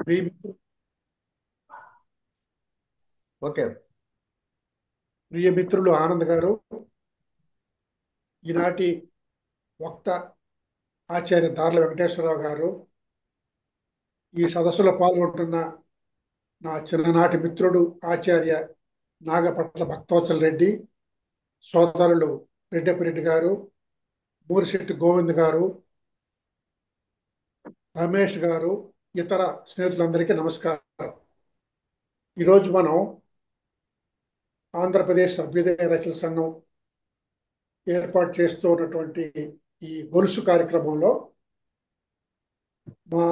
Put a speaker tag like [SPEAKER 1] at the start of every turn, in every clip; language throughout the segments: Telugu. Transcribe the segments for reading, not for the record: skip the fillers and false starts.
[SPEAKER 1] ప్రియ
[SPEAKER 2] ఓకే.
[SPEAKER 1] మిత్రులు ఆనంద్ గారు, ఈనాటి వక్త ఆచార్య దార్ల వెంకటేశ్వరరావు గారు, ఈ సదస్సులో పాల్గొంటున్న నా చిన్ననాటి మిత్రుడు ఆచార్య నాగపట్ల భక్తవత్సల రెడ్డి, సోదరులు రెడ్డపిరెడ్డి గారు, మూరిశెట్టి గోవింద్ గారు, రమేష్ గారు, ఇతర స్నేహితులందరికీ నమస్కారం. ఈరోజు మనం ఆంధ్రప్రదేశ్ అభ్యుదయ రచన సంఘం ఏర్పాటు చేస్తూ ఉన్నటువంటి ఈ గొలుసు కార్యక్రమంలో మా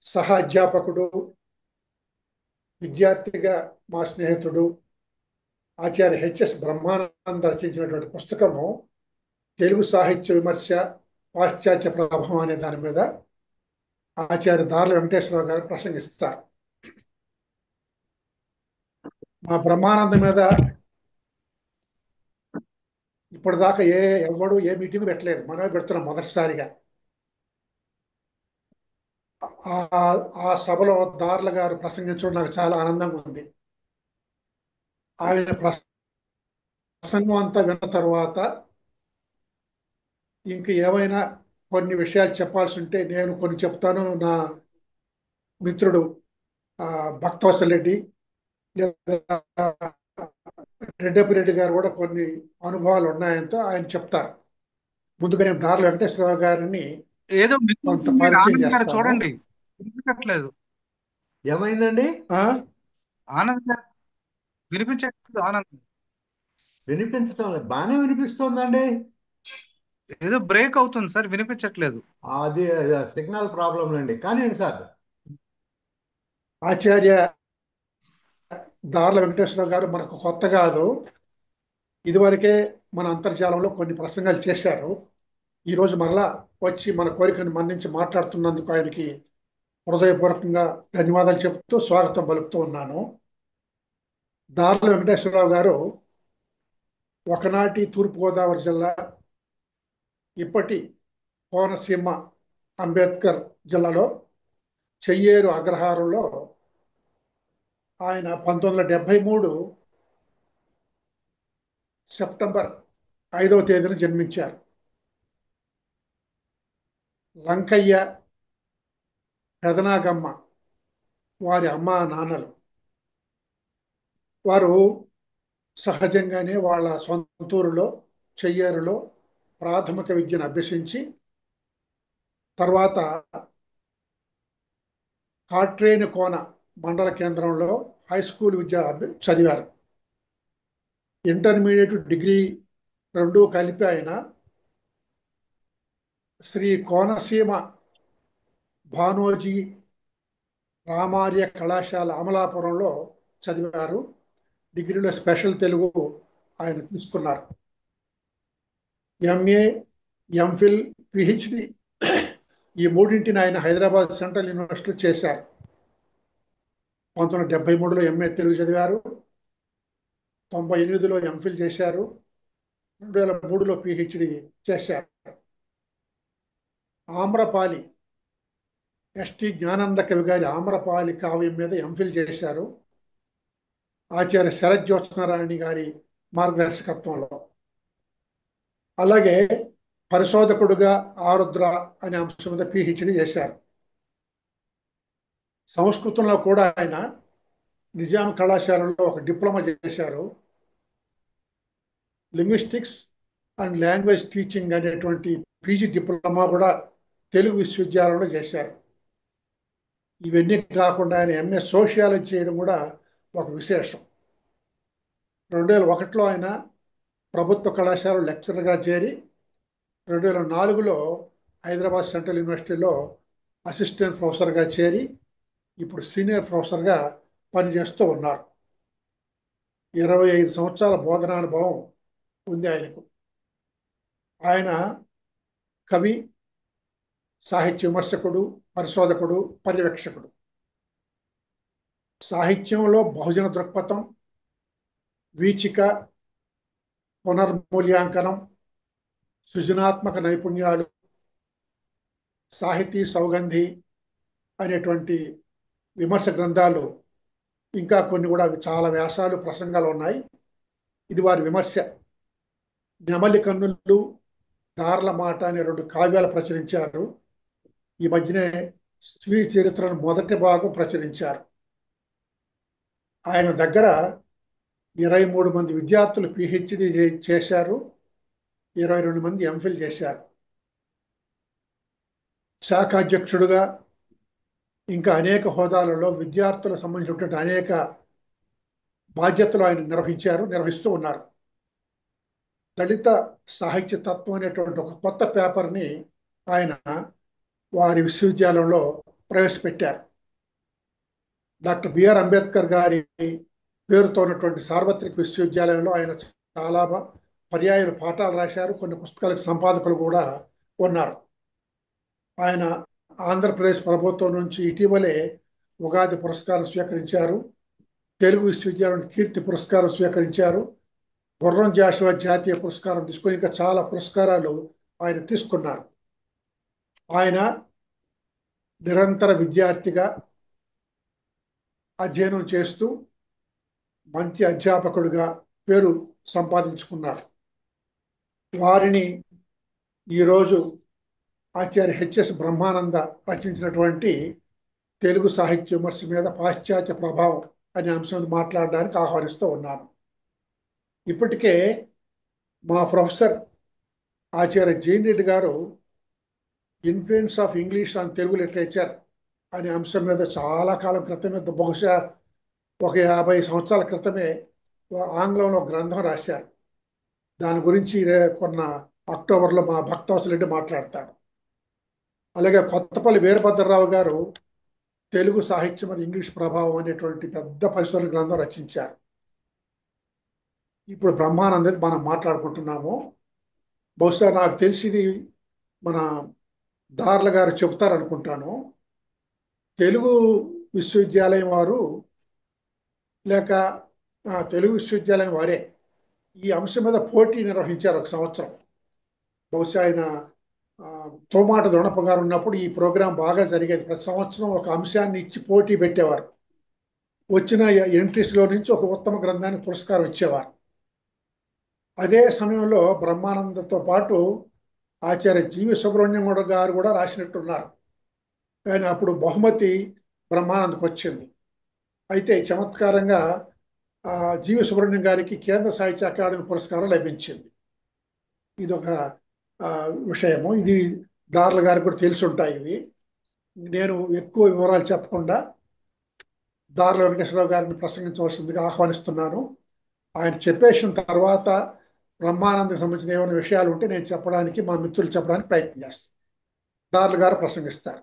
[SPEAKER 1] సహ అధ్యాపకుడు, విద్యార్థిగా మా స్నేహితుడు ఆచార్య హెచ్ఎస్ బ్రహ్మానంద రచించినటువంటి పుస్తకము తెలుగు సాహిత్య విమర్శ పాశ్చాత్య ప్రభావం అనే దాని మీద ఆచార్య దార్ల వెంకటేశ్వరరావు గారు ప్రసంగిస్తారు. మా బ్రహ్మానంద మీద ఇప్పటిదాకా ఎవడు ఏ మీటింగ్ పెట్టలేదు, మనమే పెడుతున్నాం మొదటిసారిగా. ఆ సభలో దార్ల గారు ప్రసంగించడం నాకు చాలా ఆనందంగా ఉంది. ఆయన ప్రసంగం అంతా విన్న తర్వాత ఇంక ఏమైనా కొన్ని విషయాలు చెప్పాల్సి ఉంటే నేను కొన్ని చెప్తాను. నా మిత్రుడు భక్తవత్సల రెడ్డి లేదా రెడ్డపిరెడ్డి గారు కూడా కొన్ని అనుభవాలు ఉన్నాయంతో ఆయన చెప్తారు. ముందుగా నేను దార్ల వెంకటేశ్వరరావు గారిని
[SPEAKER 3] ఏదో
[SPEAKER 1] కొంత
[SPEAKER 3] మీరు
[SPEAKER 1] పరిచయం
[SPEAKER 3] ఆనంద్ గారు
[SPEAKER 1] చేస్తాను.
[SPEAKER 3] చూడండి, వినిపించట్లేదు.
[SPEAKER 2] ఏమైందండి?
[SPEAKER 3] ఆనంద్ గారు వినిపించట్లేదు. ఆనంద్
[SPEAKER 2] వినిపించటం లేదు. బాగానే వినిపిస్తోందండి.
[SPEAKER 3] ఏదో బ్రేక్ అవుతుంది సార్, వినిపించట్లేదు.
[SPEAKER 2] అది సిగ్నల్ ప్రాబ్లం అండి. కానీ సార్,
[SPEAKER 1] ఆచార్య దార్ల వెంకటేశ్వరరావు గారు మనకు కొత్త కాదు. ఇదివరకే మన అంతర్జాలంలో కొన్ని ప్రసంగాలు చేశారు. ఈరోజు మరలా వచ్చి మన కోరికను మన్నించి మాట్లాడుతున్నందుకు ఆయనకి హృదయపూర్వకంగా ధన్యవాదాలు చెప్తూ స్వాగతం పలుకుతూ ఉన్నాను. దార్ల వెంకటేశ్వరరావు గారు ఒకనాటి తూర్పుగోదావరి జిల్లా, ఇప్పటి కోనసీమ అంబేద్కర్ జిల్లాలో చెయ్యేరు అగ్రహారంలో ఆయన 1973 సెప్టెంబర్ 5వ తేదీన జన్మించారు. లంకయ్య, పెదనాగమ్మ వారి అమ్మా నాన్నలు. వారు సహజంగానే వాళ్ళ సొంతూరులో చెయ్యేరులో ప్రాథమిక విద్యను అభ్యసించి తర్వాత కాట్రేనికోన మండల కేంద్రంలో హై స్కూల్ విద్య చదివారు. ఇంటర్మీడియట్, డిగ్రీ రెండూ కలిపి ఆయన శ్రీ కోనసీమ భానోజీ రామార్య కళాశాల అమలాపురంలో చదివారు. డిగ్రీలో స్పెషల్ తెలుగు ఆయన తీసుకున్నారు. ఎంఏ, ఎంఫిల్, పిహెచ్డి ఈ మూడింటిని ఆయన హైదరాబాద్ సెంట్రల్ యూనివర్సిటీలో చేశారు. 1973లో ఎంఏ తెలుగు చదివారు, 98లో ఎంఫిల్ చేశారు, 2003లో పిహెచ్డి చేశారు. ఆమ్రపాలి ఎస్టి జ్ఞానంద కవి గారి ఆమ్రపాలి కావ్యం మీద ఎంఫిల్ చేశారు ఆచార్య శరత్ జ్యోత్స్నారాయణ గారి మార్గదర్శకత్వంలో. అలాగే పరిశోధకుడుగా ఆరుద్ర అనే అంశం మీద పిహెచ్డి చేశారు. సంస్కృతంలో కూడా ఆయన నిజాం కళాశాలలో ఒక డిప్లొమా చేశారు. లింగ్విస్టిక్స్ అండ్ లాంగ్వేజ్ టీచింగ్ అనేటువంటి పీజీ డిప్లొమా కూడా తెలుగు విశ్వవిద్యాలయంలో చేశారు. ఇవన్నీ కాకుండా ఆయన ఎంఏ సోషియాలజీ చేయడం కూడా ఒక విశేషం. 2001లో ఆయన ప్రభుత్వ కళాశాల లెక్చరర్గా చేరి 2004లో హైదరాబాద్ సెంట్రల్ యూనివర్సిటీలో అసిస్టెంట్ ప్రొఫెసర్గా చేరి ఇప్పుడు సీనియర్ ప్రొఫెసర్గా పనిచేస్తూ ఉన్నారు. 25 సంవత్సరాల బోధనానుభవం ఉంది ఆయనకు. ఆయన కవి, సాహిత్య విమర్శకుడు, పరిశోధకుడు, పర్యవేక్షకుడు. సాహిత్యంలో బహుజన దృక్పథం, వీచిక, పునర్మూల్యాంకనం, సృజనాత్మక నైపుణ్యాలు, సాహితీ సౌగంధి అనేటువంటి విమర్శ గ్రంథాలు, ఇంకా కొన్ని కూడా చాలా వ్యాసాలు, ప్రసంగాలు ఉన్నాయి. ఇది వారి విమర్శ. నెమలి కన్నులు, దార్ల మాట అనే రెండు కావ్యాలు ప్రచురించారు. ఈ మధ్యనే స్వీయ చరిత్రను మొదటి భాగం ప్రచురించారు. ఆయన దగ్గర 23 మంది విద్యార్థులు పిహెచ్డి చేశారు, 22 మంది ఎంఫిల్ చేశారు. శాఖ అధ్యక్షుడుగా ఇంకా అనేక హోదాలలో విద్యార్థులకు సంబంధించినటువంటి అనేక బాధ్యతలు ఆయన నిర్వహిస్తూ ఉన్నారు. దళిత సాహిత్య తత్వం అనేటువంటి ఒక కొత్త పేపర్ని ఆయన వారి విశ్వవిద్యాలయంలో ప్రవేశపెట్టారు. డాక్టర్ బిఆర్ అంబేద్కర్ గారి పేరుతో ఉన్నటువంటి సార్వత్రిక విశ్వవిద్యాలయంలో ఆయన చాలా పర్యాయాలు పాఠాలు రాశారు. కొన్ని పుస్తకాలకు సంపాదకులు కూడా ఉన్నారు. ఆయన ఆంధ్రప్రదేశ్ ప్రభుత్వం నుంచి ఇటీవలే ఉగాది పురస్కారం స్వీకరించారు. తెలుగు విశ్వవిద్యాలయం కీర్తి పురస్కారం స్వీకరించారు. గుర్రం జాషువా జాతీయ పురస్కారం తీసుకొని ఇంకా చాలా పురస్కారాలు ఆయన తీసుకున్నారు. ఆయన నిరంతర విద్యార్థిగా అధ్యయనం చేస్తూ మంచి అధ్యాపకుడిగా పేరు సంపాదించుకున్నారు. వారిని ఈరోజు ఆచార్య హెచ్ఎస్ బ్రహ్మానంద రచించినటువంటి తెలుగు సాహిత్య విమర్శ మీద పాశ్చాత్య ప్రభావం అనే అంశం మాట్లాడడానికి ఆహ్వానిస్తూ ఉన్నాను. ఇప్పటికే మా ప్రొఫెసర్ ఆచార్య జైన్ రెడ్డి గారు influence of English on Telugu literature అనే అంశం మీద చాలా కాలం క్రితమే, బహుశా ఒక 50 సంవత్సరాల క్రితమే ఆంగ్లంలో గ్రంథం రాశారు. దాని గురించి కొన్న అక్టోబర్లో మా భక్తవత్సల రెడ్డి మాట్లాడతాడు. అలాగే కొత్తపల్లి వీరభద్రరావు గారు తెలుగు సాహిత్యం మీద ఇంగ్లీష్ ప్రభావం అనేటువంటి పెద్ద పరిశోధన గ్రంథం రచించారు. ఇప్పుడు బ్రహ్మానంద మనం మాట్లాడుకుంటున్నాము. బహుశా నాకు తెలిసింది మన దార్ల గారు చెబుతారనుకుంటాను. తెలుగు విశ్వవిద్యాలయం వారు లేక తెలుగు విశ్వవిద్యాలయం వారే ఈ అంశం మీద పోటీ నిర్వహించారు ఒక సంవత్సరం. బహుశా ఆయన తోమాట దొండప్ప గారు ఉన్నప్పుడు ఈ ప్రోగ్రాం బాగా జరిగేది. ప్రతి సంవత్సరం ఒక అంశాన్ని ఇచ్చి పోటీ పెట్టేవారు. వచ్చిన ఎంట్రీస్లో నుంచి ఒక ఉత్తమ గ్రంథానికి పురస్కారం ఇచ్చేవారు. అదే సమయంలో బ్రహ్మానందతో పాటు ఆచార్య జీవి సుబ్రహ్మణ్యం గారు కూడా రాసినట్టున్నారు. కానీ అప్పుడు బహుమతి బ్రహ్మానందకు వచ్చింది. అయితే చమత్కారంగా జీవి సుబ్రహ్మణ్యం గారికి కేంద్ర సాహిత్య అకాడమీ పురస్కారం లభించింది. ఇది ఒక విషయము. ఇది దార్ల గారికి కూడా తెలిసి ఉంటాయి. ఇవి నేను ఎక్కువ వివరాలు చెప్పకుండా దార్ల వెంకటేశ్వరరావు గారిని ప్రసంగించవలసిందిగా ఆహ్వానిస్తున్నాను. ఆయన చెప్పేసిన తర్వాత బ్రహ్మానందకు సంబంధించిన ఏమైనా విషయాలు ఉంటే నేను చెప్పడానికి, మా మిత్రులు చెప్పడానికి ప్రయత్నం చేస్తాను. దార్ల గారు ప్రసంగిస్తారు.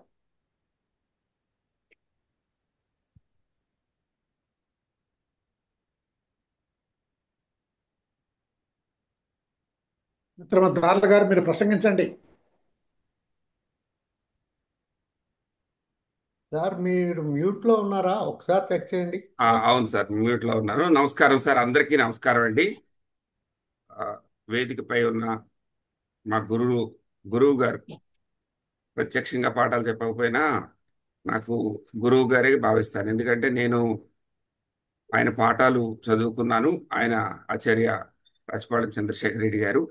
[SPEAKER 1] మిత్రమ దార్ల గారు మీరు ప్రసంగించండి.
[SPEAKER 2] సార్ మీరు మ్యూట్లో ఉన్నారా? ఒకసారి చెక్ చేయండి.
[SPEAKER 4] అవును సార్, మ్యూట్ లో ఉన్నాను. నమస్కారం సార్, అందరికీ నమస్కారం అండి. వేదికపై ఉన్న మా గురువు గారు ప్రత్యక్షంగా పాఠాలు చెప్పకపోయినా నాకు గురువు గారే భావిస్తాను. ఎందుకంటే నేను ఆయన పాఠాలు చదువుకున్నాను. ఆయన ఆచార్య రాచపాళెం చంద్రశేఖర్ రెడ్డి గారు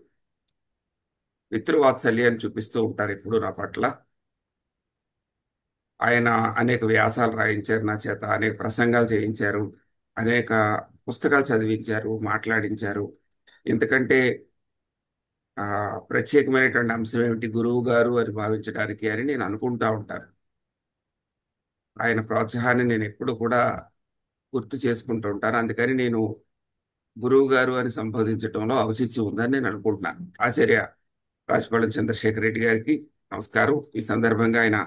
[SPEAKER 4] పితృవాత్సల్యాన్ని చూపిస్తూ ఉంటారు ఎప్పుడు నా పట్ల. ఆయన అనేక వ్యాసాలు రాయించారు నా చేత, అనేక ప్రసంగాలు చేయించారు, అనేక పుస్తకాలు చదివించారు, మాట్లాడించారు. ఇంతకంటే ప్రత్యేకమైనటువంటి అంశం ఏమిటి గురువు గారు అని భావించడానికి అని నేను అనుకుంటా ఉంటాను. ఆయన ప్రోత్సాహాన్ని నేను ఎప్పుడు కూడా గుర్తు చేసుకుంటూ ఉంటాను. అందుకని నేను గురువు గారు అని సంబోధించడంలో ఔచిత్యం ఉందని నేను అనుకుంటున్నాను. ఆచార్య రాచపాళెం చంద్రశేఖర్ రెడ్డి గారికి నమస్కారం. ఈ సందర్భంగా ఆయన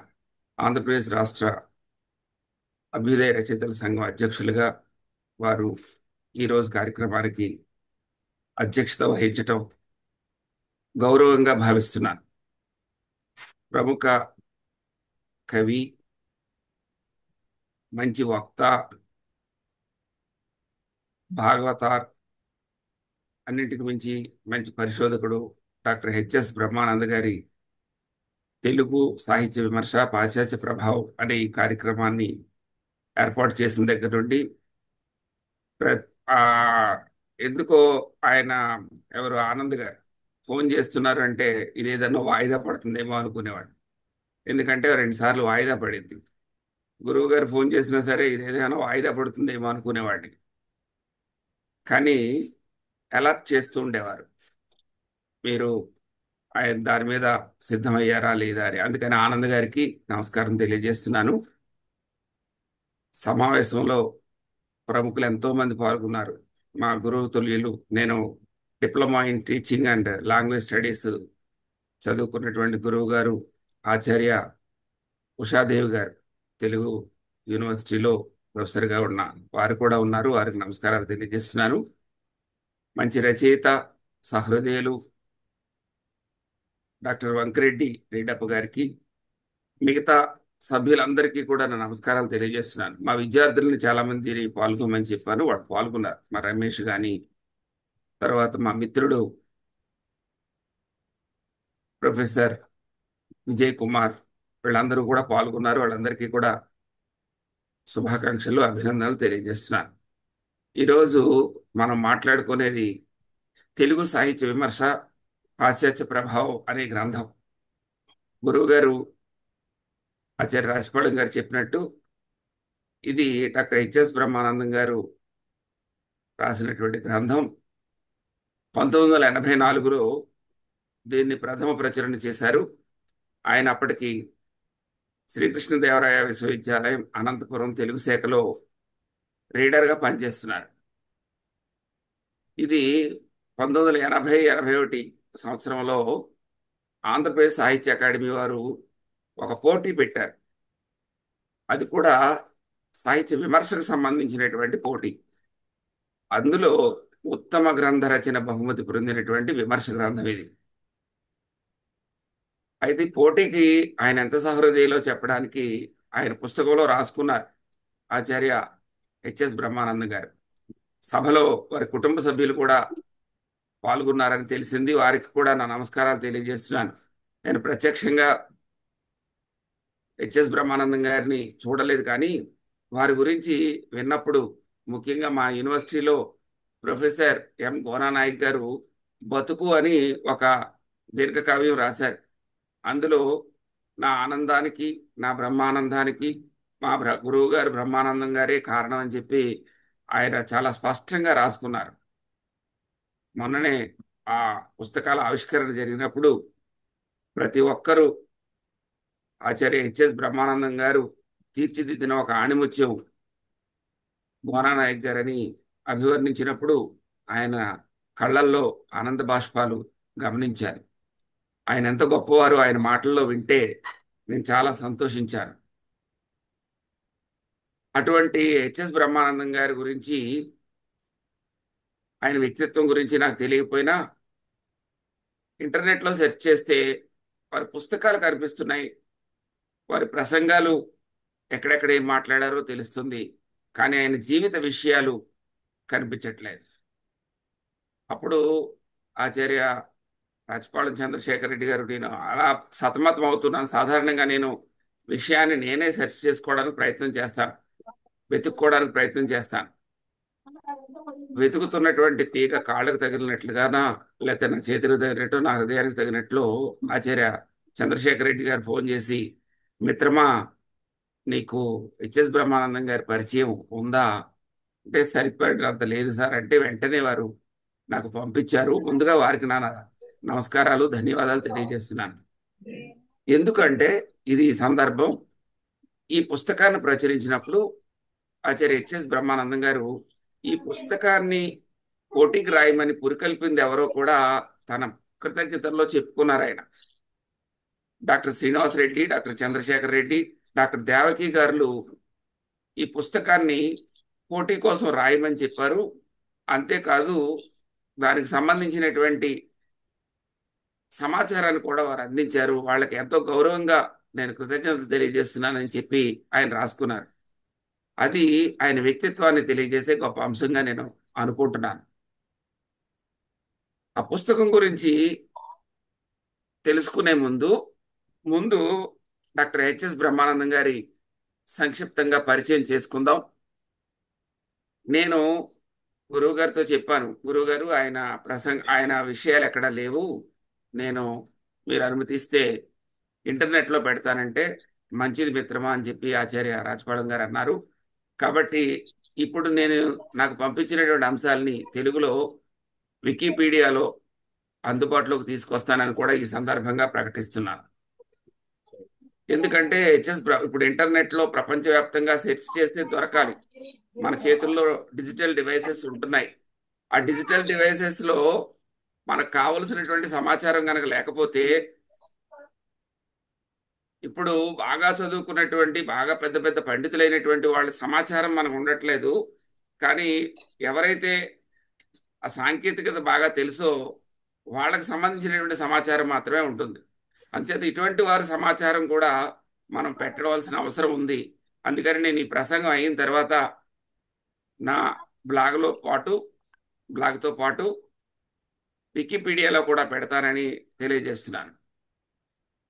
[SPEAKER 4] ఆంధ్రప్రదేశ్ రాష్ట్ర అభ్యుదయ రచయితల సంఘం అధ్యక్షులుగా వారు ఈరోజు కార్యక్రమానికి అధ్యక్షత వహించటం గౌరవంగా భావిస్తున్నాను. ప్రముఖ కవి, మంచి వక్త, భాగవతార్, అన్నింటికి మించి మంచి పరిశోధకుడు డాక్టర్ హెచ్ఎస్ బ్రహ్మానంద గారి తెలుగు సాహిత్య విమర్శ పాశ్చాత్య ప్రభావం అనే ఈ కార్యక్రమాన్ని ఏర్పాటు చేసిన దగ్గర నుండి ప్ర- ఆ ఎందుకో ఆయన ఎవరు ఆనంద్ గారు ఫోన్ చేస్తున్నారు అంటే ఇదేదన్నా వాయిదా పడుతుందేమో అనుకునేవాడు. ఎందుకంటే 2 సార్లు వాయిదా పడింది. గురువు గారు ఫోన్ చేసినా సరే ఇదేదైనా వాయిదా పడుతుందేమో అనుకునేవాడిని. కానీ అలర్ట్ చేస్తూ ఉండేవారు, మీరు ఆయన దాని మీద సిద్ధమయ్యారా లేదా అని. అందుకని ఆనంద్ గారికి నమస్కారం తెలియజేస్తున్నాను. సమావేశంలో ప్రముఖులు ఎంతో మంది పాల్గొన్నారు. మా గురువు తుల్యులు, నేను diploma in teaching and language studies చదువుకున్నటువంటి గురువు గారు ఆచార్య ఉషాదేవి గారు, తెలుగు యూనివర్సిటీలో ప్రొఫెసర్గా ఉన్న వారు కూడా ఉన్నారు. వారికి నమస్కారాలు తెలియజేస్తున్నాను. మంచి రచయిత, సహృదయులు డాక్టర్ వంకరెడ్డి రెడ్డప్ప గారికి, మిగతా సభ్యులందరికీ కూడా నా నమస్కారాలు తెలియజేస్తున్నాను. మా విద్యార్థుల్ని చాలా మందిని పాల్గొమని చెప్పాను, వాళ్ళు పాల్గొన్నారు. మా రమేష్ కానీ, తర్వాత మా మిత్రుడు ప్రొఫెసర్ విజయ్ కుమార్, వీళ్ళందరూ కూడా పాల్గొన్నారు. వాళ్ళందరికీ కూడా శుభాకాంక్షలు, అభినందనలు తెలియజేస్తున్నాను. ఈరోజు మనం మాట్లాడుకునేది తెలుగు సాహిత్య విమర్శ, పాశ్చాత్య ప్రభావం అనే గ్రంథం. గురువు గారు ఆచార్య రాజపాళెం గారు చెప్పినట్టు ఇది డాక్టర్ హెచ్ఎస్ బ్రహ్మానందం గారు రాసినటువంటి గ్రంథం. 1984లో దీన్ని ప్రథమ ప్రచురణ చేశారు. ఆయన అప్పటికి శ్రీకృష్ణదేవరాయ విశ్వవిద్యాలయం అనంతపురం తెలుగు శాఖలో రీడర్గా పనిచేస్తున్నారు. ఇది 1980-81 సంవత్సరంలో ఆంధ్రప్రదేశ్ సాహిత్య అకాడమీ వారు ఒక పోటీ పెట్టారు. అది కూడా సాహిత్య విమర్శకు సంబంధించినటువంటి పోటీ. అందులో ఉత్తమ గ్రంథ రచన బహుమతి పొందినటువంటి విమర్శ గ్రంథం ఇది. అయితే ఈ పోటీకి ఆయన ఎంత సహృదయలో చెప్పడానికి ఆయన పుస్తకంలో రాసుకున్నారు ఆచార్య హెచ్ఎస్ బ్రహ్మానందం గారు. సభలో వారి కుటుంబ సభ్యులు కూడా పాల్గొన్నారని తెలిసింది. వారికి కూడా నా నమస్కారాలు తెలియజేస్తున్నాను. నేను ప్రత్యక్షంగా హెచ్ఎస్ బ్రహ్మానందం గారిని చూడలేదు, కానీ వారి గురించి విన్నప్పుడు, ముఖ్యంగా మా యూనివర్సిటీలో ప్రొఫెసర్ ఎం గోనానాయక్ గారు బతుకు అని ఒక దీర్ఘకావ్యం రాశారు. అందులో నా ఆనందానికి, నా బ్రహ్మానందానికి మా గురువు గారు బ్రహ్మానందం గారే కారణం అని చెప్పి ఆయన చాలా స్పష్టంగా రాసుకున్నారు. మొన్ననే ఆ పుస్తకాల ఆవిష్కరణ జరిగినప్పుడు ప్రతి ఒక్కరూ ఆచార్య హెచ్ఎస్ బ్రహ్మానందం గారు తీర్చిదిద్దిన ఒక ఆణిముత్యం గోనానాయక్ గారని అభివర్ణించినప్పుడు ఆయన కళ్ళల్లో ఆనంద బాష్పాలు గమనించాను. ఆయన ఎంత గొప్పవారు ఆయన మాటల్లో వింటే నేను చాలా సంతోషించాను. అటువంటి హెచ్ఎస్ బ్రహ్మానందం గారి గురించి, ఆయన వ్యక్తిత్వం గురించి నాకు తెలియకపోయినా ఇంటర్నెట్లో సెర్చ్ చేస్తే వారి పుస్తకాలు కనిపిస్తున్నాయి, వారి ప్రసంగాలు ఎక్కడెక్కడ ఏం మాట్లాడారో తెలుస్తుంది. కానీ ఆయన జీవిత విషయాలు కనిపించట్లేదు. అప్పుడు ఆచార్య రాజపాళెం చంద్రశేఖర్ రెడ్డి గారు, నేను అలా సతమతం అవుతున్నాను. సాధారణంగా నేను విషయాన్ని నేనే సెర్చ్ చేసుకోవడానికి ప్రయత్నం చేస్తాను, వెతుక్కోవడానికి ప్రయత్నం చేస్తాను. వెతుకుతున్నటువంటి తీగ కాళ్ళకు తగిలినట్లుగానా, లేకపోతే నా చేతికి తగినట్టు, నా హృదయానికి తగినట్లు ఆచార్య చంద్రశేఖర్ రెడ్డి గారు ఫోన్ చేసి, మిత్రమా, నీకు హెచ్ఎస్ బ్రహ్మానందం గారి పరిచయం ఉందా అంటే, సరిపడినంత లేదు సార్ అంటే, వెంటనే వారు నాకు పంపించారు. ముందుగా వారికి నా నమస్కారాలు, ధన్యవాదాలు తెలియజేస్తున్నాను. ఎందుకంటే ఇది ఈ సందర్భం. ఈ పుస్తకాన్ని ప్రచురించినప్పుడు ఆచార్య హెచ్ఎస్ బ్రహ్మానందం గారు ఈ పుస్తకాన్ని పోటీకి రాయమని పురికల్పింది ఎవరో కూడా తన కృతజ్ఞతల్లో చెప్పుకున్నారు ఆయన. Doctor Srinivas Reddy, doctor Chandrasekhar Reddy, doctor Devaki గారు ఈ పుస్తకాన్ని పోటీ కోసం రాయమని చెప్పారు. అంతేకాదు, దానికి సంబంధించినటువంటి సమాచారాన్ని కూడా వారు అందించారు. వాళ్ళకి ఎంతో గౌరవంగా నేను కృతజ్ఞతలు తెలియజేస్తున్నానని చెప్పి ఆయన రాసుకున్నారు. అది ఆయన వ్యక్తిత్వాన్ని తెలియజేసే గొప్ప అంశంగా నేను అనుకుంటున్నాను. ఆ పుస్తకం గురించి తెలుసుకునే ముందు డాక్టర్ హెచ్ఎస్ బ్రహ్మానందం గారి సంక్షిప్తంగా పరిచయం చేసుకుందాం. నేను గురువు గారితో చెప్పాను, గురువు గారు ఆయన విషయాలు ఎక్కడ లేవు, నేను మీరు అనుమతిస్తే ఇంటర్నెట్లో పెడతానంటే మంచిది మిత్రమా అని చెప్పి ఆచార్య రాజపాళెం గారు అన్నారు. కాబట్టి ఇప్పుడు నేను నాకు పంపించినటువంటి అంశాలని తెలుగులో వికీపీడియాలో అందుబాటులోకి తీసుకొస్తానని కూడా ఈ సందర్భంగా ప్రకటిస్తున్నాను. ఎందుకంటే ఇప్పుడు ఇంటర్నెట్లో ప్రపంచవ్యాప్తంగా సెర్చ్ చేస్తే దొరకాలి. మన చేతుల్లో డిజిటల్ డివైసెస్ ఉంటున్నాయి. ఆ డిజిటల్ డివైసెస్ లో మనకు కావలసినటువంటి సమాచారం కనుక లేకపోతే, ఇప్పుడు బాగా చదువుకున్నటువంటి బాగా పెద్ద పెద్ద పండితులైనటువంటి వాళ్ళ సమాచారం మనకు ఉండట్లేదు. కానీ ఎవరైతే ఆ సాంకేతికత బాగా తెలుసో వాళ్ళకి సంబంధించినటువంటి సమాచారం మాత్రమే ఉంటుంది. అంచేత ఇటువంటి వారి సమాచారం కూడా మనం పెట్టవలసిన అవసరం ఉంది. అందుకని నేను ఈ ప్రసంగం అయిన తర్వాత నా బ్లాగ్తో పాటు వికీపీడియాలో కూడా పెడతానని తెలియజేస్తున్నాను.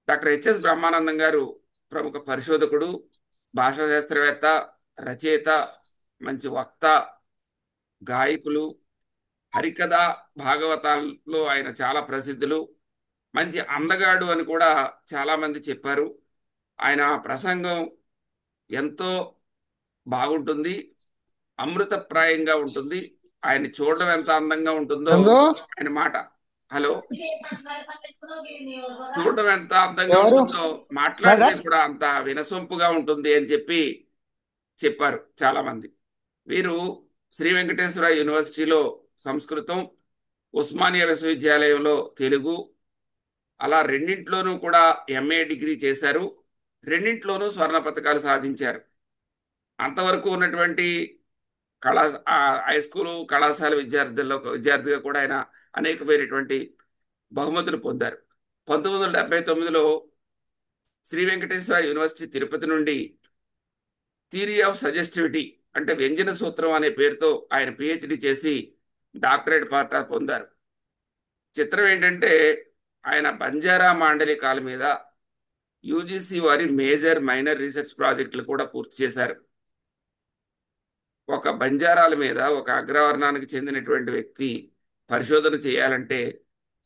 [SPEAKER 4] డాక్టర్ హెచ్ఎస్ బ్రహ్మానందం గారు ప్రముఖ పరిశోధకుడు, భాషా శాస్త్రవేత్త, రచయిత, మంచి వక్త, గాయకులు, హరికథ భాగవతాల్లో ఆయన చాలా ప్రసిద్ధులు. మంచి అందగాడు అని కూడా చాలామంది చెప్పారు. ఆయన ప్రసంగం ఎంతో బాగుంటుంది, అమృతప్రాయంగా ఉంటుంది. ఆయన చూడడం ఎంత అందంగా ఉంటుందో
[SPEAKER 2] రంగు
[SPEAKER 4] ఆయన మాట, హలో, చూడడం ఎంత అందంగా
[SPEAKER 2] ఎవరు
[SPEAKER 4] ఉంటుందో మాట్లాడితే
[SPEAKER 2] బ్రదర్?
[SPEAKER 4] కూడా అంత వినసొంపుగా ఉంటుంది అని చెప్పారు చాలా మంది. వీరు శ్రీ వెంకటేశ్వర యూనివర్సిటీలో సంస్కృతం, ఉస్మానియా విశ్వవిద్యాలయంలో తెలుగు, అలా రెండింట్లోనూ కూడా ఎంఏ డిగ్రీ చేశారు. రెండింట్లోనూ స్వర్ణ పతకాలు సాధించారు. అంతవరకు ఉన్నటువంటి కళా హై స్కూలు కళాశాల విద్యార్థిగా కూడా ఆయన అనేకమైనటువంటి బహుమతులు పొందారు. 1979లో శ్రీ వెంకటేశ్వర యూనివర్సిటీ తిరుపతి నుండి థియరీ ఆఫ్ సజెస్టివిటీ అంటే వ్యంజన సూత్రం అనే పేరుతో ఆయన పిహెచ్డి చేసి డాక్టరేట్ పట్టా పొందారు. చిత్రం ఏంటంటే ఆయన బంజారా మాండలికాల మీద యూజీసీ వారి మేజర్ మైనర్ రీసెర్చ్ ప్రాజెక్టులు కూడా పూర్తి చేశారు. ఒక బంజారాల మీద ఒక అగ్రవర్ణానికి చెందినటువంటి వ్యక్తి పరిశోధన చేయాలంటే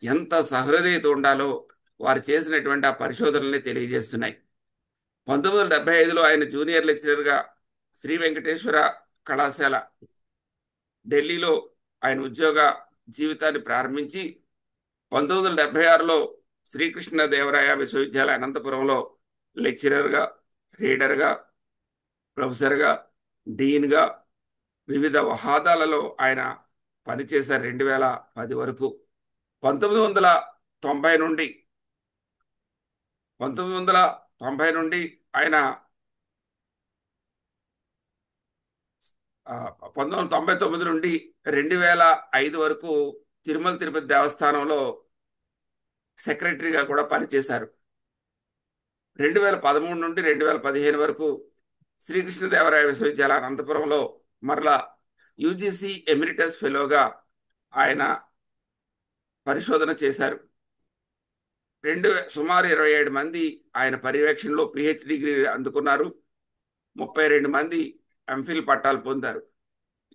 [SPEAKER 4] ఎంత సహృదయత ఉండాలో వారు చేసినటువంటి ఆ పరిశోధనల్ని తెలియజేస్తున్నాయి. 1975లో ఆయన జూనియర్ లెక్చరర్గా శ్రీ వెంకటేశ్వర కళాశాల ఢిల్లీలో ఆయన ఉద్యోగ జీవితాన్ని ప్రారంభించి 1976లో శ్రీకృష్ణదేవరాయ విశ్వవిద్యాలయ అనంతపురంలో లెక్చరర్గా, రీడర్గా, ప్రొఫెసర్గా, డీన్గా వివిధ హోదాలలో ఆయన పనిచేశారు 2010 వరకు. 1990 నుండి 1990 నుండి ఆయన 1999 నుండి 2005 వరకు తిరుమల తిరుపతి దేవస్థానంలో సెక్రటరీగా కూడా పనిచేశారు. 2013 నుండి 2015 వరకు శ్రీకృష్ణదేవరాయ విశ్వవిద్యాలయ అనంతపురంలో మరలా యూజీసీ ఎమిరిటస్ ఫెలోగా ఆయన పరిశోధన చేశారు. సుమారు 27 మంది ఆయన పర్యవేక్షణలో పిహెచ్డి డిగ్రీ అందుకున్నారు. 32 మంది ఎంఫిల్ పట్టాలు పొందారు.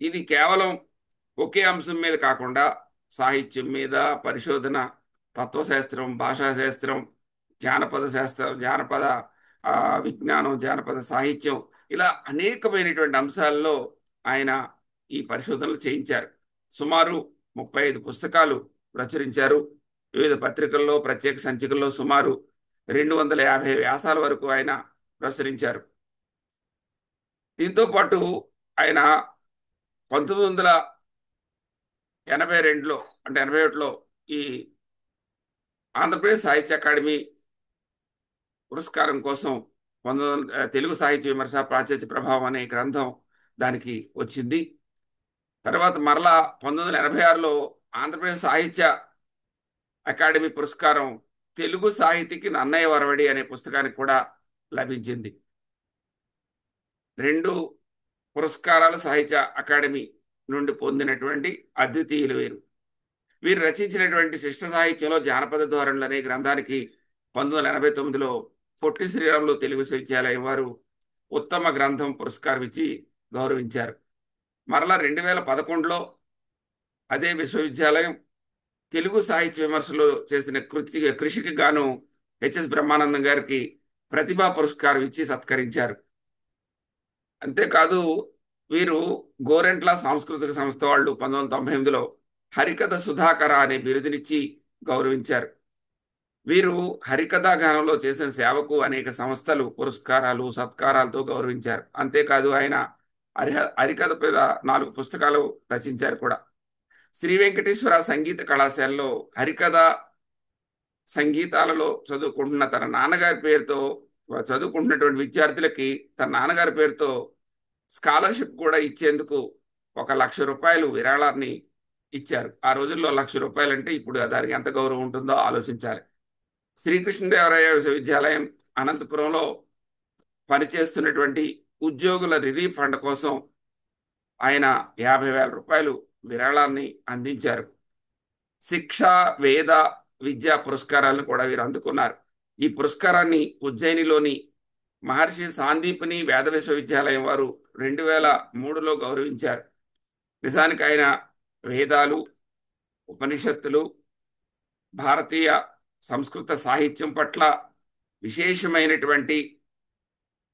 [SPEAKER 4] ఇది కేవలం ఒకే అంశం మీద కాకుండా సాహిత్యం మీద పరిశోధన, తత్వశాస్త్రం, భాషాశాస్త్రం, జానపద శాస్త్రం, జానపద విజ్ఞానం, జానపద సాహిత్యం, ఇలా అనేకమైనటువంటి అంశాల్లో ఆయన ఈ పరిశోధనలు చేయించారు. సుమారు 35 పుస్తకాలు ప్రచురించారు. వివిధ పత్రికల్లో, ప్రత్యేక సంచికల్లో సుమారు 250 వ్యాసాల వరకు ఆయన ప్రచురించారు. దీంతో పాటు ఆయన 1982లో అంటే 81లో ఈ ఆంధ్రప్రదేశ్ సాహిత్య అకాడమీ పురస్కారం కోసం తెలుగు సాహిత్య విమర్శ ప్రాచుర్య ప్రభావం అనే గ్రంథం దానికి వచ్చింది. తర్వాత మరలా 1986లో ఆంధ్రప్రదేశ్ సాహిత్య అకాడమీ పురస్కారం తెలుగు సాహితీకి నన్నయ్య వరవడి అనే పుస్తకానికి కూడా లభించింది. 2 పురస్కారాలు సాహిత్య అకాడమీ నుండి పొందినటువంటి అద్వితీయులు వీరు. వీరు రచించినటువంటి శిష్ట సాహిత్యంలో జానపద ధోరణులు అనే గ్రంథానికి 1989లో పొట్టి శ్రీరాములు తెలుగు విశ్వవిద్యాలయం వారు ఉత్తమ గ్రంథం పురస్కారం ఇచ్చి గౌరవించారు. మరలా 2011లో అదే విశ్వవిద్యాలయం తెలుగు సాహిత్య విమర్శలో చేసిన కృషికి గాను హెచ్ఎస్ బ్రహ్మానందం గారికి ప్రతిభా పురస్కారం ఇచ్చి సత్కరించారు. అంతేకాదు వీరు గోరెంట్ల సాంస్కృతిక సంస్థ వాళ్ళు 1998లో హరికథ సుధాకర అనే బిరుదునిచ్చి గౌరవించారు. వీరు హరికథా గానంలో చేసిన సేవకు అనేక సంస్థలు పురస్కారాలు సత్కారాలతో గౌరవించారు. అంతేకాదు ఆయన హరికథ మీద 4 పుస్తకాలు రచించారు కూడా. శ్రీ వెంకటేశ్వర సంగీత కళాశాలలో హరికథ సంగీతాలలో చదువుకుంటున్న తన నాన్నగారి పేరుతో చదువుకుంటున్నటువంటి విద్యార్థులకి తన నాన్నగారి పేరుతో స్కాలర్షిప్ కూడా ఇచ్చేందుకు 1,00,000 విరాళాన్ని ఇచ్చారు. ఆ రోజుల్లో 1,00,000 అంటే ఇప్పుడు దానికి ఎంత గౌరవం ఉంటుందో ఆలోచించాలి. శ్రీకృష్ణదేవరాయ విశ్వవిద్యాలయం అనంతపురంలో పనిచేస్తున్నటువంటి ఉద్యోగుల రిలీఫ్ ఫండ్ కోసం ఆయన 50,000 విరాళాన్ని అందించారు. శిక్ష వేద విద్యా పురస్కారాలను కూడా వీరు అందుకున్నారు. ఈ పురస్కారాన్ని ఉజ్జయినిలోని మహర్షి సాందీపని వేద విశ్వవిద్యాలయం వారు 2003లో గౌరవించారు. నిజానికి ఆయన వేదాలు, ఉపనిషత్తులు, భారతీయ సంస్కృత సాహిత్యం పట్ల విశేషమైనటువంటి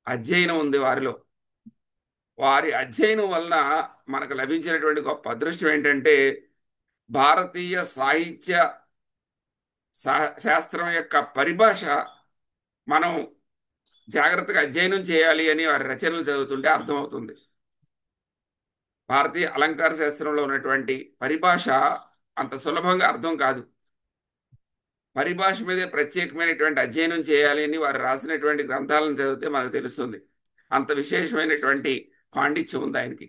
[SPEAKER 4] అధ్యయనం ఉంది వారిలో. వారి అధ్యయనం వలన మనకు లభించినటువంటి గొప్ప అదృష్టం ఏంటంటే భారతీయ సాహిత్య శాస్త్రం యొక్క పరిభాష మనం జాగ్రత్తగా అధ్యయనం చేయాలి అని వారి రచనలు చదువుతుంటే అర్థమవుతుంది. భారతీయ అలంకార శాస్త్రంలో ఉన్నటువంటి పరిభాష అంత సులభంగా అర్థం కాదు. పరిభాష మీదే ప్రత్యేకమైనటువంటి అధ్యయనం చేయాలి అని వారు రాసినటువంటి గ్రంథాలను చదివితే మనకు తెలుస్తుంది. అంత విశేషమైనటువంటి పాండిత్యం ఉంది ఆయనకి.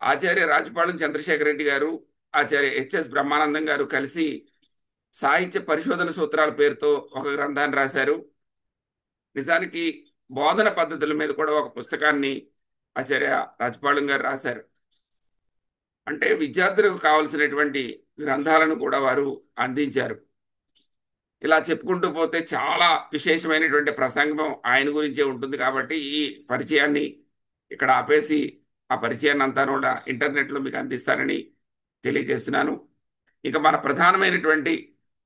[SPEAKER 4] ఆచార్య రాజపాళెం చంద్రశేఖర్ రెడ్డి గారు, ఆచార్య హెచ్ఎస్ బ్రహ్మానందం గారు కలిసి సాహిత్య పరిశోధన సూత్రాల పేరుతో ఒక గ్రంథాన్ని రాశారు. నిజానికి బోధన పద్ధతుల మీద కూడా ఒక పుస్తకాన్ని ఆచార్య రాజపాళెం గారు రాశారు. అంటే విద్యార్థులకు కావలసినటువంటి గ్రంథాలను కూడా వారు అందించారు. ఇలా చెప్పుకుంటూ పోతే చాలా విశేషమైనటువంటి ప్రసంగం ఆయన గురించే ఉంటుంది. కాబట్టి ఈ పరిచయాన్ని ఇక్కడ ఆపేసి ఆ పరిచయాన్ని అంతా కూడా ఇంటర్నెట్లో మీకు అందిస్తానని తెలియజేస్తున్నాను. ఇక మన ప్రధానమైనటువంటి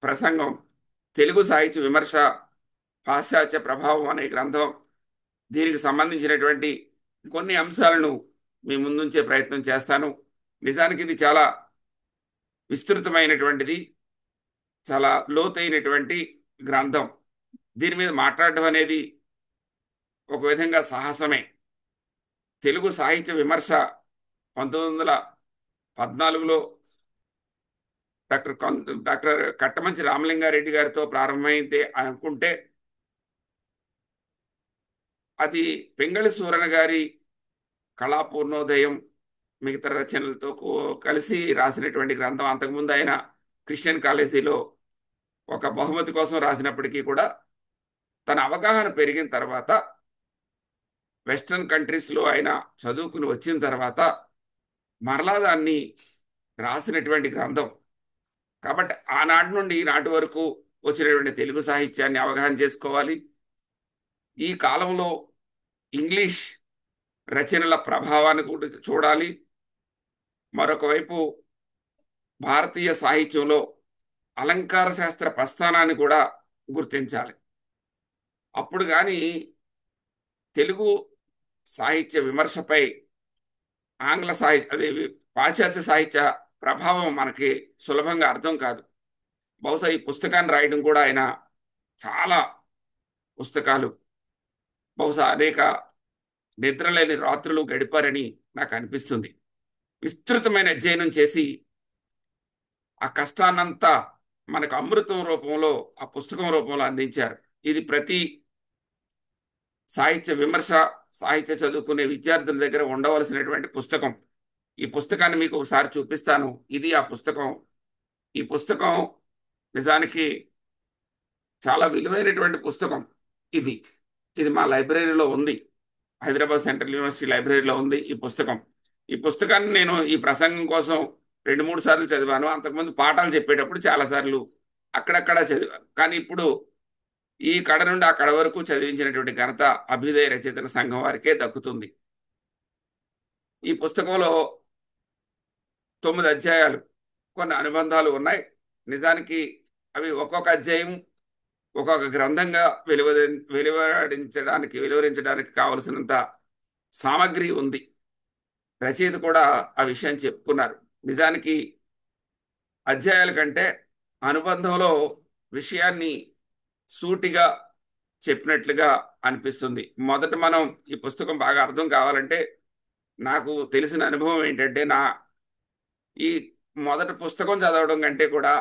[SPEAKER 4] ప్రసంగం తెలుగు సాహిత్య విమర్శ పాశ్చాత్య ప్రభావం అనే గ్రంథం. దీనికి సంబంధించినటువంటి కొన్ని అంశాలను మీ ముందుంచే ప్రయత్నం చేస్తాను. నిజానికి ఇది చాలా విస్తృతమైనటువంటిది, చాలా లోతైనటువంటి గ్రంథం. దీని మీద మాట్లాడడం అనేది ఒక విధంగా సాహసమే. తెలుగు సాహిత్య విమర్శ 1914లో డాక్టర్ కట్టమంచి రామలింగారెడ్డి గారితో ప్రారంభమైంది అనుకుంటే అది పింగళి సూరన గారి కళాపూర్ణోదయం మిగతా రచనలతో కలిసి రాసినటువంటి గ్రంథం. అంతకుముందు ఆయన క్రిస్టియన్ కాలేజీలో ఒక బహుమతి కోసం రాసినప్పటికీ కూడా తన అవగాహన పెరిగిన తర్వాత వెస్ట్రన్ కంట్రీస్లో ఆయన చదువుకుని వచ్చిన తర్వాత మరలా దాన్ని రాసినటువంటి గ్రంథం. కాబట్టి ఆనాటి నుండి ఈనాటి వరకు వచ్చినటువంటి తెలుగు సాహిత్యాన్ని అవగాహన చేసుకోవాలి. ఈ కాలంలో ఇంగ్లీష్ రచనల ప్రభావాన్ని కూడా చూడాలి. మరొక వైపు భారతీయ సాహిత్యంలో అలంకార శాస్త్ర ప్రస్థానాన్ని కూడా గుర్తించాలి. అప్పుడు కానీ తెలుగు సాహిత్య విమర్శపై ఆంగ్ల సాహిత్య అదే పాశ్చాత్య సాహిత్య ప్రభావం మనకి సులభంగా అర్థం కాదు. బహుశా ఈ పుస్తకాన్ని రాయడం కూడా ఆయన చాలా పుస్తకాలు, బహుశా అనేక నిద్రలేని రాత్రులు గడిపారని నాకు అనిపిస్తుంది. విస్తృతమైన అధ్యయనం చేసి ఆ కష్టాన్నంతా మనకు అమృతం రూపంలో ఆ పుస్తకం రూపంలో అందించారు. ఇది ప్రతి సాహిత్య విమర్శ సాహిత్య చదువుకునే విద్యార్థుల దగ్గర ఉండవలసినటువంటి పుస్తకం. ఈ పుస్తకాన్ని మీకు ఒకసారి చూపిస్తాను. ఇది ఆ పుస్తకం. ఈ పుస్తకం నిజానికి చాలా విలువైనటువంటి పుస్తకం. ఇది ఇది మా లైబ్రరీలో ఉంది. హైదరాబాద్ సెంట్రల్ యూనివర్సిటీ లైబ్రరీలో ఉంది ఈ పుస్తకం. ఈ పుస్తకాన్ని నేను ఈ ప్రసంగం కోసం 2-3 సార్లు చదివాను. అంతకుముందు పాఠాలు చెప్పేటప్పుడు చాలాసార్లు అక్కడక్కడ చదివాను. కానీ ఇప్పుడు ఈ కడ నుండి ఆ కడ వరకు చదివించినటువంటి ఘనత అభ్యుదయ రచయితల సంఘం వారికే దక్కుతుంది. ఈ పుస్తకంలో 9 అధ్యాయాలు, కొన్ని అనుబంధాలు ఉన్నాయి. నిజానికి అవి ఒక్కొక్క అధ్యాయం ఒక్కొక్క గ్రంథంగా వెలువరించడానికి కావలసినంత సామగ్రి ఉంది. రచయిత కూడా ఆ విషయం చెప్పుకున్నారు. నిజానికి అధ్యాయాల కంటే అనుబంధంలో విషయాన్ని సూటిగా చెప్పినట్లుగా అనిపిస్తుంది. మొదట మనం ఈ పుస్తకం బాగా అర్థం కావాలంటే, నాకు తెలిసిన అనుభవం ఏంటంటే, ఈ మొదటి పుస్తకం చదవడం కంటే కూడా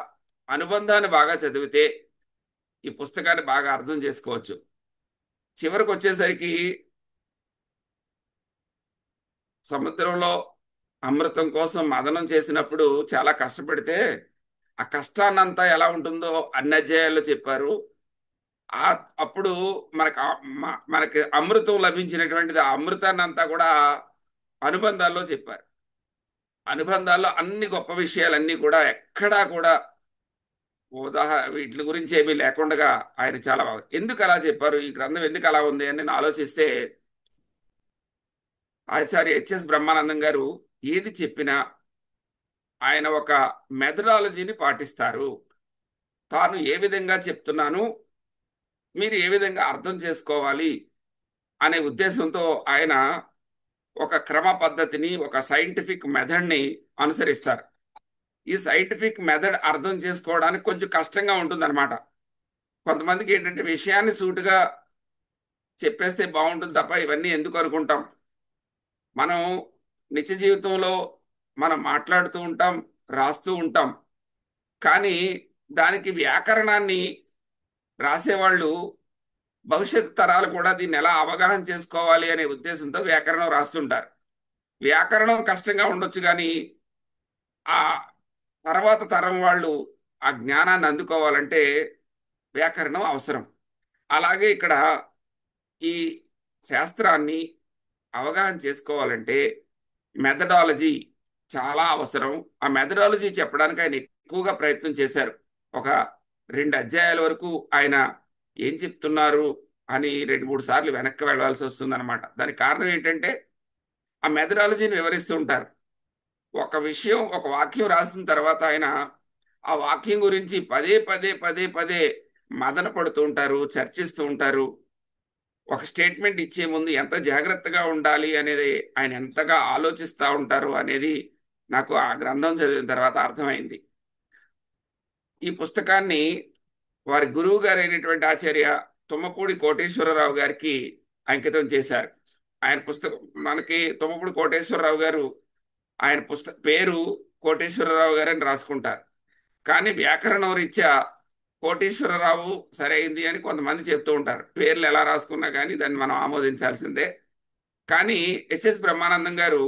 [SPEAKER 4] అనుబంధాన్ని బాగా చదివితే ఈ పుస్తకాన్ని బాగా అర్థం చేసుకోవచ్చు. చివరికి వచ్చేసరికి సముద్రంలో అమృతం కోసం మదనం చేసినప్పుడు చాలా కష్టపడితే ఆ కష్టాన్నంతా ఎలా ఉంటుందో అన్ని అధ్యాయాల్లో చెప్పారు. ఆ అప్పుడు మనకి అమృతం లభించినటువంటిది, ఆ అమృతాన్ని అంతా కూడా అనుబంధాల్లో చెప్పారు. అనుబంధాల్లో అన్ని గొప్ప విషయాలన్నీ కూడా ఎక్కడా కూడా వీటి గురించి ఏమీ లేకుండా ఆయన చాలా బాగా ఎందుకు అలా చెప్పారు, ఈ గ్రంథం ఎందుకు అలా ఉంది అని నేను ఆలోచిస్తే, ఆచార్య హెచ్ఎస్ బ్రహ్మానందం గారు ఏది చెప్పినా ఆయన ఒక మెథడాలజీని పాటిస్తారు. తాను ఏ విధంగా చెప్తున్నాను, మీరు ఏ విధంగా అర్థం చేసుకోవాలి అనే ఉద్దేశంతో ఆయన ఒక క్రమ పద్ధతిని, ఒక సైంటిఫిక్ మెథడ్ని అనుసరిస్తారు. ఈ సైంటిఫిక్ మెథడ్ అర్థం చేసుకోవడానికి కొంచెం కష్టంగా ఉంటుందన్నమాట. కొంతమందికి ఏంటంటే విషయాన్ని సూటిగా చెప్పేస్తే బాగుంటుంది తప్ప ఇవన్నీ ఎందుకు అనుకుంటాం. మనం నిత్య జీవితంలో మనం మాట్లాడుతూ ఉంటాం, రాస్తూ ఉంటాం. కానీ దానికి వ్యాకరణాన్ని రాసేవాళ్ళు భవిష్యత్ తరాలు కూడా దీన్ని ఎలా అవగాహన చేసుకోవాలి అనే ఉద్దేశంతో వ్యాకరణం రాస్తుంటారు. వ్యాకరణం కష్టంగా ఉండొచ్చు, కానీ ఆ తర్వాత తరం వాళ్ళు ఆ జ్ఞానాన్ని అందుకోవాలంటే వ్యాకరణం అవసరం. అలాగే ఇక్కడ ఈ శాస్త్రాన్ని అవగాహన చేసుకోవాలంటే మెథడాలజీ చాలా అవసరం. ఆ మెథడాలజీ చెప్పడానికి ఆయన ఎక్కువగా ప్రయత్నం చేశారు. ఒక 2 అధ్యాయాల వరకు ఆయన ఏం చెప్తున్నారు అని 2-3 సార్లు వెనక్కి వెళ్ళాల్సి వస్తుందన్నమాట. దానికి కారణం ఏంటంటే ఆ మెథడాలజీని వివరిస్తూ ఉంటారు. ఒక విషయం, ఒక వాక్యం రాసిన తర్వాత ఆయన ఆ వాక్యం గురించి పదే పదే పదే పదే మదన పడుతూ ఉంటారు, చర్చిస్తూ ఉంటారు. ఒక స్టేట్మెంట్ ఇచ్చే ముందు ఎంత జాగ్రత్తగా ఉండాలి అనేది ఆయన ఎంతగా ఆలోచిస్తూ ఉంటారు అనేది నాకు ఆ గ్రంథం చదివిన తర్వాత అర్థమైంది. ఈ పుస్తకాన్ని వారి గురువు గారు అయినటువంటి ఆచార్య తుమ్మపూడి కోటేశ్వరరావు గారికి అంకితం చేశారు. ఆయన పుస్తకం మనకి తుమ్మపూడి కోటేశ్వరరావు గారు, ఆయన పేరు కోటేశ్వరరావు గారు అని రాసుకుంటారు. కానీ వ్యాకరణం రీత్యా కోటేశ్వరరావు సరైంది అని కొంతమంది చెప్తూ ఉంటారు. పేర్లు ఎలా రాసుకున్నా కానీ దాన్ని మనం ఆమోదించాల్సిందే. కానీ హెచ్ఎస్ బ్రహ్మానందం గారు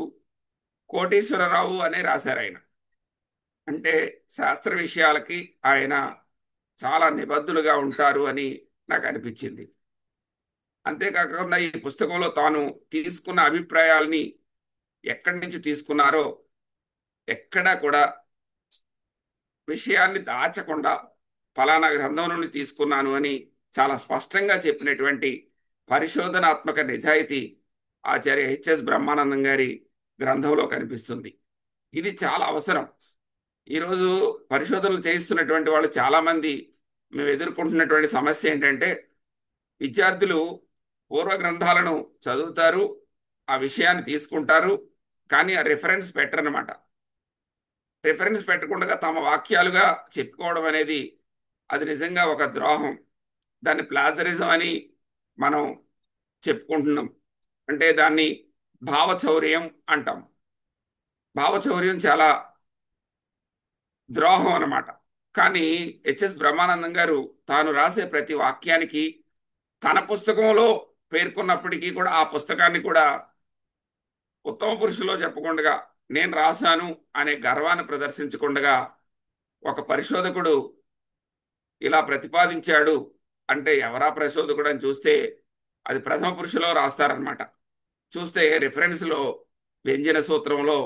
[SPEAKER 4] కోటేశ్వరరావు అనే రాశారు. ఆయన అంటే శాస్త్ర విషయాలకి ఆయన చాలా నిబద్ధులుగా ఉంటారు అని నాకు అనిపించింది. అంతేకాకుండా ఈ పుస్తకంలో తాను తీసుకున్న అభిప్రాయాల్ని ఎక్కడి నుంచి తీసుకున్నారో ఎక్కడా కూడా విషయాన్ని దాచకుండా ఫలానా గ్రంథం నుండి తీసుకున్నాను అని చాలా స్పష్టంగా చెప్పినటువంటి పరిశోధనాత్మక నిజాయితీ ఆచార్య హెచ్ఎస్ బ్రహ్మానందం గారి గ్రంథంలో కనిపిస్తుంది. ఇది చాలా అవసరం. ఈరోజు పరిశోధనలు చేయిస్తున్నటువంటి వాళ్ళు చాలామంది మేము ఎదుర్కొంటున్నటువంటి సమస్య ఏంటంటే, విద్యార్థులు పూర్వ గ్రంథాలను చదువుతారు, ఆ విషయాన్ని తీసుకుంటారు, కానీ ఆ రిఫరెన్స్ పెట్టరన్నమాట. రిఫరెన్స్ పెట్టకుండా తమ వాక్యాలుగా చెప్పుకోవడం అనేది అది నిజంగా ఒక ద్రోహం. దాన్ని ప్లాజరిజం అని మనం చెప్పుకుంటున్నాం. అంటే దాన్ని భావచౌర్యం అంటాం. భావచౌర్యం చాలా ద్రోహం అన్నమాట. కానీ హెచ్ఎస్ బ్రహ్మానందం గారు తాను రాసే ప్రతి వాక్యానికి తన పుస్తకంలో పేర్కొన్నప్పటికీ కూడా ఆ పుస్తకాన్ని కూడా ఉత్తమ పురుషులో చెప్పకుండా, నేను రాశాను అనే గర్వాన్ని ప్రదర్శించకుండా, ఒక పరిశోధకుడు ఇలా ప్రతిపాదించాడు అంటే ఎవరా పరిశోధకుడు అని చూస్తే అది ప్రథమ పురుషులో రాస్తారనమాట. చూస్తే రిఫరెన్స్లో వ్యంజన సూత్రంలో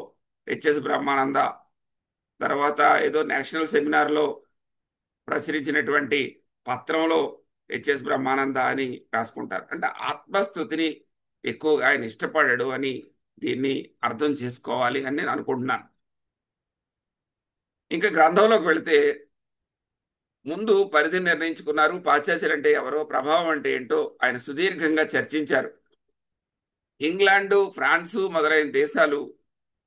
[SPEAKER 4] హెచ్ఎస్ బ్రహ్మానంద, తర్వాత ఏదో నేషనల్ సెమినార్లో ప్రచురించినటువంటి పత్రంలో హెచ్ఎస్ బ్రహ్మానంద అని రాసుకుంటారు. అంటే ఆత్మస్థుతిని ఎక్కువగా ఆయన ఇష్టపడడు అని దీన్ని అర్థం చేసుకోవాలి అని నేను అనుకుంటున్నాను. ఇంకా గ్రంథంలోకి వెళితే ముందు పరిధిని నిర్ణయించుకున్నారు. పాశ్చాత్యులు అంటే ఎవరో, ప్రభావం అంటే ఏంటో ఆయన సుదీర్ఘంగా చర్చించారు. ఇంగ్లాండు, ఫ్రాన్సు మొదలైన దేశాలు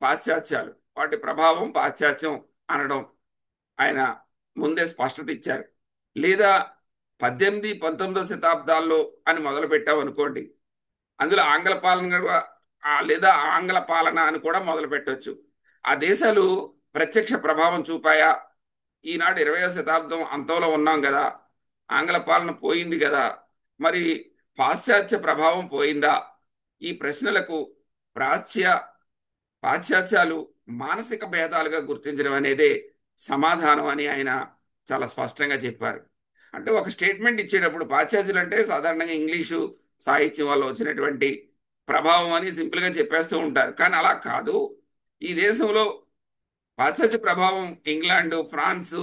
[SPEAKER 4] పాశ్చాత్యాలు, వాటి ప్రభావం పాశ్చాత్యం అనడం ఆయన ముందే స్పష్టత ఇచ్చారు. లేదా 18, 19వ శతాబ్దాల్లో అని మొదలు పెట్టామనుకోండి, అందులో ఆంగ్ల పాలన లేదా ఆంగ్ల పాలన అని కూడా మొదలు పెట్టవచ్చు. ఆ దేశాలు ప్రత్యక్ష ప్రభావం చూపాయా? ఈనాడు 20వ శతాబ్దం అంతంలో ఉన్నాం కదా, ఆంగ్ల పాలన పోయింది కదా, మరి పాశ్చాత్య ప్రభావం పోయిందా? ఈ ప్రశ్నలకు ప్రాచ్య పాశ్చాత్యాలు మానసిక భేదాలుగా గుర్తించడం అనేదే సమాధానం అని ఆయన చాలా స్పష్టంగా చెప్పారు. అంటే ఒక స్టేట్మెంట్ ఇచ్చేటప్పుడు పాశ్చాత్యులు అంటే సాధారణంగా ఇంగ్లీషు సాహిత్యం వల్ల వచ్చినటువంటి ప్రభావం అని సింపుల్గా చెప్పేస్తూ ఉంటారు. కానీ అలా కాదు. ఈ దేశంలో పాశ్చాత్య ప్రభావం ఇంగ్లాండు, ఫ్రాన్సు,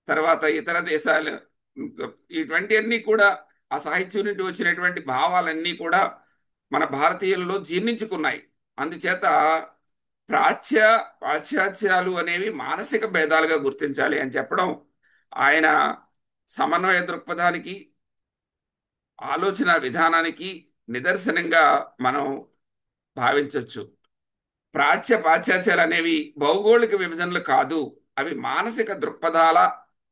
[SPEAKER 4] తర్వాత ఇతర దేశాలు, ఇటువంటి అన్నీ కూడా ఆ సాహిత్యం నుండి వచ్చినటువంటి భావాలన్నీ కూడా మన భారతీయులలో జీర్ణించుకున్నాయి. అందుచేత ప్రాచ్య పాశ్చాత్యాలు అనేవి మానసిక భేదాలుగా గుర్తించాలి అని చెప్పడం ఆయన సమన్వయ దృక్పథానికి, ఆలోచన విధానానికి నిదర్శనంగా మనం భావించవచ్చు. ప్రాచ్య పాశ్చాత్యాలు అనేవి భౌగోళిక విభజనలు కాదు, అవి మానసిక దృక్పథాల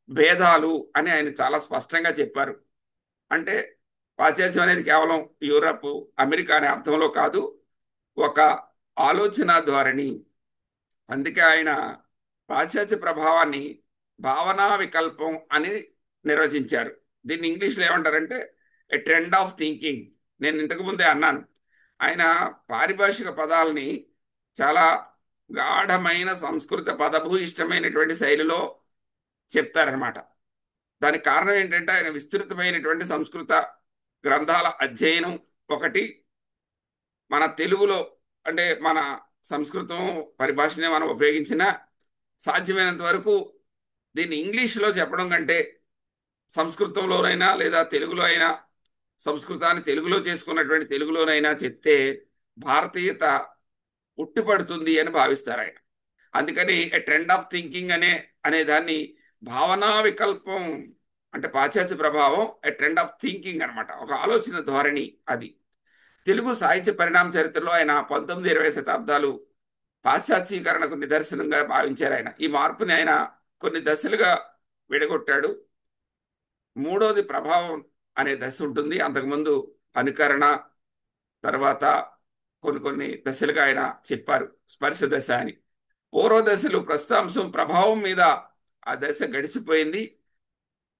[SPEAKER 4] భేదాలు అని ఆయన చాలా స్పష్టంగా చెప్పారు. అంటే పాశ్చాత్యం అనేది కేవలం యూరప్, అమెరికా అనే అర్థంలో కాదు, ఒక ఆలోచన ధోరణి. అందుకే ఆయన పాశ్చాత్య ప్రభావాన్ని భావనా వికల్పం అని నిర్వచించారు. దీన్ని ఇంగ్లీష్లో ఏమంటారంటే ఏ ట్రెండ్ ఆఫ్ థింకింగ్. నేను ఇంతకు ముందే అన్నాను, ఆయన పారిభాషిక పదాలని చాలా గాఢమైన సంస్కృత పదభూయిష్టమైనటువంటి శైలిలో చెప్తారనమాట. దానికి కారణం ఏంటంటే ఆయన విస్తృతమైనటువంటి సంస్కృత గ్రంథాల అధ్యయనం ఒకటి, మన తెలుగులో అంటే మన సంస్కృతం పరిభాషనే మనం ఉపయోగించిన సాధ్యమైనంత వరకు దీన్ని ఇంగ్లీష్లో చెప్పడం కంటే సంస్కృతంలోనైనా లేదా తెలుగులో అయినా, సంస్కృతాన్ని తెలుగులో చేసుకున్నటువంటి తెలుగులోనైనా చెప్తే భారతీయత ఉట్టిపడుతుంది అని భావిస్తారు ఆయన. అందుకని ఏ ట్రెండ్ ఆఫ్ థింకింగ్ అనే దాన్ని భావనా వికల్పం, అంటే పాశ్చాత్య ప్రభావం ఏ ట్రెండ్ ఆఫ్ థింకింగ్ అనమాట, ఒక ఆలోచన ధోరణి అది. తెలుగు సాహిత్య పరిణామ చరిత్రలో ఆయన 19, 20 శతాబ్దాలు పాశ్చాత్యీకరణకు నిదర్శనంగా భావించారు. ఆయన ఈ మార్పుని ఆయన కొన్ని దశలుగా విడగొట్టాడు. మూడోది ప్రభావం అనే దశ ఉంటుంది. అంతకుముందు అనుకరణ, తర్వాత కొన్ని దశలుగా ఆయన చెప్పారు స్పర్శ దశ అని. పూర్వ దశలు ప్రస్తుతాంశం ప్రభావం మీద ఆ దశ గడిచిపోయింది.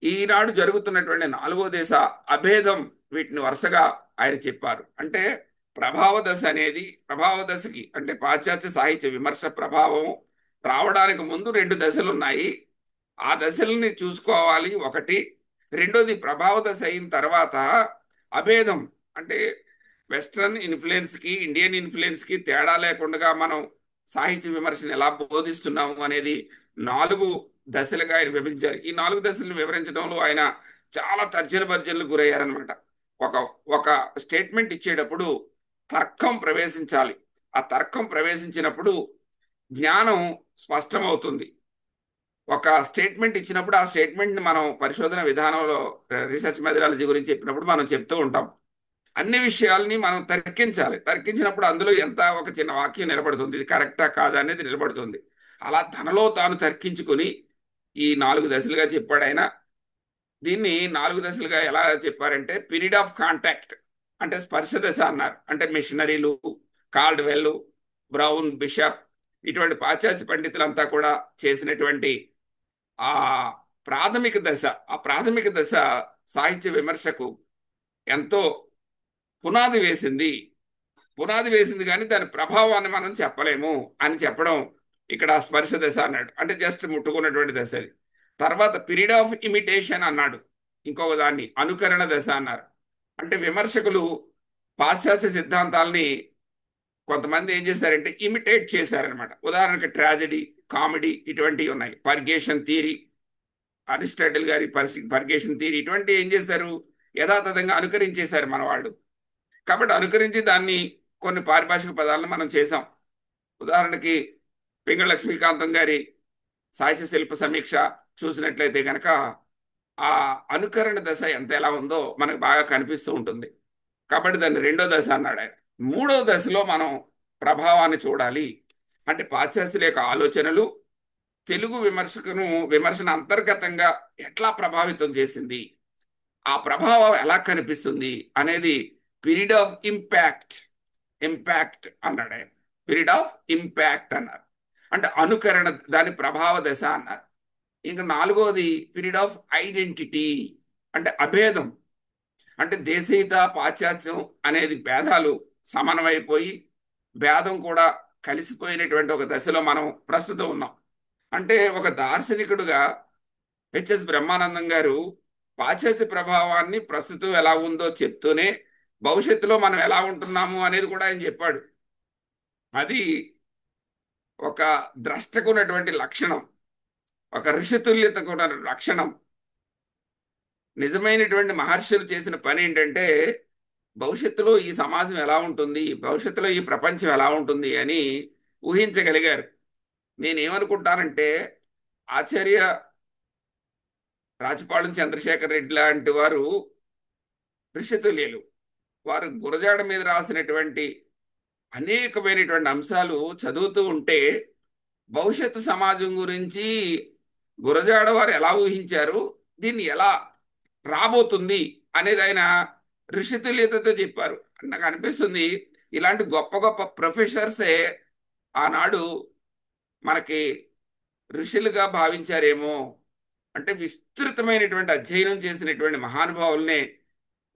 [SPEAKER 4] ఈనాడు జరుగుతున్నటువంటి 4వ దశ అభేదం, వీటిని వరుసగా ఆయన చెప్పారు. అంటే ప్రభావ దశకి అంటే పాశ్చాత్య సాహిత్య విమర్శ ప్రభావం రావడానికి ముందు 2 దశలు ఉన్నాయి. ఆ దశల్ని చూసుకోవాలి ఒకటి. రెండోది ప్రభావ దశ అయిన తర్వాత అభేదం, అంటే వెస్ట్రన్ ఇన్ఫ్లుయెన్స్కి ఇండియన్ ఇన్ఫ్లుయెన్స్కి తేడా లేకుండా మనం సాహిత్య విమర్శను ఎలా బోధిస్తున్నాము అనేది 4 దశలుగా ఆయన విభజించారు. ఈ 4 దశలను వివరించడంలో ఆయన చాలా తర్జన భర్జనలు గురయ్యారనమాట. ఒక ఒక స్టేట్మెంట్ ఇచ్చేటప్పుడు తర్కం ప్రవేశించాలి. ఆ తర్కం ప్రవేశించినప్పుడు జ్ఞానం స్పష్టమవుతుంది. ఒక స్టేట్మెంట్ ఇచ్చినప్పుడు ఆ స్టేట్మెంట్ని మనం పరిశోధన విధానంలో రీసెర్చ్ మెథడాలజీ గురించి చెప్పినప్పుడు మనం చెప్తూ ఉంటాం, అన్ని విషయాల్ని మనం తర్కించాలి. తర్కించినప్పుడు అందులో ఎంత ఒక చిన్న వాక్యం నిలబడుతుంది, ఇది కరెక్టా కాదా అనేది నిలబడుతుంది. అలా తనలో తాను తర్కించుకొని ఈ 4 దశలుగా చెప్పాడు ఆయన. దీన్ని 4 దశలుగా ఎలా చెప్పారంటే పీరియడ్ ఆఫ్ కాంటాక్ట్, అంటే స్పర్శ దశ అన్నారు. అంటే మిషనరీలు, కాల్డ్వెల్, బ్రౌన్, బిషప్, ఇటువంటి పాశ్చాత్య పండితులంతా కూడా చేసినటువంటి ఆ ప్రాథమిక దశ, ఆ ప్రాథమిక దశ సాహిత్య విమర్శకు ఎంతో పునాది వేసింది. కానీ దాని ప్రభావాన్ని మనం చెప్పలేము అని చెప్పడం ఇక్కడ స్పర్శ దశ అన్నాడు. అంటే జస్ట్ ముట్టుకున్నటువంటి దశ అది. తర్వాత పీరియడ్ ఆఫ్ ఇమిటేషన్ అన్నాడు. ఇంకొక దాన్ని అనుకరణ దశ అన్నారు. అంటే విమర్శకులు పాశ్చాత్య సిద్ధాంతాలని కొంతమంది ఏం చేశారంటే ఇమిటేట్ చేశారనమాట. ఉదాహరణకి ట్రాజడీ, కామెడీ ఇటువంటివి ఉన్నాయి. పర్గేషన్ థియరీ, అరిస్టాటిల్ గారి పర్గేషన్ థియరీ ఇటువంటి ఏం చేశారు, యథాతథంగా అనుకరించేశారు మన వాళ్ళు. కాబట్టి అనుకరించి దాన్ని కొన్ని పారిభాషిక పదాలను మనం చేసాం. ఉదాహరణకి పింగళ లక్ష్మీకాంతం గారి సాహిత్య శిల్ప సమీక్ష చూసినట్లయితే కనుక ఆ అనుకరణ దశ ఎంత ఎలా ఉందో మనకు బాగా కనిపిస్తూ ఉంటుంది. కాబట్టి దాన్ని రెండో దశ అన్నాడు ఆయన. మూడో దశలో మనం ప్రభావాన్ని చూడాలి. అంటే పాశ్చాత్యుల యొక్క ఆలోచనలు తెలుగు విమర్శన అంతర్గతంగా ఎట్లా ప్రభావితం చేసింది, ఆ ప్రభావం ఎలా కనిపిస్తుంది అనేది పీరియడ్ ఆఫ్ ఇంపాక్ట్ అన్నాడు ఆయన. పీరియడ్ ఆఫ్ ఇంపాక్ట్ అన్నారు. అంటే అనుకరణ, దాని ప్రభావ దశ అన్నారు. ఇంకా నాలుగోది పీరియడ్ ఆఫ్ ఐడెంటిటీ, అంటే అభేదం. అంటే దేశీయత పాశ్చాత్యం అనేది భేదాలు సమన్వయపోయి భేదం కూడా కలిసిపోయినటువంటి ఒక దశలో మనం ప్రస్తుతం ఉన్నాం. అంటే ఒక దార్శనికుడుగా హెచ్ఎస్ బ్రహ్మానందం గారు పాశ్చాత్య ప్రభావాన్ని ప్రస్తుతం ఎలా ఉందో చెప్తూనే భవిష్యత్తులో మనం ఎలా ఉంటున్నాము అనేది కూడా ఆయన చెప్పాడు. అది ఒక ద్రష్టకు ఉన్నటువంటి లక్షణం, ఒక ఋషితుల్యతకు ఉన్న లక్షణం. నిజమైనటువంటి మహర్షులు చేసిన పని ఏంటంటే భవిష్యత్తులో ఈ సమాజం ఎలా ఉంటుంది, భవిష్యత్తులో ఈ ప్రపంచం ఎలా ఉంటుంది అని ఊహించగలిగారు. నేనేమనుకుంటానంటే ఆచార్య రాజపాళెం చంద్రశేఖర్ రెడ్డి లాంటి వారు ఋషితుల్యులు. వారు గురజాడ మీద రాసినటువంటి అనేకమైనటువంటి అంశాలు చదువుతూ ఉంటే భవిష్యత్తు సమాజం గురించి గురజాడ వారు ఎలా ఊహించారు, దీన్ని ఎలా రాబోతుంది అనేది ఆయన ఋషితుల్యతతో చెప్పారు. నాకు అనిపిస్తుంది ఇలాంటి గొప్ప గొప్ప ప్రొఫెసర్సే ఆనాడు మనకి ఋషులుగా భావించారేమో. అంటే విస్తృతమైనటువంటి అధ్యయనం చేసినటువంటి మహానుభావుల్నే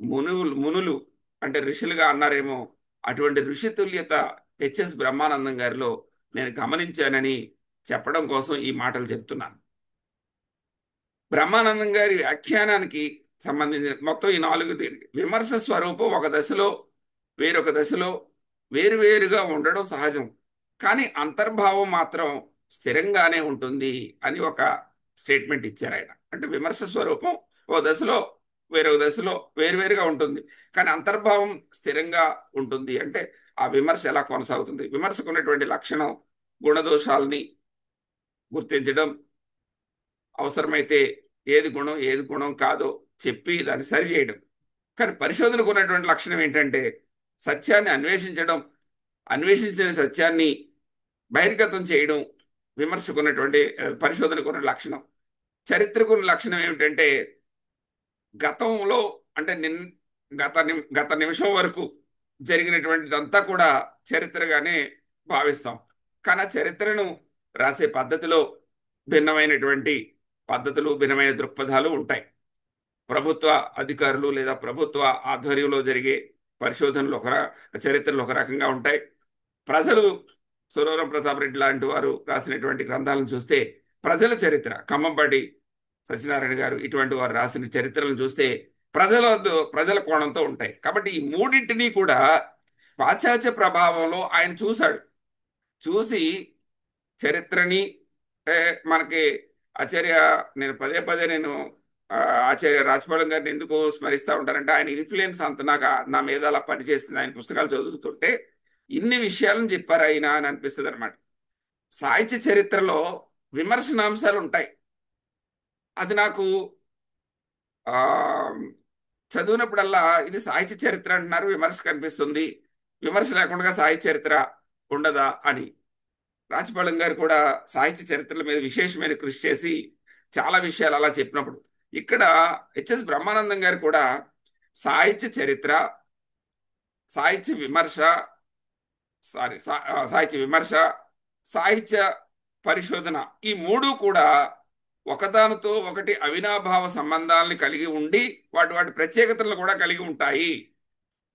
[SPEAKER 4] మునులు అంటే ఋషులుగా అన్నారేమో. అటువంటి ఋషితుల్యత హెచ్ఎస్ బ్రహ్మానందం గారిలో నేను గమనించానని చెప్పడం కోసం ఈ మాటలు చెప్తున్నాను. బ్రహ్మానందం గారి వ్యాఖ్యానానికి సంబంధించిన మొత్తం ఈ 4 విమర్శ స్వరూపం ఒక దశలో వేరొక దశలో వేరువేరుగా ఉండడం సహజం, కానీ అంతర్భావం మాత్రం స్థిరంగానే ఉంటుంది అని ఒక స్టేట్మెంట్ ఇచ్చారు ఆయన. అంటే విమర్శ స్వరూపం ఓ దశలో వేరొక దశలో వేరువేరుగా ఉంటుంది, కానీ అంతర్భావం స్థిరంగా ఉంటుంది. అంటే ఆ విమర్శ ఎలా కొనసాగుతుంది, విమర్శకు ఉన్నటువంటి లక్షణం గుణదోషాలని గుర్తించడం, అవసరమైతే ఏది గుణం కాదో చెప్పి దాన్ని సరిచేయడం. కానీ పరిశోధనకు ఉన్నటువంటి లక్షణం ఏంటంటే సత్యాన్ని అన్వేషించిన సత్యాన్ని బహిర్గతం చేయడం విమర్శకున్నటువంటి పరిశోధనకున్న లక్షణం. చరిత్రకున్న లక్షణం ఏమిటంటే గతంలో అంటే గత నిమిషం వరకు జరిగినటువంటిదంతా కూడా చరిత్రగానే భావిస్తాం. కానీ ఆ చరిత్రను రాసే పద్ధతిలో భిన్నమైనటువంటి పద్ధతులు, భిన్నమైన దృక్పథాలు ఉంటాయి. ప్రభుత్వ అధికారులు లేదా ప్రభుత్వ ఆధ్వర్యంలో జరిగే పరిశోధనలు చరిత్రలు ఒక రకంగా ఉంటాయి. ప్రజలు సురవరం ప్రతాప్ రెడ్డి లాంటి వారు రాసినటువంటి గ్రంథాలను చూస్తే ప్రజల చరిత్ర, ఖమ్మంపాటి సత్యనారాయణ గారు ఇటువంటి వారు రాసిన చరిత్రలను చూస్తే ప్రజల కోణంతో ఉంటాయి. కాబట్టి ఈ మూడింటిని కూడా పాశ్చాత్య ప్రభావంలో ఆయన చూసి చరిత్రని మనకి నేను పదే పదే ఆచార్య రాజపాళెం గారిని ఎందుకు స్మరిస్తూ ఉంటానంటే ఆయన ఇన్ఫ్లుయెన్స్ అంత నా మీద అలా పనిచేస్తుంది. ఆయన పుస్తకాలు చదువుతుంటే ఇన్ని విషయాలను చెప్పారు ఆయన అని అనిపిస్తుంది అనమాట. సాహిత్య చరిత్రలో విమర్శనాంశాలు ఉంటాయి. అది నాకు చదివినప్పుడల్లా ఇది సాహిత్య చరిత్ర అంటున్నారు, విమర్శ కనిపిస్తుంది, విమర్శ లేకుండా సాహిత్య చరిత్ర ఉండదా అని. రాజపాళెం గారు కూడా సాహిత్య చరిత్రల మీద విశేషమైన కృషి చేసి చాలా విషయాలు అలా చెప్పినప్పుడు ఇక్కడ హెచ్ఎస్ బ్రహ్మానందం గారు కూడా సాహిత్య చరిత్ర, సాహిత్య విమర్శ సాహిత్య పరిశోధన ఈ మూడు కూడా ఒకదానితో ఒకటి అవినాభావ సంబంధాలని కలిగి ఉండి వాటి ప్రత్యేకతలను కూడా కలిగి ఉంటాయి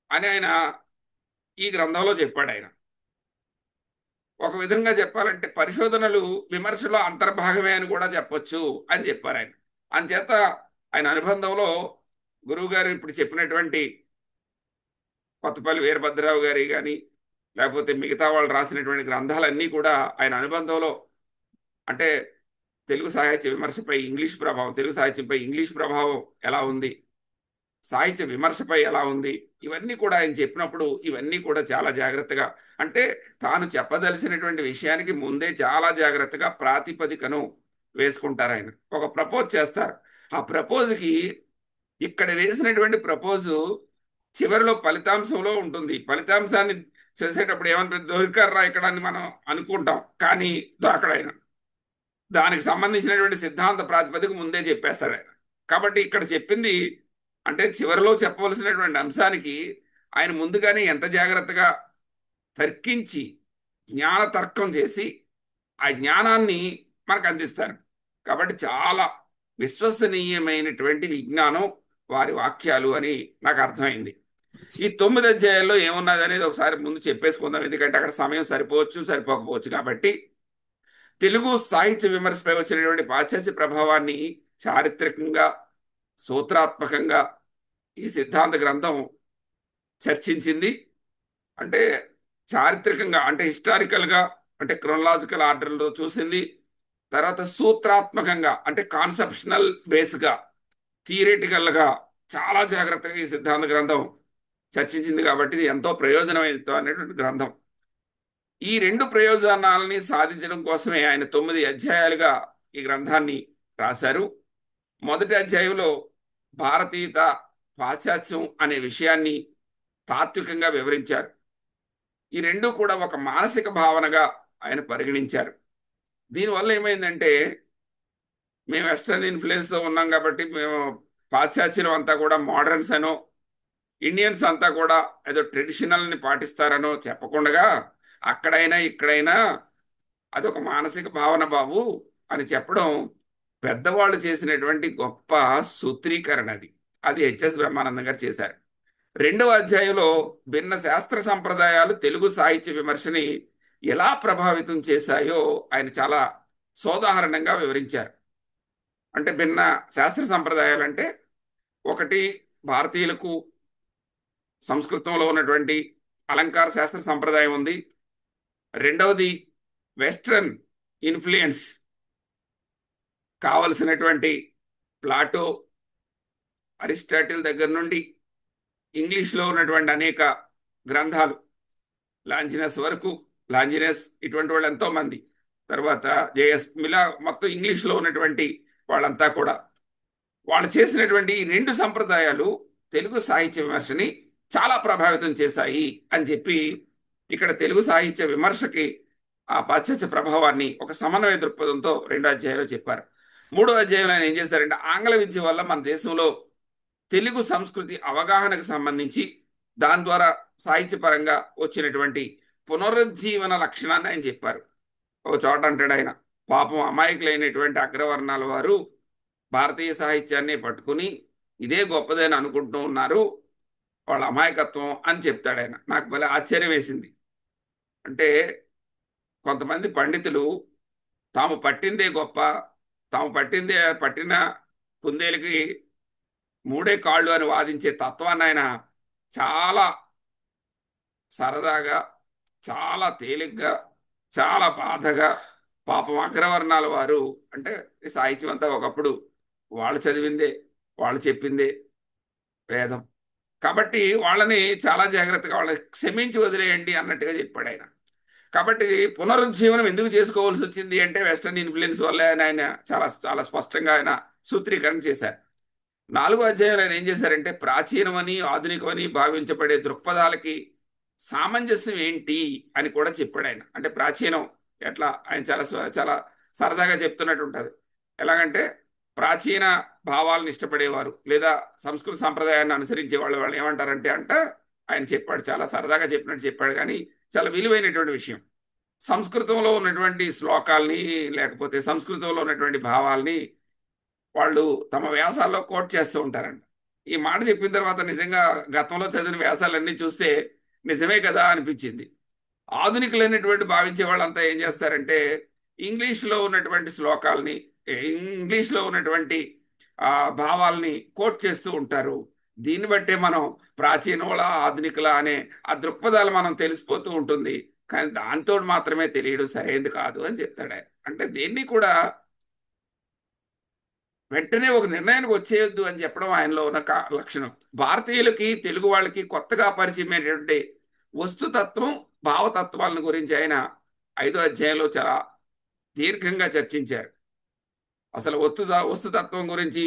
[SPEAKER 4] అని ఆయన ఈ గ్రంథంలో చెప్పాడు. ఆయన ఒక విధంగా చెప్పాలంటే పరిశోధనలు విమర్శలో అంతర్భాగమే అని కూడా చెప్పొచ్చు అని చెప్పారు ఆయన. అందుచేత ఆయన అనుబంధంలో గురువు గారు ఇప్పుడు చెప్పినటువంటి కొత్తపల్లి వీరభద్రరావు గారి కానీ లేకపోతే మిగతా వాళ్ళు రాసినటువంటి గ్రంథాలన్నీ కూడా ఆయన అనుబంధంలో అంటే తెలుగు సాహిత్య విమర్శపై ఇంగ్లీష్ ప్రభావం, తెలుగు సాహిత్యంపై ఇంగ్లీష్ ప్రభావం ఎలా ఉంది, సాహిత్య విమర్శపై ఎలా ఉంది, ఇవన్నీ కూడా ఆయన చెప్పినప్పుడు ఇవన్నీ కూడా చాలా జాగ్రత్తగా, అంటే తాను చెప్పదలిసినటువంటి విషయానికి ముందే చాలా జాగ్రత్తగా ప్రాతిపదికను వేసుకుంటారు. ఆయన ఒక ప్రపోజ్ చేస్తారు. ఆ ప్రపోజ్కి ఇక్కడ వేసినటువంటి ప్రపోజు చివరిలో ఫలితాంశంలో ఉంటుంది. ఫలితాంశాన్ని చేసేటప్పుడు ఏమనిపిస్తుంది, దొరికారా ఇక్కడ అని మనం అనుకుంటాం, కానీ దొరకడు ఆయన. దానికి సంబంధించినటువంటి సిద్ధాంత ప్రాతిపదిక ముందే చెప్పేస్తాడు ఆయన. కాబట్టి ఇక్కడ చెప్పింది అంటే చివరిలో చెప్పవలసినటువంటి అంశానికి ఆయన ముందుగానే ఎంత జాగ్రత్తగా తర్కించి జ్ఞాన తర్కం చేసి ఆ జ్ఞానాన్ని మనకు అందిస్తారు. కాబట్టి చాలా విశ్వసనీయమైనటువంటి విజ్ఞానం వారి వాక్యాలు అని నాకు అర్థమైంది. ఈ 9 అధ్యాయాల్లో ఏమున్నది అనేది ఒకసారి ముందు చెప్పేసుకుందాం, ఎందుకంటే అక్కడ సమయం సరిపోవచ్చు సరిపోకపోవచ్చు. కాబట్టి తెలుగు సాహిత్య విమర్శపై వచ్చినటువంటి పాశ్చాత్య ప్రభావాన్ని చారిత్రకంగా, సూత్రాత్మకంగా ఈ సిద్ధాంత గ్రంథం చర్చించింది. అంటే చారిత్రకంగా, అంటే హిస్టారికల్గా, అంటే క్రోనలాజికల్ ఆర్డర్లో చూసింది. తర్వాత సూత్రాత్మకంగా, అంటే కాన్సెప్షనల్ బేస్గా, థియరిటికల్గా చాలా జాగ్రత్తగా ఈ సిద్ధాంత గ్రంథం చర్చించింది. కాబట్టి ఇది ఎంతో ప్రయోజనమైనటువంటి గ్రంథం. ఈ 2 ప్రయోజనాలని సాధించడం కోసమే ఆయన 9 అధ్యాయాలుగా ఈ గ్రంథాన్ని రాశారు. మొదటి అధ్యాయంలో భారతీయత, పాశ్చాత్యం అనే విషయాన్ని తాత్వికంగా వివరించారు. ఈ 2 కూడా ఒక మానసిక భావనగా ఆయన పరిగణించారు. దీనివల్ల ఏమైందంటే, మేము వెస్ట్రన్ ఇన్ఫ్లుయెన్స్తో ఉన్నాం కాబట్టి మేము పాశ్చాత్యం అంతా కూడా మోడర్న్స్ అనో, ఇండియన్స్ అంతా కూడా ఏదో ట్రెడిషనల్ని పాటిస్తారనో చెప్పకుండా, అక్కడైనా ఇక్కడైనా అదొక మానసిక భావన బాబు అని చెప్పడం పెద్దవాళ్ళు చేసినటువంటి గొప్ప సూత్రీకరణ. అది హెచ్ఎస్ బ్రహ్మానందం గారు చేశారు. 2వ అధ్యాయంలో భిన్న శాస్త్ర సంప్రదాయాలు తెలుగు సాహిత్య విమర్శని ఎలా ప్రభావితం చేశాయో ఆయన చాలా సోదాహరణంగా వివరించారు. అంటే భిన్న శాస్త్ర సంప్రదాయాలు అంటే, ఒకటి భారతీయులకు సంస్కృతంలో ఉన్నటువంటి అలంకార శాస్త్ర సంప్రదాయం ఉంది. రెండవది వెస్ట్రన్ ఇన్ఫ్లుయెన్స్ కావలసినటువంటి ప్లాటో, అరిస్టాటిల్ దగ్గర నుండి ఇంగ్లీష్లో ఉన్నటువంటి అనేక గ్రంథాలు, లాంజినస్ వరకు, లాంజినస్ ఇటువంటి వాళ్ళు ఎంతోమంది, తర్వాత జేఎస్ మిలా, మొత్తం ఇంగ్లీష్లో ఉన్నటువంటి వాళ్ళంతా కూడా వాళ్ళు చేసినటువంటి ఈ 2 సంప్రదాయాలు తెలుగు సాహిత్య విమర్శని చాలా ప్రభావితం చేశాయి అని చెప్పి ఇక్కడ తెలుగు సాహిత్య విమర్శకి ఆ పాశ్చాత్య ప్రభావాన్ని ఒక సమన్వయ దృక్పథంతో 2వ అధ్యాయంలో చెప్పారు. 3వ అధ్యాయంలో ఆయన ఏం చేశారంటే, ఆంగ్ల విద్య వల్ల మన దేశంలో తెలుగు సంస్కృతి అవగాహనకు సంబంధించి దాని ద్వారా సాహిత్యపరంగా వచ్చినటువంటి పునరుజ్జీవన లక్షణాన్ని ఆయన చెప్పారు. ఒక చోట అంటాడు ఆయన, పాపం అమాయకులైనటువంటి అగ్రవర్ణాల వారు భారతీయ సాహిత్యాన్ని పట్టుకుని ఇదే గొప్పదని అనుకుంటూ ఉన్నారు, వాళ్ళ అమాయకత్వం అని చెప్తాడు ఆయన. నాకు భలే ఆశ్చర్యం వేసింది. అంటే కొంతమంది పండితులు తాము పట్టిందే గొప్ప, తాము పట్టిన కుందేలుకి 3 కాళ్ళు అని వాదించే తత్వాన్ని ఆయన చాలా సరదాగా, చాలా తేలిగ్గా, చాలా బాధగా, పాపం అగ్రవర్ణాల వారు అంటే ఈ సాహిత్యం అంతా ఒకప్పుడు వాళ్ళు చదివిందే, వాళ్ళు చెప్పిందే వేదం, కాబట్టి వాళ్ళని చాలా జాగ్రత్తగా వాళ్ళని క్షమించి వదిలేయండి అన్నట్టుగా చెప్పాడు ఆయన. కాబట్టి పునరుజ్జీవనం ఎందుకు చేసుకోవాల్సి వచ్చింది అంటే వెస్టర్న్ ఇన్ఫ్లుయెన్స్ వల్ల ఆయన చాలా చాలా స్పష్టంగా ఆయన సూత్రీకరణ చేశారు. 4వ అధ్యాయంలో ఆయన ఏం చేశారంటే, ప్రాచీనమని ఆధునికమని భావించబడే దృక్పథాలకి సామంజస్యం ఏంటి అని కూడా చెప్పాడు ఆయన. అంటే ప్రాచీనం ఎట్లా, ఆయన చాలా సరదాగా చెప్తున్నట్టు ఉంటుంది. ఎలాగంటే, ప్రాచీన భావాలను ఇష్టపడేవారు లేదా సంస్కృత సంప్రదాయాన్ని అనుసరించే వాళ్ళు ఏమంటారంటే ఆయన చెప్పాడు, చాలా సరదాగా చెప్పినట్టు చెప్పాడు, కానీ చాలా విలువైనటువంటి విషయం. సంస్కృతంలో ఉన్నటువంటి శ్లోకాల్ని లేకపోతే సంస్కృతంలో ఉన్నటువంటి భావాల్ని వాళ్ళు తమ వ్యాసాల్లో కోట్ చేస్తూ ఉంటారంట. ఈ మాట చెప్పిన తర్వాత నిజంగా గతంలో చదివిన వ్యాసాలన్నీ చూస్తే నిజమే కదా అనిపించింది. ఆధునికులైనటువంటి భావించే వాళ్ళంతా ఏం చేస్తారంటే, ఇంగ్లీష్లో ఉన్నటువంటి శ్లోకాల్ని, ఇంగ్లీష్లో ఉన్నటువంటి భావాల్ని కోట్ చేస్తూ ఉంటారు. దీన్ని బట్టే మనం ప్రాచీనుల ఆధునికుల అనే ఆ దృక్పథాలు మనం తెలిసిపోతూ ఉంటుంది, కానీ దాంతో మాత్రమే తెలియడం సరైనది కాదు అని చెప్తాడు ఆయన. అంటే దేన్ని కూడా వెంటనే ఒక నిర్ణయానికి వచ్చేయొద్దు అని చెప్పడం ఆయనలో ఉన్న లక్షణం. భారతీయులకి తెలుగు వాళ్ళకి కొత్తగా పరిచయమైనటువంటి వస్తుతత్వం, భావతత్వాలను గురించి ఆయన 5వ అధ్యాయంలో చాలా దీర్ఘంగా చర్చించారు. అసలు వస్తుతత్వం గురించి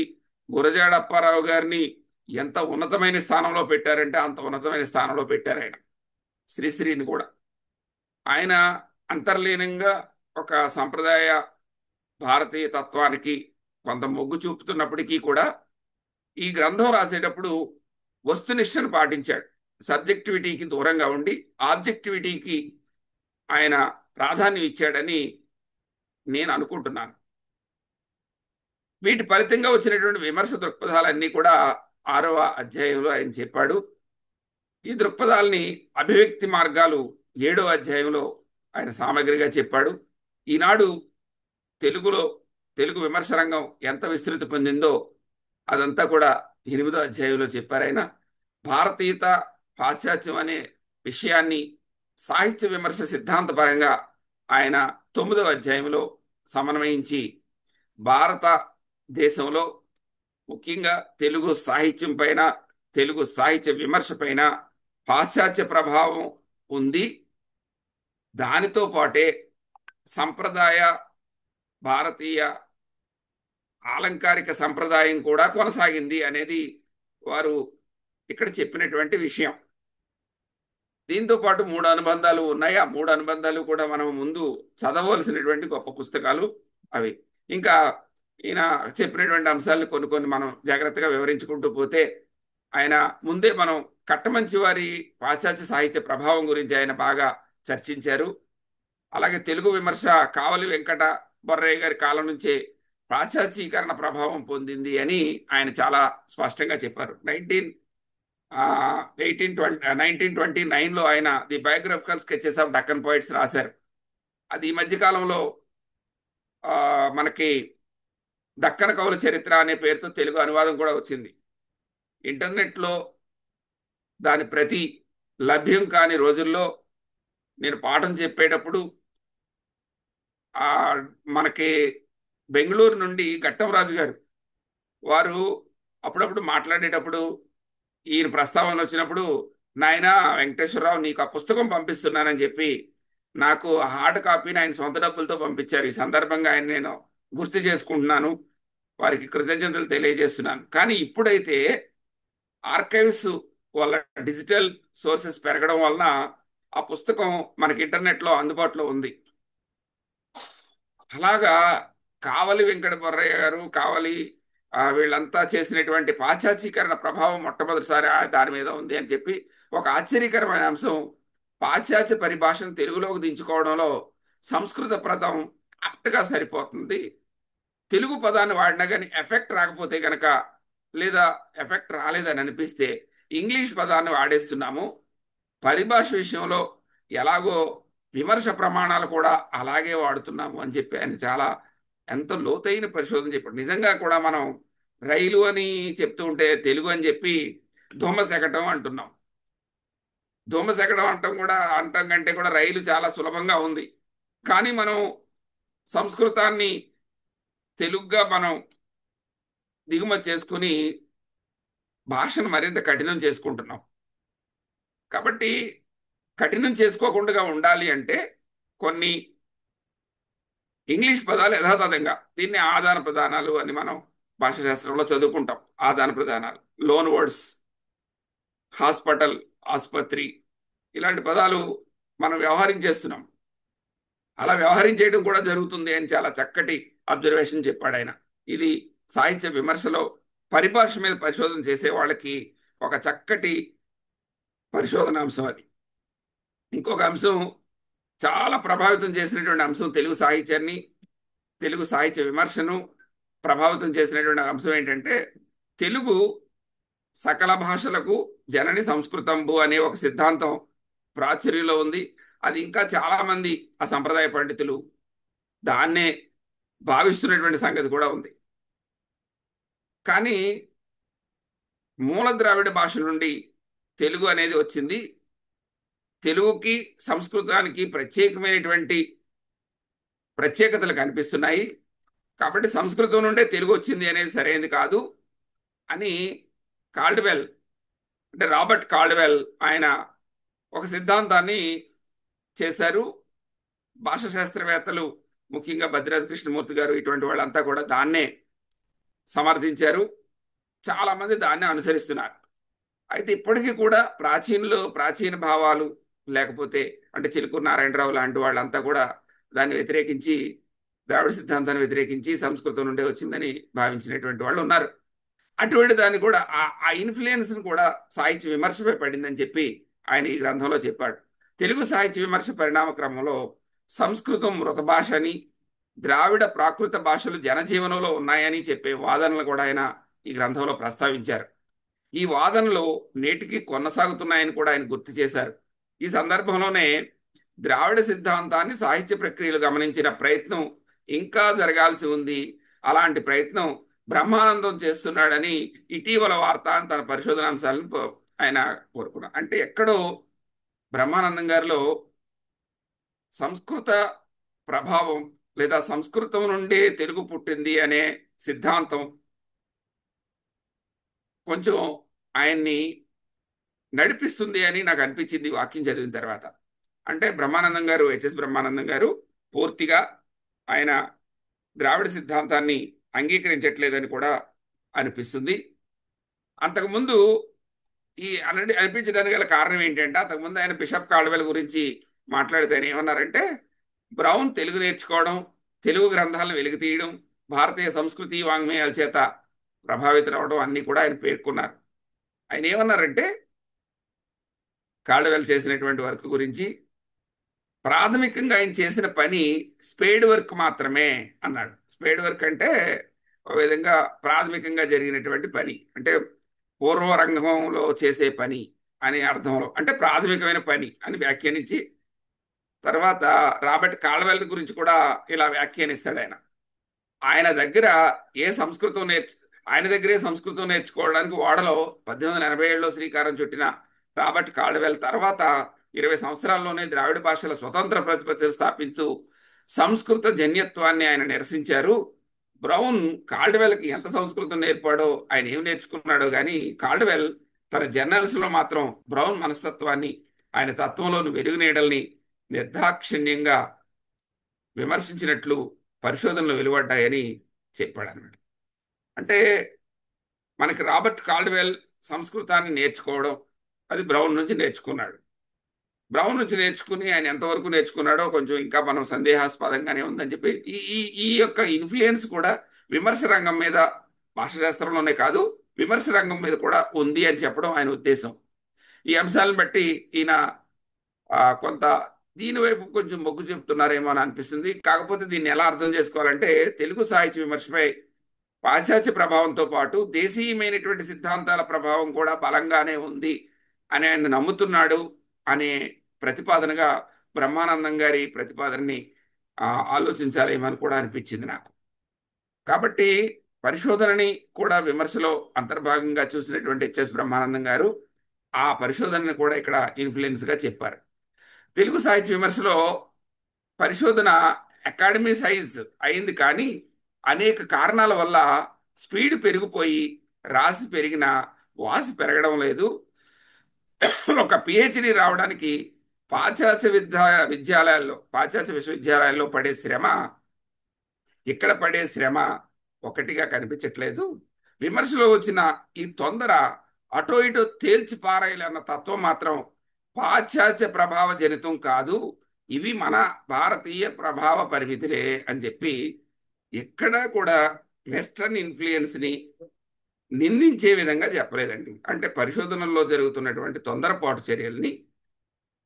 [SPEAKER 4] గురజాడ అప్పారావు గారిని ఎంత ఉన్నతమైన స్థానంలో పెట్టారంటే అంత ఉన్నతమైన స్థానంలో పెట్టారు ఆయన. శ్రీశ్రీని కూడా ఆయన అంతర్లీనంగా ఒక సంప్రదాయ భారతీయ తత్వానికి కొంత మొగ్గు చూపుతున్నప్పటికీ కూడా ఈ గ్రంథం రాసేటప్పుడు వస్తునిష్టను పాటించాడు. సబ్జెక్టివిటీకి దూరంగా ఉండి ఆబ్జెక్టివిటీకి ఆయన ప్రాధాన్యం ఇచ్చాడని నేను అనుకుంటున్నాను. వీటి ఫలితంగా వచ్చినటువంటి విమర్శ దృక్పథాలన్నీ కూడా 6వ అధ్యాయంలో ఆయన చెప్పాడు. ఈ దృక్పథాలని అభివ్యక్తి మార్గాలు 7వ అధ్యాయంలో ఆయన సామగ్రిగా చెప్పాడు. ఈనాడు తెలుగు విమర్శ రంగం ఎంత విస్తృతి పొందిందో అదంతా కూడా 8వ అధ్యాయంలో చెప్పారు ఆయన. భారతీయత, పాశ్చాత్యం అనే విషయాన్ని సాహిత్య విమర్శ సిద్ధాంతపరంగా ఆయన 9వ అధ్యాయంలో సమన్వయించి భారతదేశంలో ముఖ్యంగా తెలుగు సాహిత్యం పైన, తెలుగు సాహిత్య విమర్శ పైన పాశ్చాత్య ప్రభావం ఉంది, దానితో పాటే సంప్రదాయ భారతీయ ఆలంకారిక సంప్రదాయం కూడా కొనసాగింది అనేది వారు ఇక్కడ చెప్పినటువంటి విషయం. దీంతో పాటు 3 అనుబంధాలు ఉన్నాయి. ఆ 3 అనుబంధాలు కూడా మనం ముందు చదవలసినటువంటి గొప్ప పుస్తకాలు అవి. ఇంకా ఈయన చెప్పినటువంటి అంశాలను కొన్ని మనం జాగ్రత్తగా వివరించుకుంటూ పోతే, ఆయన ముందే మనం కట్టమంచి వారి పాశ్చాత్య సాహిత్య ప్రభావం గురించి ఆయన బాగా చర్చించారు. అలాగే తెలుగు విమర్శ కావలి వెంకట బొర్రయ్య గారి కాలం నుంచే పాశ్చాత్యీకరణ ప్రభావం పొందింది అని ఆయన చాలా స్పష్టంగా చెప్పారు. 1929లో ఆయన the biographical sketches of Deccan poets రాశారు. అది ఈ మధ్యకాలంలో మనకి దక్కన కవుల చరిత్ర అనే పేరుతో తెలుగు అనువాదం కూడా వచ్చింది. ఇంటర్నెట్లో దాని ప్రతి లభ్యం కాని రోజుల్లో నేను పాఠం చెప్పేటప్పుడు మనకి బెంగళూరు నుండి ఘట్టంరాజు గారు వారు అప్పుడప్పుడు మాట్లాడేటప్పుడు ఈయన ప్రస్తావన వచ్చినప్పుడు, నాయన వెంకటేశ్వరరావు నీకు ఆ పుస్తకం పంపిస్తున్నానని చెప్పి నాకు హార్డ్ కాపీని ఆయన సొంత డబ్బులతో పంపించారు. ఈ సందర్భంగా ఆయన నేను గుర్తు చేసుకుంటున్నాను, వారికి కృతజ్ఞతలు తెలియజేస్తున్నాను. కానీ ఇప్పుడైతే ఆర్కైవ్స్ వల్ల, డిజిటల్ సోర్సెస్ పెరగడం వలన ఆ పుస్తకం మనకి ఇంటర్నెట్లో అందుబాటులో ఉంది. అలాగా కావలి వెంకట బొర్రయ్య గారు, కావలి వీళ్ళంతా చేసినటువంటి పాశ్చాత్యీకరణ ప్రభావం మొట్టమొదటిసారి దాని మీద ఉంది అని చెప్పి ఒక ఆశ్చర్యకరమైన అంశం, పాశ్చాత్య పరిభాషను తెలుగులోకి దించుకోవడంలో సంస్కృత పదం యాప్ట్గా సరిపోతుంది, తెలుగు పదాన్ని వాడినా కానీ ఎఫెక్ట్ రాకపోతే కనుక, లేదా ఎఫెక్ట్ రాలేదని అనిపిస్తే ఇంగ్లీష్ పదాన్ని వాడేస్తున్నాము, పరిభాష విషయంలో ఎలాగో విమర్శ ప్రమాణాలు కూడా అలాగే వాడుతున్నాము అని చెప్పి ఆయన చాలా ఎంతో లోతైన పరిశోధన చెప్పాడు. నిజంగా కూడా మనం రైలు అని చెప్తూ ఉంటే తెలుగు అని చెప్పి ధూమశకటం అంటున్నాం. ధూమశకటం అంటాం కంటే కూడా రైలు చాలా సులభంగా ఉంది. కానీ మనం సంస్కృతాన్ని తెలుగుగా మనం దిగుమతి చేసుకుని భాషను మరింత కఠినం చేసుకుంటున్నాం. కాబట్టి కఠినం చేసుకోకుండా ఉండాలి అంటే కొన్ని ఇంగ్లీష్ పదాలు యథాతథంగా, దీన్ని ఆదాన ప్రదానాలు అని మనం భాషాశాస్త్రంలో చదువుకుంటాం. ఆదాన ప్రదానాలు, లోన్ వర్డ్స్, హాస్పిటల్, ఆసుపత్రి, ఇలాంటి పదాలు మనం వ్యవహరించేస్తున్నాం. అలా వ్యవహరించేయడం కూడా జరుగుతుంది అని చాలా చక్కటి అబ్జర్వేషన్ చెప్పాడు ఆయన. ఇది సాహిత్య విమర్శలో పరిభాష మీద పరిశోధన చేసే వాళ్ళకి ఒక చక్కటి పరిశోధన అంశం అది. ఇంకొక అంశం చాలా ప్రభావితం చేసినటువంటి అంశం, తెలుగు సాహిత్యాన్ని, తెలుగు సాహిత్య విమర్శను ప్రభావితం చేసినటువంటి అంశం ఏంటంటే, తెలుగు సకల భాషలకు జనని సంస్కృతంబు అనే ఒక సిద్ధాంతం ప్రాచుర్యంలో ఉంది. అది ఇంకా చాలామంది ఆ సంప్రదాయ పండితులు దాన్నే భావిస్తున్నటువంటి సంగతి కూడా ఉంది. కానీ మూల ద్రావిడ భాష నుండి తెలుగు అనేది వచ్చింది. తెలుగుకి సంస్కృతానికి ప్రత్యేకమైనటువంటి ప్రత్యేకతలు కనిపిస్తున్నాయి. కాబట్టి సంస్కృతం నుండే తెలుగు వచ్చింది అనేది సరైనది కాదు అని కాల్డ్వెల్, అంటే రాబర్ట్ కాల్డ్వెల్, ఆయన ఒక సిద్ధాంతాన్ని చేశారు. భాషా శాస్త్రవేత్తలు ముఖ్యంగా భద్రాద్రి కృష్ణమూర్తి గారు ఇటువంటి వాళ్ళంతా కూడా దాన్నే సమర్థించారు. చాలా మంది దాన్నే అనుసరిస్తున్నారు. అయితే ఇప్పటికీ కూడా ప్రాచీన భావాలు, లేకపోతే అంటే చిలుకూరు నారాయణరావు లాంటి వాళ్ళంతా కూడా దాన్ని వ్యతిరేకించి, ద్రావిడ సిద్ధాంతాన్ని వ్యతిరేకించి సంస్కృతం నుండే వచ్చిందని భావించినటువంటి వాళ్ళు ఉన్నారు. అటువంటి దాన్ని కూడా ఆ ఇన్ఫ్లుయెన్స్ కూడా సాహిత్య విమర్శపై పడిందని చెప్పి ఆయన ఈ గ్రంథంలో చెప్పాడు. తెలుగు సాహిత్య విమర్శ పరిణామ క్రమంలో సంస్కృతం మృత భాష అని, ద్రావిడ ప్రాకృత భాషలు జనజీవనంలో ఉన్నాయని చెప్పే వాదనలు కూడా ఆయన ఈ గ్రంథంలో ప్రస్తావించారు. ఈ వాదనలు నేటికి కొనసాగుతున్నాయని కూడా ఆయన గుర్తు చేశారు. ఈ సందర్భంలోనే ద్రావిడ సిద్ధాంతాన్ని సాహిత్య ప్రక్రియలు గమనించిన ప్రయత్నం ఇంకా జరగాల్సి ఉంది, అలాంటి ప్రయత్నం బ్రహ్మానందం చేస్తున్నాడని ఇటీవల వార్త అని తన పరిశోధనాంశాలను ఆయన కోరుకున్నారు. అంటే ఎక్కడో బ్రహ్మానందం గారిలో సంస్కృత ప్రభావం లేదా సంస్కృతం నుండే తెలుగు పుట్టింది అనే సిద్ధాంతం కొంచెం ఆయన్ని నడిపిస్తుంది అని నాకు అనిపించింది వాక్యం చదివిన తర్వాత. అంటే బ్రహ్మానందం గారు, హెచ్ఎస్ బ్రహ్మానందం గారు పూర్తిగా ఆయన ద్రావిడ సిద్ధాంతాన్ని అంగీకరించట్లేదని కూడా అనిపిస్తుంది. అంతకుముందు అనిపించడానికి గల కారణం ఏంటంటే, అంతకుముందు ఆయన బిషప్ కాల్డ్వెల్ గురించి మాట్లాడితే ఆయన ఏమన్నారంటే, బ్రౌన్ తెలుగు నేర్చుకోవడం, తెలుగు గ్రంథాలను వెలికి తీయడం, భారతీయ సంస్కృతి వాంగ్మయాల చేత ప్రభావితమవడం అన్నీ కూడా ఆయన పేర్కొన్నారు. ఆయన ఏమన్నారంటే, కాల్డ్వెల్ చేసినటువంటి వర్క్ గురించి, ప్రాథమికంగా ఆయన చేసిన పని స్పేడ్ వర్క్ మాత్రమే అన్నాడు. స్పేడ్ వర్క్ అంటే ఒక విధంగా ప్రాథమికంగా జరిగినటువంటి పని, అంటే పూర్వరంగంలో చేసే పని అనే అర్థంలో, అంటే ప్రాథమికమైన పని అని వ్యాఖ్యానించి, తర్వాత రాబర్ట్ కాల్డ్వెల్ గురించి కూడా ఇలా వ్యాఖ్యానిస్తాడు ఆయన. ఆయన దగ్గర ఏ సంస్కృతం ఆయన దగ్గరే సంస్కృతం నేర్చుకోవడానికి ఓడలో 1887లో శ్రీకారం చుట్టిన రాబర్ట్ కాల్డ్వెల్ తర్వాత 20 సంవత్సరాల్లోనే ద్రావిడ భాషల స్వతంత్ర ప్రతిపత్తిని స్థాపించు సంస్కృత జన్యత్వాన్ని ఆయన నిరసించారు. బ్రౌన్ కాల్డ్వెల్కి ఎంత సంస్కృతం నేర్పాడో, ఆయన ఏం నేర్చుకున్నాడో కానీ, కాల్డ్వెల్ తన జర్నల్స్లో మాత్రం బ్రౌన్ మనస్తత్వాన్ని, ఆయన తత్వంలోని వెలుగు నీడల్ని నిర్దాక్షిణ్యంగా విమర్శించినట్లు పరిశోధనలు వెలువడ్డాయని చెప్పాడు అన్నమాట. అంటే మనకి రాబర్ట్ కాల్డ్వెల్ సంస్కృతాన్ని నేర్చుకోవడం, అది బ్రౌన్ నుంచి నేర్చుకున్నాడు. బ్రౌన్ నుంచి నేర్చుకుని ఆయన ఎంతవరకు నేర్చుకున్నాడో కొంచెం ఇంకా మనం సందేహాస్పదంగానే ఉందని చెప్పి ఈ యొక్క ఇన్ఫ్లుయెన్స్ కూడా విమర్శ రంగం మీద, భాషాశాస్త్రంలోనే కాదు విమర్శ రంగం మీద కూడా ఉంది అని చెప్పడం ఆయన ఉద్దేశం. ఈ అంశాలను బట్టి ఈయన కొంత దీని వైపు కొంచెం మొగ్గు చెప్తున్నారేమో అని అనిపిస్తుంది. కాకపోతే దీన్ని ఎలా అర్థం చేసుకోవాలంటే, తెలుగు సాహిత్య విమర్శపై పాశ్చాత్య ప్రభావంతో పాటు దేశీయమైనటువంటి సిద్ధాంతాల ప్రభావం కూడా బలంగానే ఉంది అని ఆయన నమ్ముతున్నాడు అనే ప్రతిపాదనగా బ్రహ్మానందం గారి ప్రతిపాదనని ఆలోచించాలేమని కూడా అనిపించింది నాకు. కాబట్టి పరిశోధనని కూడా విమర్శలో అంతర్భాగంగా చూసినటువంటి హెచ్ఎస్ బ్రహ్మానందం గారు ఆ పరిశోధనని కూడా ఇక్కడ ఇన్ఫ్లుయెన్స్గా చెప్పారు. తెలుగు సాహిత్య విమర్శలో పరిశోధన అకాడమీ సైజ్ అయింది, కానీ అనేక కారణాల వల్ల స్పీడ్ పెరిగిపోయి రాసి పెరిగిన వాసి పెరగడం లేదు. ఒక పిహెచ్డి రావడానికి పాశ్చాత్య పాశ్చాత్య విశ్వవిద్యాలయాల్లో పడే శ్రమ, ఇక్కడ పడే శ్రమ ఒకటిగా కనిపించట్లేదు. విమర్శలో వచ్చిన ఈ తొందర అటో ఇటో తేల్చి పారాయాలన్న తత్వం మాత్రం పాశ్చాత్య ప్రభావ జనితం కాదు, ఇవి మన భారతీయ ప్రభావ పరిమితులే అని చెప్పి ఎక్కడా కూడా వెస్ట్రన్ ఇన్ఫ్లుయెన్స్ని నిందించే విధంగా చెప్పలేదండి. అంటే పరిశోధనల్లో జరుగుతున్నటువంటి తొందరపాటు చర్యల్ని,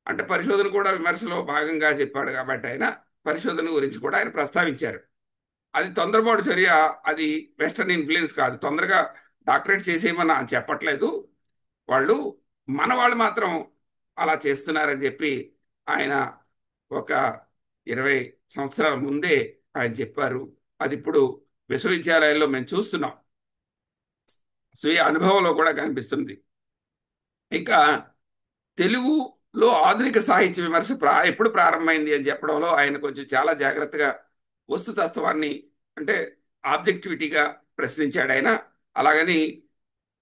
[SPEAKER 4] అంటే పరిశోధన కూడా విమర్శలో భాగంగా చెప్పాడు కాబట్టి ఆయన పరిశోధన గురించి కూడా ఆయన ప్రస్తావించారు. అది తొందరపాటు చర్య, అది వెస్టర్న్ ఇన్ఫ్లుయెన్స్ కాదు. తొందరగా డాక్టరేట్ చేసేయమని చెప్పట్లేదు, మన వాళ్ళు మాత్రం అలా చేస్తున్నారని చెప్పి ఆయన ఒక 20 సంవత్సరాల ముందే ఆయన చెప్పారు. అది ఇప్పుడు విశ్వవిద్యాలయాల్లో మేము చూస్తున్నాం, స్వీయ అనుభవంలో కూడా కనిపిస్తుంది. ఇంకా తెలుగులో ఆధునిక సాహిత్య విమర్శ ఎప్పుడు ప్రారంభమైంది అని చెప్పడంలో ఆయన కొంచెం చాలా జాగ్రత్తగా వస్తుతత్వాన్ని, అంటే ఆబ్జెక్టివిటీగా ప్రశ్నించాడు ఆయన. అలాగని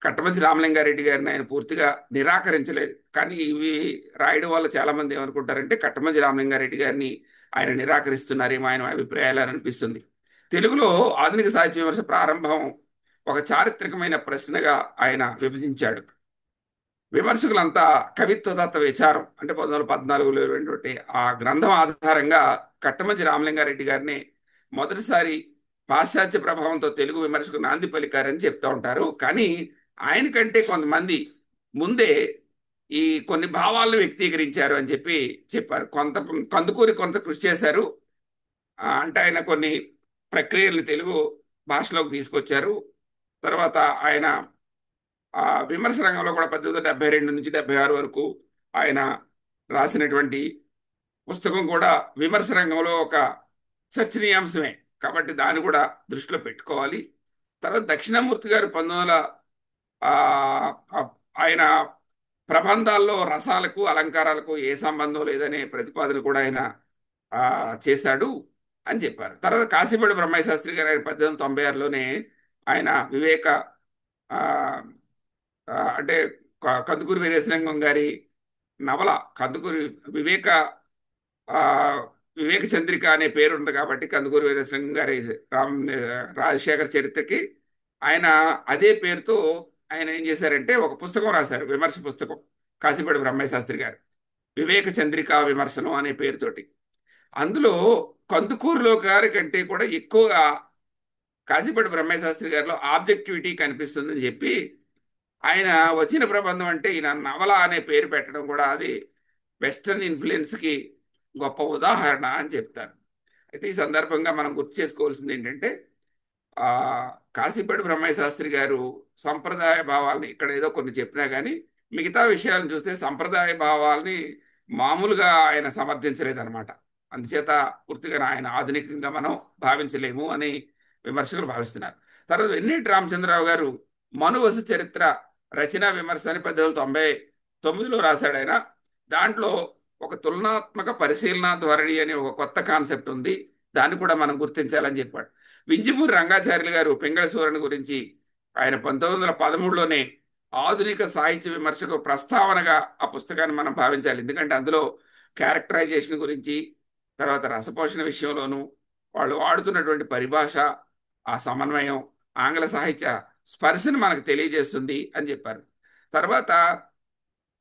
[SPEAKER 4] కట్టమంచి రామలింగారెడ్డి గారిని ఆయన పూర్తిగా నిరాకరించలేదు. కానీ ఇవి రాయడం వల్ల చాలా మంది ఏమనుకుంటారంటే కట్టమంచి రామలింగారెడ్డి గారిని ఆయన నిరాకరిస్తున్నారేమో ఆయన అభిప్రాయాలు అని అనిపిస్తుంది. తెలుగులో ఆధునిక సాహిత్య విమర్శ ప్రారంభం ఒక చారిత్రకమైన ప్రశ్నగా ఆయన విభజించాడు. విమర్శకులంతా కవిత్వ తత్వ విచారం అంటే 1914లో ఇచ్చినటువంటి ఆ గ్రంథం ఆధారంగా కట్టమంచి రామలింగారెడ్డి గారిని మొదటిసారి పాశ్చాత్య ప్రభావంతో తెలుగు విమర్శకు నాంది పలికారని చెప్తూ ఉంటారు. కానీ ఆయన కంటే కొంతమంది ముందే ఈ కొన్ని భావాలను వ్యక్తీకరించారు అని చెప్పారు. కందుకూరి కొంత కృషి చేశారు. అంటే ఆయన కొన్ని ప్రక్రియల్ని తెలుగు భాషలోకి తీసుకొచ్చారు. తర్వాత ఆయన విమర్శ రంగంలో కూడా 1872 నుంచి 76 వరకు ఆయన రాసినటువంటి పుస్తకం కూడా విమర్శ రంగంలో ఒక చర్చనీయాంశమే. కాబట్టి దాన్ని కూడా దృష్టిలో పెట్టుకోవాలి. తర్వాత దక్షిణామూర్తి గారు 1900 ఆ, ఆ, ఆయన ప్రబంధాల్లో రసాలకు అలంకారాలకు ఏ సంబంధం లేదనే ప్రతిపాదన కూడా ఆయన ఆ, చేశాడు అని చెప్పారు. తర్వాత కాశీబడి బ్రహ్మయ్య శాస్త్రి గారు ఆయన 1896లోనే ఆయన వివేక ఆ, అంటే కందుకూరి వీరేశలింగం గారి నవల కందుకూరి వివేక ఆ, వివేక చంద్రిక అనే పేరు ఉంది కాబట్టి కందుకూరి వీరేశలింగం గారి రాజశేఖర్ చరిత్రకి ఆయన అదే పేరుతో ఆయన ఏం చేశారంటే ఒక పుస్తకం రాశారు, విమర్శ పుస్తకం. కాశీపేట బ్రహ్మయ్య శాస్త్రి గారు వివేక చంద్రిక విమర్శనం అనే పేరుతోటి. అందులో కందుకూరులో గారి కంటే కూడా ఎక్కువగా కాశీపేట బ్రహ్మయ్య శాస్త్రి గారిలో ఆబ్జెక్టివిటీ కనిపిస్తుందని చెప్పి ఆయన వచ్చిన ప్రబంధం అంటే ఈయన నవల అనే పేరు పెట్టడం కూడా అది వెస్టర్న్ ఇన్ఫ్లుయెన్స్కి గొప్ప ఉదాహరణ అని చెప్తారు. అయితే ఈ సందర్భంగా మనం గుర్తు చేసుకోవాల్సింది ఏంటంటే ఆ కాశీపేట బ్రహ్మయ్య శాస్త్రి గారు సంప్రదాయ భావాల్ని ఇక్కడ ఏదో కొన్ని చెప్పినా కానీ మిగతా విషయాలను చూస్తే సంప్రదాయ భావాల్ని మామూలుగా ఆయన సమర్థించలేదన్నమాట. అందుచేత పూర్తిగా ఆయన ఆధునికంగా మనం భావించలేము అని విమర్శకులు భావిస్తున్నారు. తర్వాత వెన్నేటి రామచంద్రరావు గారు మనువశ చరిత్ర రచనా విమర్శ అని 1899లో రాశాడు ఆయన. దాంట్లో ఒక తులనాత్మక పరిశీలన ధోరణి అనే ఒక కొత్త కాన్సెప్ట్ ఉంది, దాన్ని కూడా మనం గుర్తించాలని చెప్పాడు. వింజమూరి రంగాచార్యులు గారు పింగళ సూరని గురించి ఆయన 1913లోనే ఆధునిక సాహిత్య విమర్శకు ప్రస్తావనగా ఆ పుస్తకాన్ని మనం భావించాలి. ఎందుకంటే అందులో క్యారెక్టరైజేషన్ గురించి, తర్వాత రసపోషణ విషయంలోనూ వాళ్ళు వాడుతున్నటువంటి పరిభాష, ఆ సమన్వయం ఆంగ్ల సాహిత్య స్పర్శను మనకు తెలియజేస్తుంది అని చెప్పారు. తర్వాత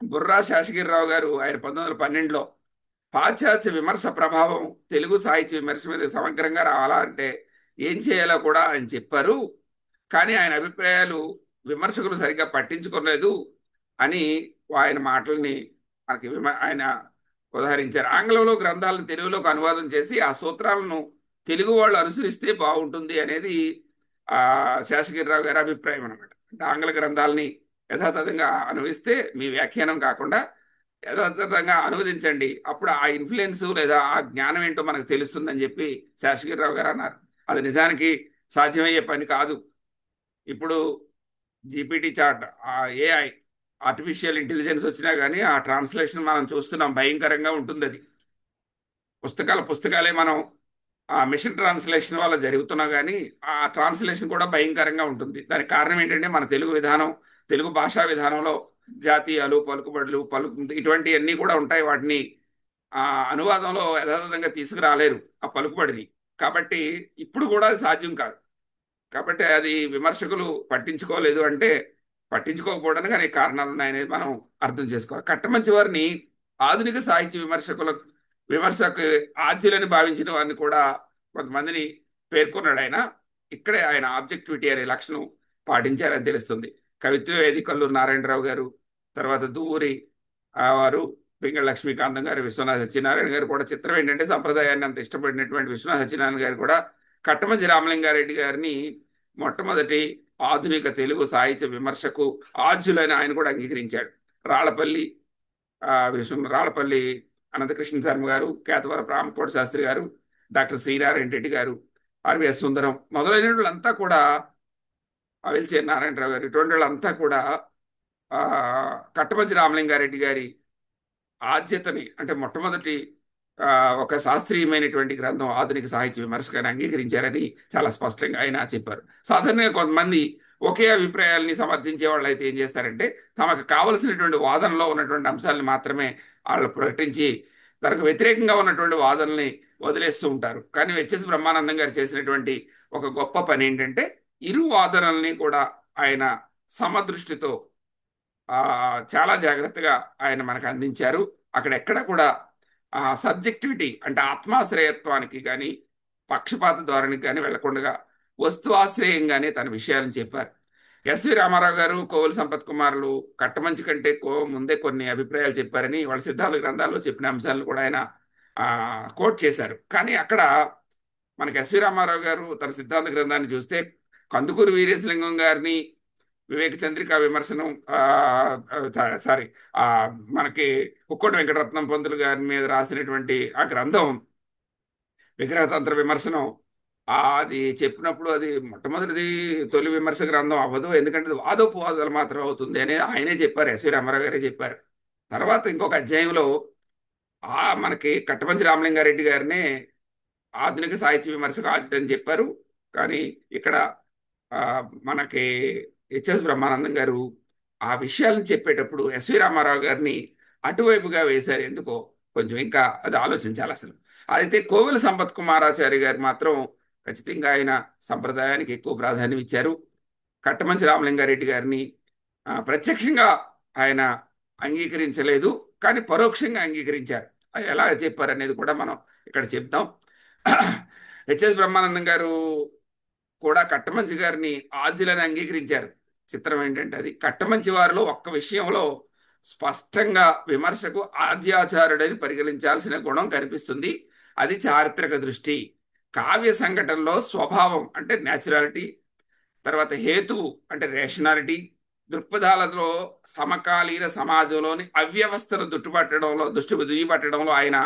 [SPEAKER 4] బుర్రా శేషగిరిరావు గారు ఆయన 1912లో పాశ్చాత్య విమర్శ ప్రభావం తెలుగు సాహిత్య విమర్శ మీద సమగ్రంగా రావాలా అంటే ఏం చేయాలో కూడా ఆయన చెప్పారు. కానీ ఆయన అభిప్రాయాలు విమర్శకులు సరిగ్గా పట్టించుకోలేదు అని ఆయన మాటల్ని మనకి ఆయన ఉదాహరించారు. ఆంగ్లంలో గ్రంథాలను తెలుగులోకి అనువాదం చేసి ఆ సూత్రాలను తెలుగు వాళ్ళు అనుసరిస్తే బాగుంటుంది అనేది శేషగిరిరావు గారి అభిప్రాయం అనమాట. అంటే ఆంగ్ల గ్రంథాలని యథాతథంగా అనువదిస్తే మీ వ్యాఖ్యానం కాకుండా యథాతథంగా అనువదించండి, అప్పుడు ఆ ఇన్ఫ్లుయెన్స్ లేదా ఆ జ్ఞానం ఏంటో మనకు తెలుస్తుందని చెప్పి శేషగిరిరావు గారు అన్నారు. అది నిజానికి సాధ్యమయ్యే పని కాదు. ఇప్పుడు జీపీటీ చాట్, ఆ ఏఐ ఆర్టిఫిషియల్ ఇంటెలిజెన్స్ వచ్చినా కానీ ఆ ట్రాన్స్లేషన్ మనం చూస్తున్నాం, భయంకరంగా ఉంటుంది. అది పుస్తకాలే మనం ఆ మిషన్ ట్రాన్స్లేషన్ వల్ల జరుగుతున్నా కానీ ఆ ట్రాన్స్లేషన్ కూడా భయంకరంగా ఉంటుంది. దానికి కారణం ఏంటంటే మన తెలుగు విధానం, తెలుగు భాషా విధానంలో జాతీయాలు, పలుకుబడులు, ఇటువంటివన్నీ కూడా ఉంటాయి. వాటిని ఆ అనువాదంలో యథాతథంగా తీసుకురాలేరు ఆ పలుకుబడిని. కాబట్టి ఇప్పుడు కూడా అది సాధ్యం కాదు. కాబట్టి అది విమర్శకులు పట్టించుకోలేదు అంటే పట్టించుకోకపోవడానికి అనేక కారణాలు ఉన్నాయనేది మనం అర్థం చేసుకోవాలి. కట్టమంచి వారిని ఆధునిక సాహిత్య విమర్శకు ఆద్యులని భావించిన వారిని కూడా కొంతమందిని పేర్కొన్నాడు ఆయన. ఇక్కడే ఆయన ఆబ్జెక్టివిటీ అనే లక్షణం పాటించారని తెలుస్తుంది. కవిత్వ వేదికల్లూరు నారాయణరావు గారు, తర్వాత దువ్వూరి వారు, పింగళ లక్ష్మీకాంతం గారు, విశ్వనాథ సత్యనారాయణ గారు కూడా. చిత్రం ఏంటంటే సంప్రదాయాన్ని అంత ఇష్టపడినటువంటి విశ్వనాథ సత్యనారాయణ గారు కూడా కట్టమంచి రామలింగారెడ్డి గారిని మొట్టమొదటి ఆధునిక తెలుగు సాహిత్య విమర్శకు ఆద్యులని ఆయన కూడా అంగీకరించాడు. రాళ్లపల్లి అనంతకృష్ణ శర్మ గారు, కేతవరపు రామకోట శాస్త్రి గారు, డాక్టర్ శ్రీనారాయణ రెడ్డి గారు, ఆర్విఎస్ సుందరం మొదలైన వాళ్ళంతా కూడా, అవిల్చేరి నారాయణరావు గారు, ఇటువంటి వాళ్ళంతా కూడా కట్టమంచి రామలింగారెడ్డి గారి ఆద్యతని, అంటే మొట్టమొదటి ఆ, ఒక శాస్త్రీయమైనటువంటి గ్రంథం ఆధునిక సాహిత్య విమర్శకుని అంగీకరించారని చాలా స్పష్టంగా ఆయన చెప్పారు. సాధారణంగా కొంతమంది ఒకే అభిప్రాయాల్ని సమర్థించే వాళ్ళు అయితే ఏం చేస్తారంటే తమకు కావలసినటువంటి వాదనలో ఉన్నటువంటి అంశాలను మాత్రమే వాళ్ళు ప్రకటించి తనకు వ్యతిరేకంగా ఉన్నటువంటి వాదనల్ని వదిలేస్తూ ఉంటారు. కానీ హెచ్ఎస్ బ్రహ్మానందం గారు చేసినటువంటి ఒక గొప్ప పని ఏంటంటే ఇరు వాదనల్ని కూడా ఆయన సమదృష్టితో ఆ, చాలా జాగ్రత్తగా ఆయన మనకు అందించారు. అక్కడ ఎక్కడ కూడా సబ్జెక్టివిటీ అంటే ఆత్మాశ్రయత్వానికి కానీ పక్షపాత ధోరణికి కానీ వెళ్లకుండా వస్తువాశ్రయంగానే తన విషయాలను చెప్పారు. ఎస్వి రామారావు గారు, కోవెల సంపత్ కుమార్లు కట్టమంచి కంటే ముందే కొన్ని అభిప్రాయాలు చెప్పారని వాళ్ళ సిద్ధాంత గ్రంథాల్లో చెప్పిన అంశాలను కూడా ఆయన కోట్ చేశారు. కానీ అక్కడ మనకి ఎస్వి రామారావు గారు తన సిద్ధాంత గ్రంథాన్ని చూస్తే కందుకూరి వీరేశలింగం గారిని వివేక చంద్రిక విమర్శనం సారీ ఆ మనకి కుక్కోటి వెంకటరత్నం పంతులు గారి మీద రాసినటువంటి ఆ గ్రంథం విగ్రహతంత్ర విమర్శనం అది చెప్పినప్పుడు అది మొట్టమొదటిది తొలి విమర్శ గ్రంథం అవ్వదు, ఎందుకంటే అది వాదోపవాదాలు మాత్రం అవుతుంది అనేది ఆయనే చెప్పారు, ఎస్వి రామారావు గారే చెప్పారు. తర్వాత ఇంకొక అధ్యాయంలో మనకి కట్టమంచి రామలింగారెడ్డి గారినే ఆధునిక సాహిత్య విమర్శకు ఆచుతని చెప్పారు. కానీ ఇక్కడ మనకి హెచ్ఎస్ బ్రహ్మానందం గారు ఆ విషయాలను చెప్పేటప్పుడు ఎస్వి రామారావు గారిని అటువైపుగా వేశారు. ఎందుకో కొంచెం ఇంకా అది ఆలోచించాలి అసలు. అయితే కోవెల సంపత్ కుమారాచారి గారు మాత్రం ఖచ్చితంగా ఆయన సంప్రదాయానికి ఎక్కువ ప్రాధాన్యం ఇచ్చారు. కట్టమంచి రామలింగారెడ్డి గారిని ప్రత్యక్షంగా ఆయన అంగీకరించలేదు, కానీ పరోక్షంగా అంగీకరించారు. అది ఎలా చెప్పారు అనేది కూడా మనం ఇక్కడ చెప్తాం. హెచ్ఎస్ బ్రహ్మానందం గారు కూడా కట్టమంచి గారిని ఆద్యులని అంగీకరించారు. చిత్రం ఏంటంటే అది కట్టమంచి వారిలో ఒక్క విషయంలో స్పష్టంగా విమర్శకు ఆద్యాచారుడని పరిగణించాల్సిన గుణం కనిపిస్తుంది. అది చారిత్రక దృష్టి. కావ్య సంఘటనలో స్వభావం అంటే న్యాచురాలిటీ, తర్వాత హేతువు అంటే రేషనాలిటీ, దృక్పథాలలో సమకాలీన సమాజంలోని అవ్యవస్థను దుయ్యబట్టడంలో ఆయన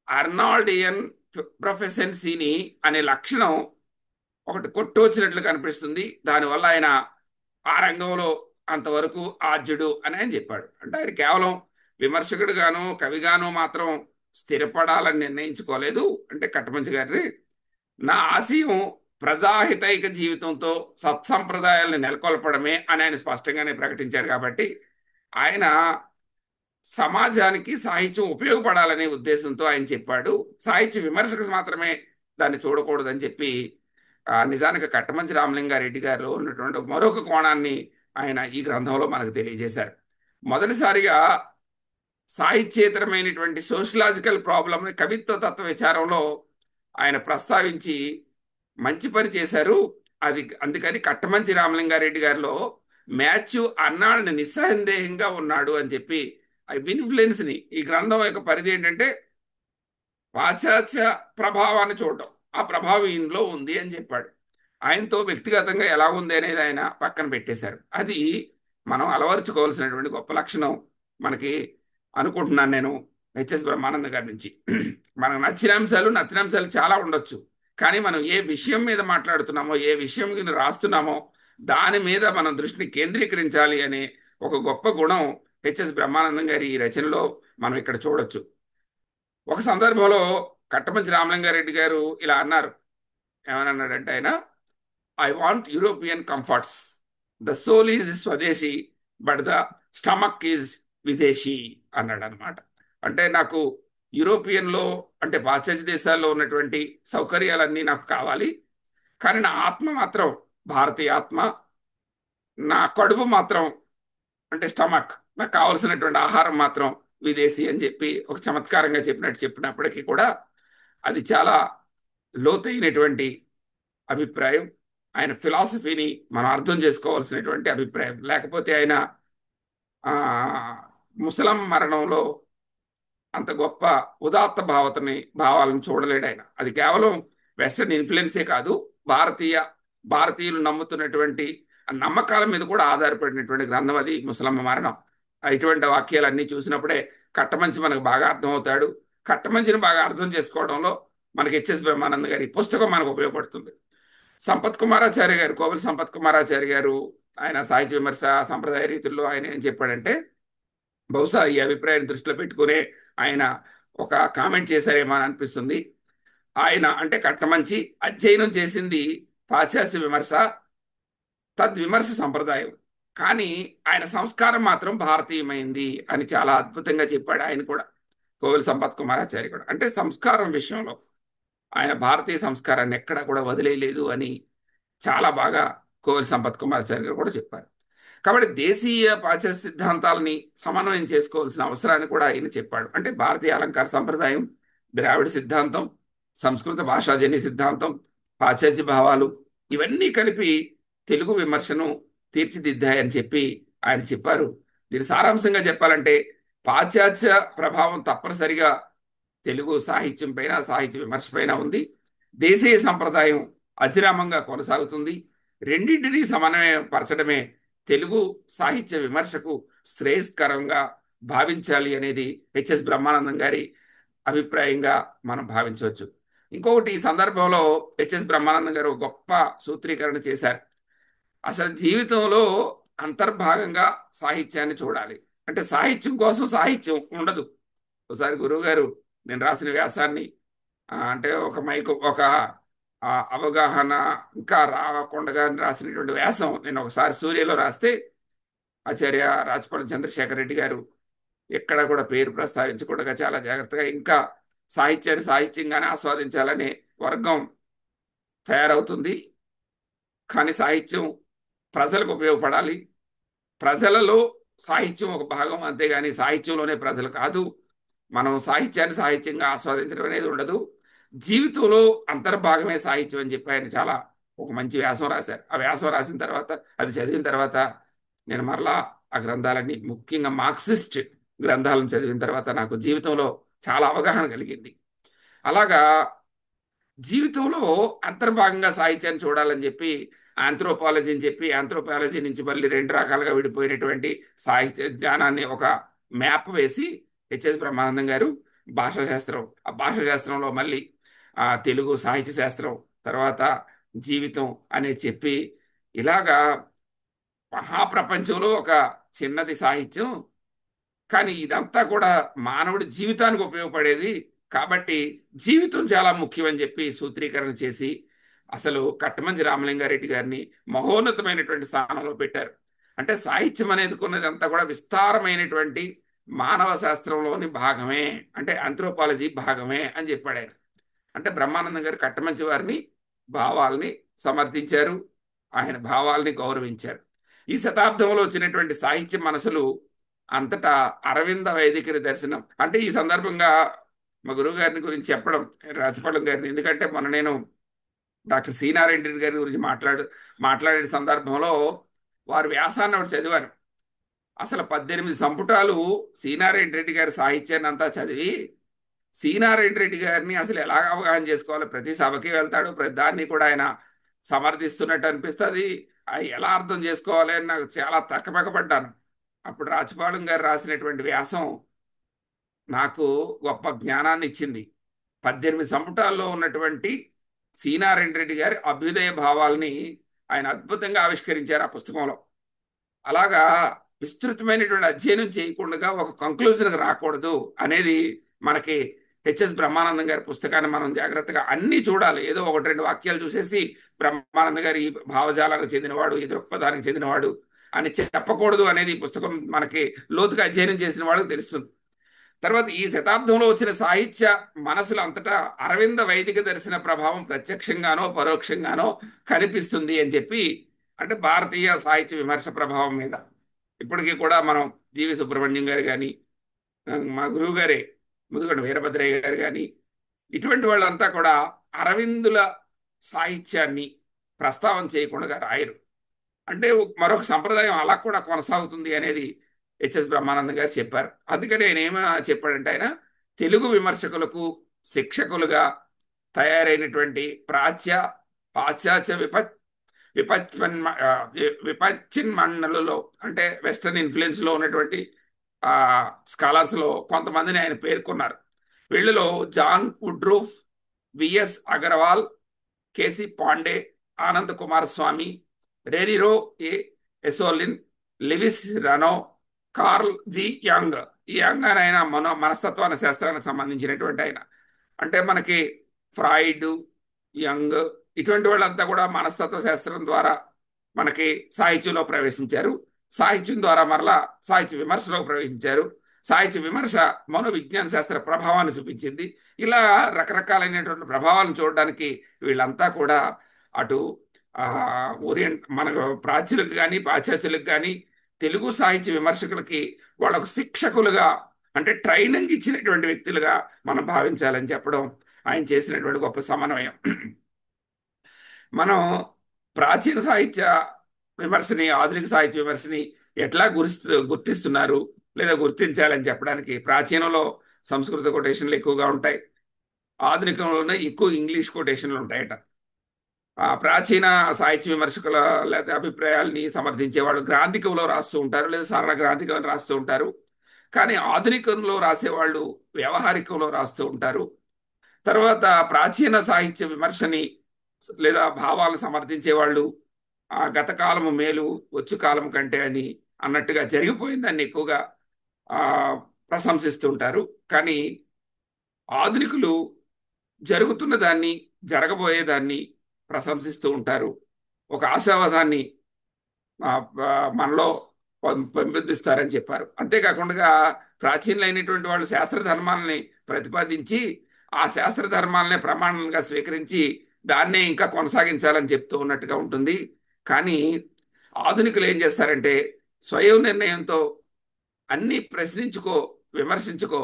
[SPEAKER 4] అర్నాల్డియన్ ప్రొఫెసెన్సీని అనే లక్షణం ఒకటి కొట్టొచ్చినట్లు కనిపిస్తుంది. దానివల్ల ఆయన ఆ రంగంలో అంతవరకు ఆద్యుడు అని ఆయన చెప్పాడు. అంటే ఆయన కేవలం విమర్శకుడుగాను కవిగాను మాత్రం స్థిరపడాలని నిర్ణయించుకోలేదు. అంటే కట్టమంచి గారి నా ఆశయం ప్రజాహితైక జీవితంతో సత్సంప్రదాయాలను నెలకొల్పడమే అని ఆయన స్పష్టంగానే ప్రకటించారు. కాబట్టి ఆయన సమాజానికి సాహిత్యం ఉపయోగపడాలనే ఉద్దేశంతో ఆయన చెప్పాడు. సాహిత్య విమర్శకు మాత్రమే దాన్ని చూడకూడదని చెప్పి నిజానికి కట్టమంచి రామలింగారెడ్డి గారు ఉన్నటువంటి మరొక కోణాన్ని ఆయన ఈ గ్రంథంలో మనకు తెలియజేశారు. మొదటిసారిగా సాహిత్యేతరమైనటువంటి సోషలాజికల్ ప్రాబ్లమ్ని కవిత్వ తత్వ విచారంలో ఆయన ప్రస్తావించి మంచి పని చేశారు. అందుకని కట్టమంచి రామలింగారెడ్డి గారిలో మాథ్యూ అర్నాల్డ్ నిస్సందేహంగా ఉన్నాడు అని చెప్పి ఇన్ఫ్లుయెన్స్ని ఈ గ్రంథం యొక్క పరిధి ఏంటంటే పాశ్చాత్య ప్రభావాన్ని చూడటం, ఆ ప్రభావం ఈయనలో ఉంది అని చెప్పాడు. ఆయనతో వ్యక్తిగతంగా ఎలా ఉంది అనేది ఆయన పక్కన పెట్టేశారు. అది మనం అలవరుచుకోవాల్సినటువంటి గొప్ప లక్షణం మనకి అనుకుంటున్నాను నేను హెచ్ఎస్ బ్రహ్మానంద గారి నుంచి. మనకు నచ్చిన అంశాలు చాలా ఉండొచ్చు, కానీ మనం ఏ విషయం మీద మాట్లాడుతున్నామో, ఏ విషయం మీద రాస్తున్నామో దాని మీద మనం దృష్టిని కేంద్రీకరించాలి అనే ఒక గొప్ప గుణం హెచ్ఎస్ బ్రహ్మానందం గారి ఈ రచనలో మనం ఇక్కడ చూడొచ్చు. ఒక సందర్భంలో కట్టమంచి రామలింగారెడ్డి గారు ఇలా అన్నారు. ఏమన్నాడంటే ఆయన, I want European comforts, the soul is swadeshi but the stomach is videshi అన్నాడు అనమాట. అంటే నాకు యూరోపియన్లో అంటే పాశ్చాత్య దేశాల్లో ఉన్నటువంటి సౌకర్యాలన్నీ నాకు కావాలి, కానీ నా ఆత్మ మాత్రం భారతీయ ఆత్మ, నా కడుపు మాత్రం అంటే స్టమక్, నాకు కావలసినటువంటి ఆహారం మాత్రం విదేశీ అని చెప్పి ఒక చమత్కారంగా చెప్పినప్పటికీ కూడా అది చాలా లోతైనటువంటి అభిప్రాయం. ఆయన ఫిలాసఫీని మనం అర్థం చేసుకోవాల్సినటువంటి అభిప్రాయం. లేకపోతే ఆయన ముసలం మరణంలో అంత గొప్ప ఉదాత్త భావాలను చూడలేడు ఆయన. అది కేవలం వెస్టర్న్ ఇన్ఫ్లుయెన్సే కాదు, భారతీయులు నమ్ముతున్నటువంటి నమ్మకాల మీద కూడా ఆధారపడినటువంటి గ్రంథం అది ముసలమ్మ మరణం. ఇటువంటి వాక్యాలన్నీ చూసినప్పుడే కట్టమంచి మనకు బాగా అర్థమవుతాడు. కట్టమంచిని బాగా అర్థం చేసుకోవడంలో మనకి హెచ్ఎస్ బ్రహ్మానంద గారి పుస్తకం మనకు ఉపయోగపడుతుంది. కోవెల సంపత్ కుమారాచారి గారు ఆయన సాహిత్య విమర్శ సంప్రదాయ రీతుల్లో ఆయన ఏం చెప్పాడంటే, బహుశా ఈ అభిప్రాయాన్ని దృష్టిలో పెట్టుకునే ఆయన ఒక కామెంట్ చేశారేమో అని అనిపిస్తుంది. ఆయన అంటే కట్టమంచి అధ్యయనం చేసింది పాశ్చాత్య విమర్శ, తద్విమర్శ సంప్రదాయం, కానీ ఆయన సంస్కారం మాత్రం భారతీయమైంది అని చాలా అద్భుతంగా చెప్పాడు ఆయన కూడా. కోవిల సంపత్ కుమారాచారి కూడా అంటే సంస్కారం విషయంలో ఆయన భారతీయ సంస్కారాన్ని ఎక్కడా కూడా వదిలేయలేదు అని చాలా బాగా కోవిల సంపత్ కుమారాచారి గారు కూడా చెప్పారు. కాబట్టి దేశీయ పాశ్చాత్య సిద్ధాంతాలని సమన్వయం చేసుకోవాల్సిన అవసరాన్ని కూడా ఆయన చెప్పాడు. అంటే భారతీయ అలంకార సంప్రదాయం, ద్రావిడ సిద్ధాంతం, సంస్కృత భాషాజన్య సిద్ధాంతం, పాశ్చాత్య భావాలు ఇవన్నీ కలిపి తెలుగు విమర్శను తీర్చిదిద్దాయని చెప్పి ఆయన చెప్పారు. దీని సారాంశంగా చెప్పాలంటే పాశ్చాత్య ప్రభావం తప్పనిసరిగా తెలుగు సాహిత్యం పైన, సాహిత్య విమర్శ పైన ఉంది. దేశీయ సంప్రదాయం అతిరామంగా కొనసాగుతుంది. రెండింటినీ సమన్వయపరచడమే తెలుగు సాహిత్య విమర్శకు శ్రేయస్కరంగా భావించాలి అనేది హెచ్ఎస్ బ్రహ్మానందం గారి అభిప్రాయంగా మనం భావించవచ్చు. ఇంకొకటి ఈ సందర్భంలో హెచ్ఎస్ బ్రహ్మానందం గారు ఒక గొప్ప సూత్రీకరణ చేశారు. అసలు జీవితంలో అంతర్భాగంగా సాహిత్యాన్ని చూడాలి. అంటే సాహిత్యం కోసం సాహిత్యం ఉండదు. ఒకసారి గురువు గారు నేను రాసిన వ్యాసాన్ని అంటే ఒక అవగాహన ఇంకా రాకుండా రాసినటువంటి వ్యాసం నేను ఒకసారి సూర్యలో రాస్తే ఆచార్య రాచపల్లి చంద్రశేఖర్ రెడ్డి గారు ఎక్కడ కూడా పేరు ప్రస్తావించకుండా చాలా జాగ్రత్తగా ఇంకా సాహిత్యాన్ని సాహిత్యంగానే ఆస్వాదించాలనే వర్గం తయారవుతుంది, కానీ సాహిత్యం ప్రజలకు ఉపయోగపడాలి, ప్రజలలో సాహిత్యం ఒక భాగం, అంతేగాని సాహిత్యంలోనే ప్రజలు కాదు, మనం సాహిత్యాన్ని సాహిత్యంగా ఆస్వాదించడం అనేది ఉండదు, జీవితంలో అంతర్భాగమే సాహిత్యం అని చెప్పి ఆయన చాలా ఒక మంచి వ్యాసం రాశారు. ఆ వ్యాసం రాసిన తర్వాత అది చదివిన తర్వాత నేను మరలా ఆ గ్రంథాలన్నీ, ముఖ్యంగా మార్క్సిస్ట్ గ్రంథాలను చదివిన తర్వాత నాకు జీవితంలో చాలా అవగాహన కలిగింది. అలాగా జీవితంలో అంతర్భాగంగా సాహిత్యాన్ని చూడాలని చెప్పి ఆంథ్రోపాలజీ అని చెప్పి ఆంథ్రోపాలజీ నుంచి మళ్ళీ రెండు రకాలుగా విడిపోయినటువంటి సాహిత్య జ్ఞానాన్ని ఒక మ్యాప్ వేసి హెచ్ఎస్ బ్రహ్మానందం గారు భాషాశాస్త్రం, ఆ భాషాశాస్త్రంలో మళ్ళీ తెలుగు సాహిత్య శాస్త్రం, తర్వాత జీవితం అనేది చెప్పి ఇలాగా మహాప్రపంచంలో ఒక చిన్నది సాహిత్యం, కానీ ఇదంతా కూడా మానవుడి జీవితానికి ఉపయోగపడేది, కాబట్టి జీవితం చాలా ముఖ్యమని చెప్పి సూత్రీకరణ చేసి అసలు కట్టమంచి రామలింగారెడ్డి గారిని మహోన్నతమైనటువంటి స్థానంలో పెట్టారు. అంటే సాహిత్యం అనేది కొన్నది అంతా కూడా విస్తారమైనటువంటి మానవ శాస్త్రంలోని భాగమే, అంటే ఆంథ్రోపాలజీ భాగమే అని చెప్పాడు ఆయన. అంటే బ్రహ్మానందం గారు కట్టమంచి వారిని భావాల్ని సమర్థించారు, ఆయన భావాల్ని గౌరవించారు. ఈ శతాబ్దంలో వచ్చినటువంటి సాహిత్య మనసులు అంతటా అరవింద వైదికరి దర్శనం. అంటే ఈ సందర్భంగా మా గురువు గారిని గురించి చెప్పడం, రాజపాలెం గారిని, ఎందుకంటే మొన్న నేను డాక్టర్ సి నారాయణ రెడ్డి గారి గురించి మాట్లాడే సందర్భంలో వారి వ్యాసాన్ని ఒకటి చదివాను. అసలు 18 సంపుటాలు సీనారాయణ రెడ్డి గారి సాహిత్యాన్ని అంతా చదివి సీనారాయణ రెడ్డి గారిని అసలు ఎలా అవగాహన చేసుకోవాలి, ప్రతి సభకి వెళ్తాడు, ప్రతి దాన్ని కూడా ఆయన సమర్థిస్తున్నట్టు అనిపిస్తుంది, ఎలా అర్థం చేసుకోవాలి అని నాకు చాలా తక్కబెక్కబడ్డాను. అప్పుడు రాజపాలెం గారు రాసినటువంటి వ్యాసం నాకు గొప్ప జ్ఞానాన్ని ఇచ్చింది. 18 సంపుటాల్లో ఉన్నటువంటి సీనారాయణ రెడ్డి గారి అభ్యుదయ భావాల్ని ఆయన అద్భుతంగా ఆవిష్కరించారు ఆ పుస్తకంలో. అలాగా విస్తృతమైనటువంటి అధ్యయనం చేయకుండా ఒక కంక్లూజన్కి రాకూడదు అనేది మనకి హెచ్ఎస్ బ్రహ్మానందం గారి పుస్తకాన్ని మనం జాగ్రత్తగా అన్నీ చూడాలి. ఏదో ఒకటి రెండు వాక్యాలు చూసేసి బ్రహ్మానంద గారు ఈ భావజాలానికి చెందినవాడు, ఈ దృక్పథానికి చెందినవాడు అని చెప్పకూడదు అనేది ఈ పుస్తకం మనకి లోతుగా అధ్యయనం చేసిన వాళ్ళకి తెలుస్తుంది. తర్వాత ఈ శతాబ్దంలో వచ్చిన సాహిత్య మనసులు అంతటా అరవింద వైదిక దర్శన ప్రభావం ప్రత్యక్షంగానో పరోక్షంగానో కనిపిస్తుంది అని చెప్పి, అంటే భారతీయ సాహిత్య విమర్శ ప్రభావం మీద ఇప్పటికీ కూడా మనం జీవి సుబ్రహ్మణ్యం గారు కానీ, మా గురువు గారే ముదుగొండ వీరభద్రయ్య గారు కానీ, ఇటువంటి వాళ్ళంతా కూడా అరవిందుల సాహిత్యాన్ని ప్రస్తావన చేయకుండా రాయరు. అంటే మరొక సంప్రదాయం అలా కూడా కొనసాగుతుంది అనేది హెచ్ఎస్ బ్రహ్మానందం గారు చెప్పారు. అందుకని ఆయన ఏమో చెప్పాడంటే, ఆయన తెలుగు విమర్శకులకు శిక్షకులుగా తయారైనటువంటి పాశ్చాత్య విపచ్చిన్మణులలో, అంటే వెస్టర్న్ ఇన్ఫ్లుయెన్స్లో ఉన్నటువంటి స్కాలర్స్లో కొంతమందిని ఆయన పేర్కొన్నారు. వీళ్ళలో John వుడ్రూఫ్, VS Agarwal, KC Pandey, Anand Kumaraswamy, రెనిరో ఎసోలిన్, లివిస్ రనో, కార్ల్ జి యంగ్ ఈ యంగ్ ఆయన మనస్తత్వాల శాస్త్రానికి సంబంధించినటువంటి ఆయన. అంటే మనకి ఫ్రాయిడ్, యంగ్ ఇటువంటి వాళ్ళంతా కూడా మనస్తత్వ శాస్త్రం ద్వారా మనకి సాహిత్యంలో ప్రవేశించారు. సాహిత్యం ద్వారా మరలా సాహిత్య విమర్శలో ప్రవేశించారు. సాహిత్య విమర్శ మనోవిజ్ఞాన శాస్త్ర ప్రభావాన్ని చూపించింది. ఇలా రకరకాలైనటువంటి ప్రభావాలను చూడడానికి వీళ్ళంతా కూడా అటు ఆ, మన ప్రాచ్యులకు కానీ పాశ్చాత్యులకు కానీ తెలుగు సాహిత్య విమర్శకులకి వాళ్ళకు శిక్షకులుగా, అంటే ట్రైనింగ్ ఇచ్చినటువంటి వ్యక్తులుగా మనం భావించాలని చెప్పడం ఆయన చేసినటువంటి గొప్ప సమన్వయం. మనం ప్రాచీన సాహిత్య విమర్శని, ఆధునిక సాహిత్య విమర్శని ఎట్లా గుర్తిస్తున్నారు లేదా గుర్తించాలని చెప్పడానికి ప్రాచీనంలో సంస్కృత కొటేషన్లు ఎక్కువగా ఉంటాయి, ఆధునికంలోనే ఎక్కువ ఇంగ్లీష్ కొటేషన్లు ఉంటాయట. ఆ ప్రాచీన సాహిత్య విమర్శకుల లేదా అభిప్రాయాల్ని సమర్థించే వాళ్ళు గ్రాంధికంలో రాస్తూ ఉంటారు, లేదా సరళ గ్రాంధికంలో రాస్తూ ఉంటారు. కానీ ఆధునికంలో రాసేవాళ్ళు వ్యవహారికంలో రాస్తూ ఉంటారు. తర్వాత ప్రాచీన సాహిత్య విమర్శని లేదా భావాలను సమర్థించే వాళ్ళు ఆ గత కాలము మేలు వచ్చు కాలం కంటే అని అన్నట్టుగా జరిగిపోయిందని ఎక్కువగా ఆ ప్రశంసిస్తూ ఉంటారు. కానీ ఆధునికులు జరుగుతున్న దాన్ని, జరగబోయేదాన్ని ప్రశంసిస్తూ ఉంటారు. ఒక ఆశావాదాన్ని ఆ, మనలో పెంపొందిస్తారని చెప్పారు. అంతేకాకుండా ప్రాచీనులైనటువంటి వాళ్ళు శాస్త్ర ధర్మాలని ప్రతిపాదించి ఆ శాస్త్ర ధర్మాలనే ప్రమాణంగా స్వీకరించి దాన్నే ఇంకా కొనసాగించాలని చెప్తూ ఉన్నట్టుగా ఉంటుంది. కానీ ఆధునికులు ఏం చేస్తారంటే స్వయం నిర్ణయంతో అన్ని ప్రశ్నించుకో, విమర్శించుకో,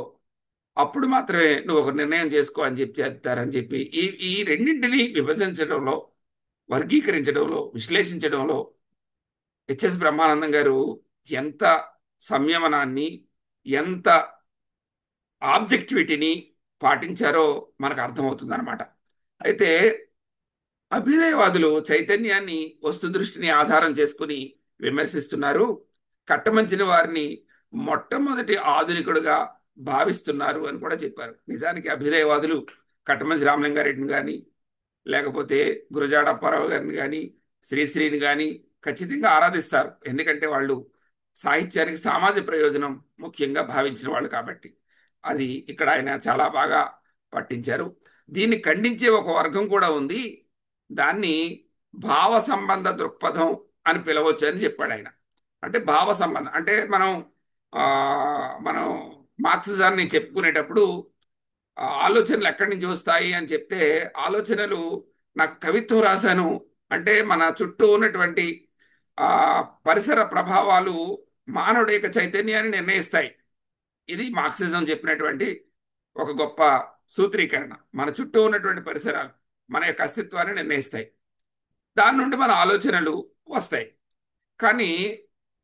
[SPEAKER 4] అప్పుడు మాత్రమే నువ్వు ఒక నిర్ణయం చేసుకో అని చెప్పి చెప్తారని చెప్పి ఈ ఈ రెండింటిని విభజించడంలో, వర్గీకరించడంలో, విశ్లేషించడంలో హెచ్ఎస్ బ్రహ్మానందం గారు ఎంత సంయమనాన్ని, ఎంత ఆబ్జెక్టివిటీని పాటించారో మనకు అర్థమవుతుంది అనమాట. అయితే అభ్యుదయవాదులు చైతన్యాన్ని, వస్తు దృష్టిని ఆధారం చేసుకుని విమర్శిస్తున్నారు. కట్టమంచిన వారిని మొట్టమొదటి ఆధునికుడుగా భావిస్తున్నారు అని కూడా చెప్పారు. నిజానికి అభ్యుదయవాదులు కట్టమంచి రామలింగారెడ్డిని కానీ, లేకపోతే గురజాడ అప్పారావు గారిని కానీ, శ్రీశ్రీని కానీ ఖచ్చితంగా ఆరాధిస్తారు. ఎందుకంటే వాళ్ళు సాహిత్యానికి సామాజిక ప్రయోజనం ముఖ్యంగా భావించిన వాళ్ళు కాబట్టి. అది ఇక్కడ ఆయన చాలా బాగా పట్టించారు. దీన్ని ఖండించే ఒక వర్గం కూడా ఉంది. దాన్ని భావ సంబంధ దృక్పథం అని పిలవచ్చు అని చెప్పాడు ఆయన. అంటే భావ సంబంధం అంటే ఆ, మనం మార్క్సిజాన్ని చెప్పుకునేటప్పుడు ఆలోచనలు ఎక్కడి నుంచి వస్తాయి అని చెప్తే, ఆలోచనలు నాకు కవిత్వం రాశాను అంటే మన చుట్టూ ఉన్నటువంటి ఆ పరిసర ప్రభావాలు మానవుడి యొక్క చైతన్యాన్ని నిర్ణయిస్తాయి. ఇది మార్క్సిజం చెప్పినటువంటి ఒక గొప్ప సూత్రీకరణ. మన చుట్టూ ఉన్నటువంటి పరిసరాలు మన యొక్క అస్తిత్వాన్ని నిర్ణయిస్తాయి. దాని నుండి మన ఆలోచనలు వస్తాయి. కానీ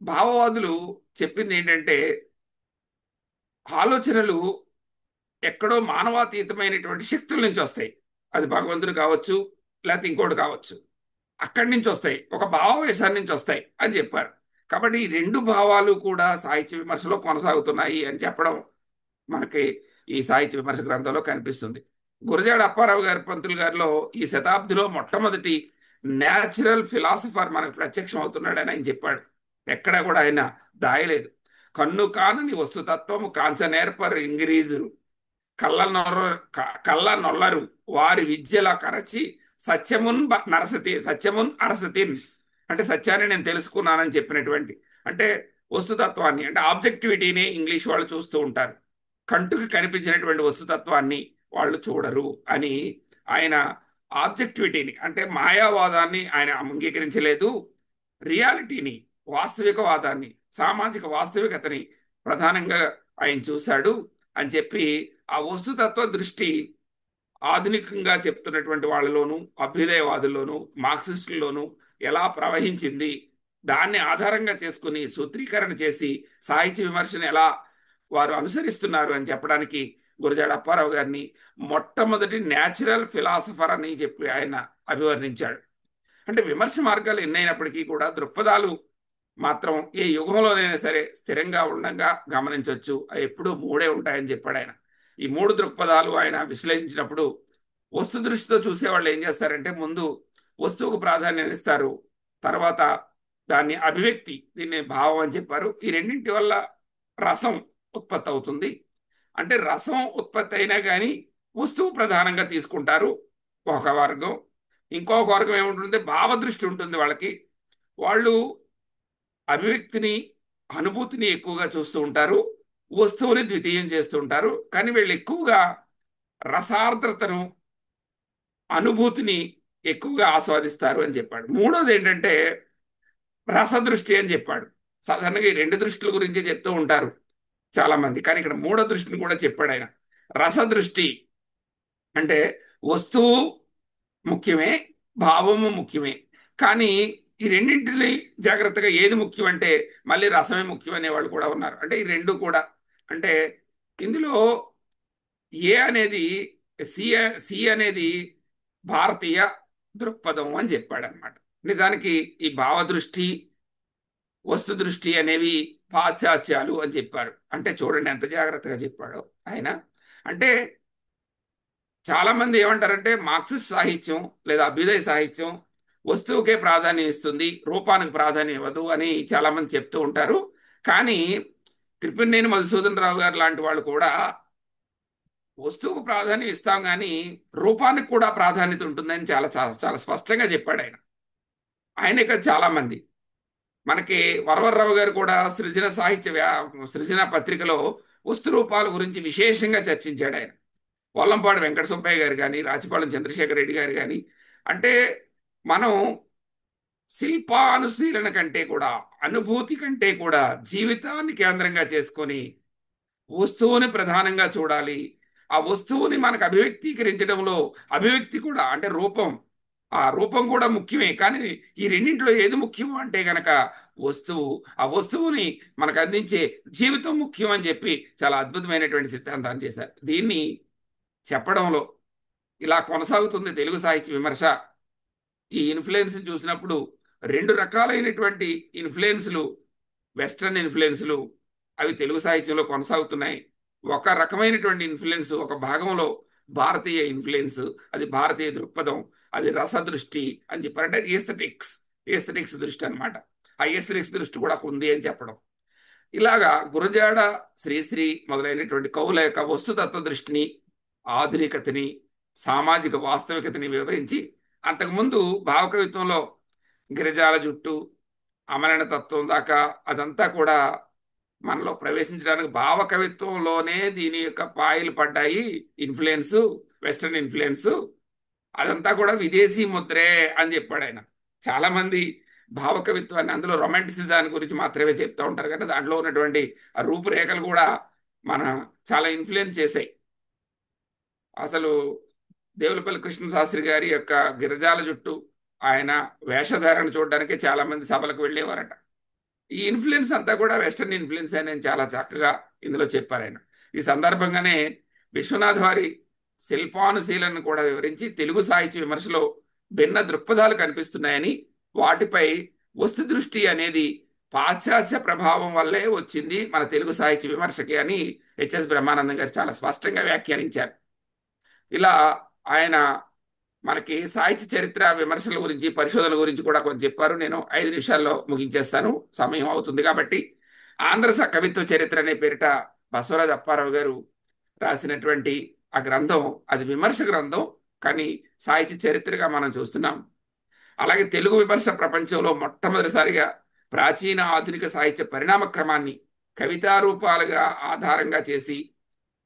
[SPEAKER 4] భావవాదులు చెప్పింది ఏంటంటే ఆలోచనలు ఎక్కడో మానవాతీతమైనటువంటి శక్తుల నుంచి వస్తాయి. అది భగవంతుడు కావచ్చు, లేకపోతే ఇంకోటి కావచ్చు. అక్కడి నుంచి వస్తాయి, ఒక భావావేశాన్ని నుంచి వస్తాయి అని చెప్పారు. కాబట్టి ఈ రెండు భావాలు కూడా సాహిత్య విమర్శలో కొనసాగుతున్నాయి అని చెప్పడం మనకి ఈ సాహిత్య విమర్శ గ్రంథంలో కనిపిస్తుంది. గురజాడ అప్పారావు గారి పంతులు గారిలో ఈ శతాబ్దిలో మొట్టమొదటి న్యాచురల్ ఫిలాసఫర్ మనకు ప్రత్యక్షం అవుతున్నాడని ఆయన చెప్పాడు. ఎక్కడా కూడా ఆయన దాయలేదు. కన్ను కానని వస్తుతత్వము కాంచనేర్పరు ఇంగిరీజులు కళ్ళ నొల్లరు వారి విద్యల కరచి సత్యమున్ అరసతిన్. అంటే సత్యాన్ని నేను తెలుసుకున్నానని చెప్పినటువంటి, అంటే వస్తుతత్వాన్ని, అంటే ఆబ్జెక్టివిటీని ఇంగ్లీష్ వాళ్ళు చూస్తూ ఉంటారు. కంటుకు కనిపించినటువంటి వస్తుతత్వాన్ని వాళ్ళు చూడరు అని ఆయన ఆబ్జెక్టివిటీని, అంటే మాయావాదాన్ని ఆయన అంగీకరించలేదు. రియాలిటీని, వాస్తవికవాదాన్ని, సామాజిక వాస్తవికతని ప్రధానంగా ఆయన చూశాడు అని చెప్పి ఆ వస్తుతత్వ దృష్టి ఆధునికంగా చెప్తున్నటువంటి వాళ్ళలోనూ, అభ్యుదయవాదుల్లోనూ, మార్క్సిస్టుల్లోనూ ఎలా ప్రవహించింది, దాన్ని ఆధారంగా చేసుకుని సూత్రీకరణ చేసి సాహిత్య విమర్శను ఎలా వారు అనుసరిస్తున్నారు అని చెప్పడానికి గురజాడ అప్పారావు గారిని మొట్టమొదటి న్యాచురల్ ఫిలాసఫర్ అని చెప్పి ఆయన అభివర్ణించాడు. అంటే విమర్శ మార్గాలు ఎన్నైనప్పటికీ కూడా దృక్పథాలు మాత్రం ఏ యుగంలోనైనా సరే స్థిరంగా ఉండగా గమనించవచ్చు. అవి ఎప్పుడూ మూడే ఉంటాయని చెప్పాడు ఆయన. ఈ మూడు దృక్పథాలు ఆయన విశ్లేషించినప్పుడు వస్తు దృష్టితో చూసేవాళ్ళు ఏం చేస్తారంటే ముందు వస్తువుకు ప్రాధాన్యం ఇస్తారు, తర్వాత దాన్ని అభివ్యక్తి, దీన్ని భావం అని చెప్పారు. ఈ రెండింటి వల్ల రసం ఉత్పత్తి అవుతుంది. అంటే రసం ఉత్పత్తి అయినా కానీ వస్తువు ప్రధానంగా తీసుకుంటారు ఒక వర్గం. ఇంకొక వర్గం ఏముంటుంది, భావదృష్టి ఉంటుంది వాళ్ళకి. వాళ్ళు అభివ్యక్తిని, అనుభూతిని ఎక్కువగా చూస్తూ ఉంటారు, వస్తువుని ద్వితీయం చేస్తూ ఉంటారు. కానీ వీళ్ళు ఎక్కువగా రసార్ద్రతను, అనుభూతిని ఎక్కువగా ఆస్వాదిస్తారు అని చెప్పాడు. మూడోది ఏంటంటే రసదృష్టి అని చెప్పాడు. సాధారణంగా ఈ రెండు దృష్టిల గురించి చెప్తూ ఉంటారు చాలా మంది, కానీ ఇక్కడ మూడో దృష్టిని కూడా చెప్పాడు ఆయన. రసదృష్టి అంటే వస్తువు ముఖ్యమే, భావము ముఖ్యమే, కానీ ఈ రెండింటిని జాగ్రత్తగా ఏది ముఖ్యం అంటే మళ్ళీ రసమే ముఖ్యం అనేవాళ్ళు కూడా ఉన్నారు. అంటే ఈ రెండు కూడా, అంటే ఇందులో ఏ అనేది, సి సి అనేది భారతీయ దృక్పథం అని చెప్పాడు అనమాట. నిజానికి ఈ భావదృష్టి, వస్తు దృష్టి అనేవి పాశ్చాత్యాలు అని చెప్పారు. అంటే చూడండి ఎంత జాగ్రత్తగా చెప్పాడో ఆయన. అంటే చాలా మంది ఏమంటారంటే మార్క్సిస్ట్ సాహిత్యం లేదా అభ్యుదయ సాహిత్యం వస్తువుకే ప్రాధాన్యం ఇస్తుంది, రూపానికి ప్రాధాన్యం ఇవ్వదు అని చాలా మంది చెప్తూ ఉంటారు. కానీ త్రిపురనేని మధుసూదన్ రావు గారు లాంటి వాళ్ళు కూడా వస్తువుకు ప్రాధాన్యం ఇస్తాం కానీ రూపానికి కూడా ప్రాధాన్యత ఉంటుందని చాలా చాలా చాలా స్పష్టంగా చెప్పాడు ఆయన. ఆయనే కాదు చాలా మంది, మనకి వరవర్రావు గారు కూడా సృజన పత్రికలో వస్తు రూపాల గురించి విశేషంగా చర్చించాడు ఆయన. వల్లంపాడు వెంకట సుబ్బయ్య గారు కానీ, రాచపాళెం చంద్రశేఖర్ రెడ్డి గారు కానీ. అంటే మనం శిల్పానుశీలన కంటే కూడా, అనుభూతి కంటే కూడా జీవితాన్ని కేంద్రంగా చేసుకొని వస్తువుని ప్రధానంగా చూడాలి. ఆ వస్తువుని మనకు అభివ్యక్తీకరించడంలో అభివ్యక్తి కూడా, అంటే రూపం, ఆ రూపం కూడా ముఖ్యమే. కానీ ఈ రెండింటిలో ఏది ముఖ్యం అంటే గనక వస్తువు, ఆ వస్తువుని మనకు అందించే జీవితం ముఖ్యం అని చెప్పి చాలా అద్భుతమైనటువంటి సిద్ధాంతాన్ని చేశారు. దీన్ని చెప్పడంలో ఇలా కొనసాగుతుంది తెలుగు సాహిత్య విమర్శ. ఈ ఇన్ఫ్లుయెన్స్ చూసినప్పుడు రెండు రకాలైనటువంటి ఇన్ఫ్లుయెన్స్లు, వెస్ట్రన్ ఇన్ఫ్లుయెన్స్లు అవి తెలుగు సాహిత్యంలో కొనసాగుతున్నాయి. ఒక రకమైనటువంటి ఇన్ఫ్లుయెన్స్, ఒక భాగంలో భారతీయ ఇన్ఫ్లుయెన్స్, అది భారతీయ దృక్పథం, అది రసదృష్టి అని చెప్పారంటే ఏస్థెటిక్స్ దృష్టి అనమాట. ఆ ఏస్థెటిక్స్ దృష్టి కూడా ఉంది అని చెప్పడం. ఇలాగా గురజాడ, శ్రీశ్రీ మొదలైనటువంటి కవుల యొక్క వస్తుతత్వ దృష్టిని, ఆధునికతని, సామాజిక వాస్తవికతని వివరించి, అంతకుముందు భావకవిత్వంలో గిరిజాల జుట్టు, అమరణ తత్వం దాకా అదంతా కూడా మనలో ప్రవేశించడానికి భావకవిత్వంలోనే దీని యొక్క పాయలు పడ్డాయి. ఇన్ఫ్లుయెన్స్, వెస్టర్న్ ఇన్ఫ్లుయెన్స్ అదంతా కూడా విదేశీ ముద్రే అని చెప్పాడు ఆయన. చాలా మంది భావకవిత్వాన్ని, అందులో రొమాంటిసిజాన్ని గురించి మాత్రమే చెప్తూ ఉంటారు, కానీ దాంట్లో ఉన్నటువంటి ఆ రూపురేఖలు కూడా మన చాలా ఇన్ఫ్లుయెన్స్ చేశాయి. అసలు దేవులపల్లి కృష్ణశాస్త్రి గారి యొక్క గిరిజాల జుట్టు, ఆయన వేషధారణ చూడడానికి చాలా మంది సభలకు వెళ్ళేవారట. ఈ ఇన్ఫ్లుయెన్స్ అంతా కూడా వెస్టర్న్ ఇన్ఫ్లుయెన్స్ అని చాలా చక్కగా ఇందులో చెప్పారు ఆయన. ఈ సందర్భంగానే విశ్వనాథ్ వారి శిల్పానుశీలను కూడా వివరించి తెలుగు సాహిత్య విమర్శలో భిన్న దృక్పథాలు కనిపిస్తున్నాయని, వాటిపై వస్తు దృష్టి అనేది పాశ్చాత్య ప్రభావం వల్లే వచ్చింది మన తెలుగు సాహిత్య విమర్శకి అని హెచ్ఎస్ బ్రహ్మానందం గారు చాలా స్పష్టంగా వ్యాఖ్యానించారు. ఇలా ఆయన మనకి సాహిత్య చరిత్ర విమర్శల గురించి, పరిశోధనల గురించి కూడా కొంచెం చెప్పారు. నేను 5 నిమిషాల్లో ముగించేస్తాను, సమయం అవుతుంది కాబట్టి. ఆంధ్ర కవిత్వ చరిత్ర అనే పేరిట బసవరాజు అప్పారావు గారు రాసినటువంటి ఆ గ్రంథం, అది విమర్శ గ్రంథం, కానీ సాహిత్య చరిత్రగా మనం చూస్తున్నాం. అలాగే తెలుగు విమర్శ ప్రపంచంలో మొట్టమొదటిసారిగా ప్రాచీన ఆధునిక సాహిత్య పరిణామ క్రమాన్ని కవితారూపాలుగా ఆధారంగా చేసి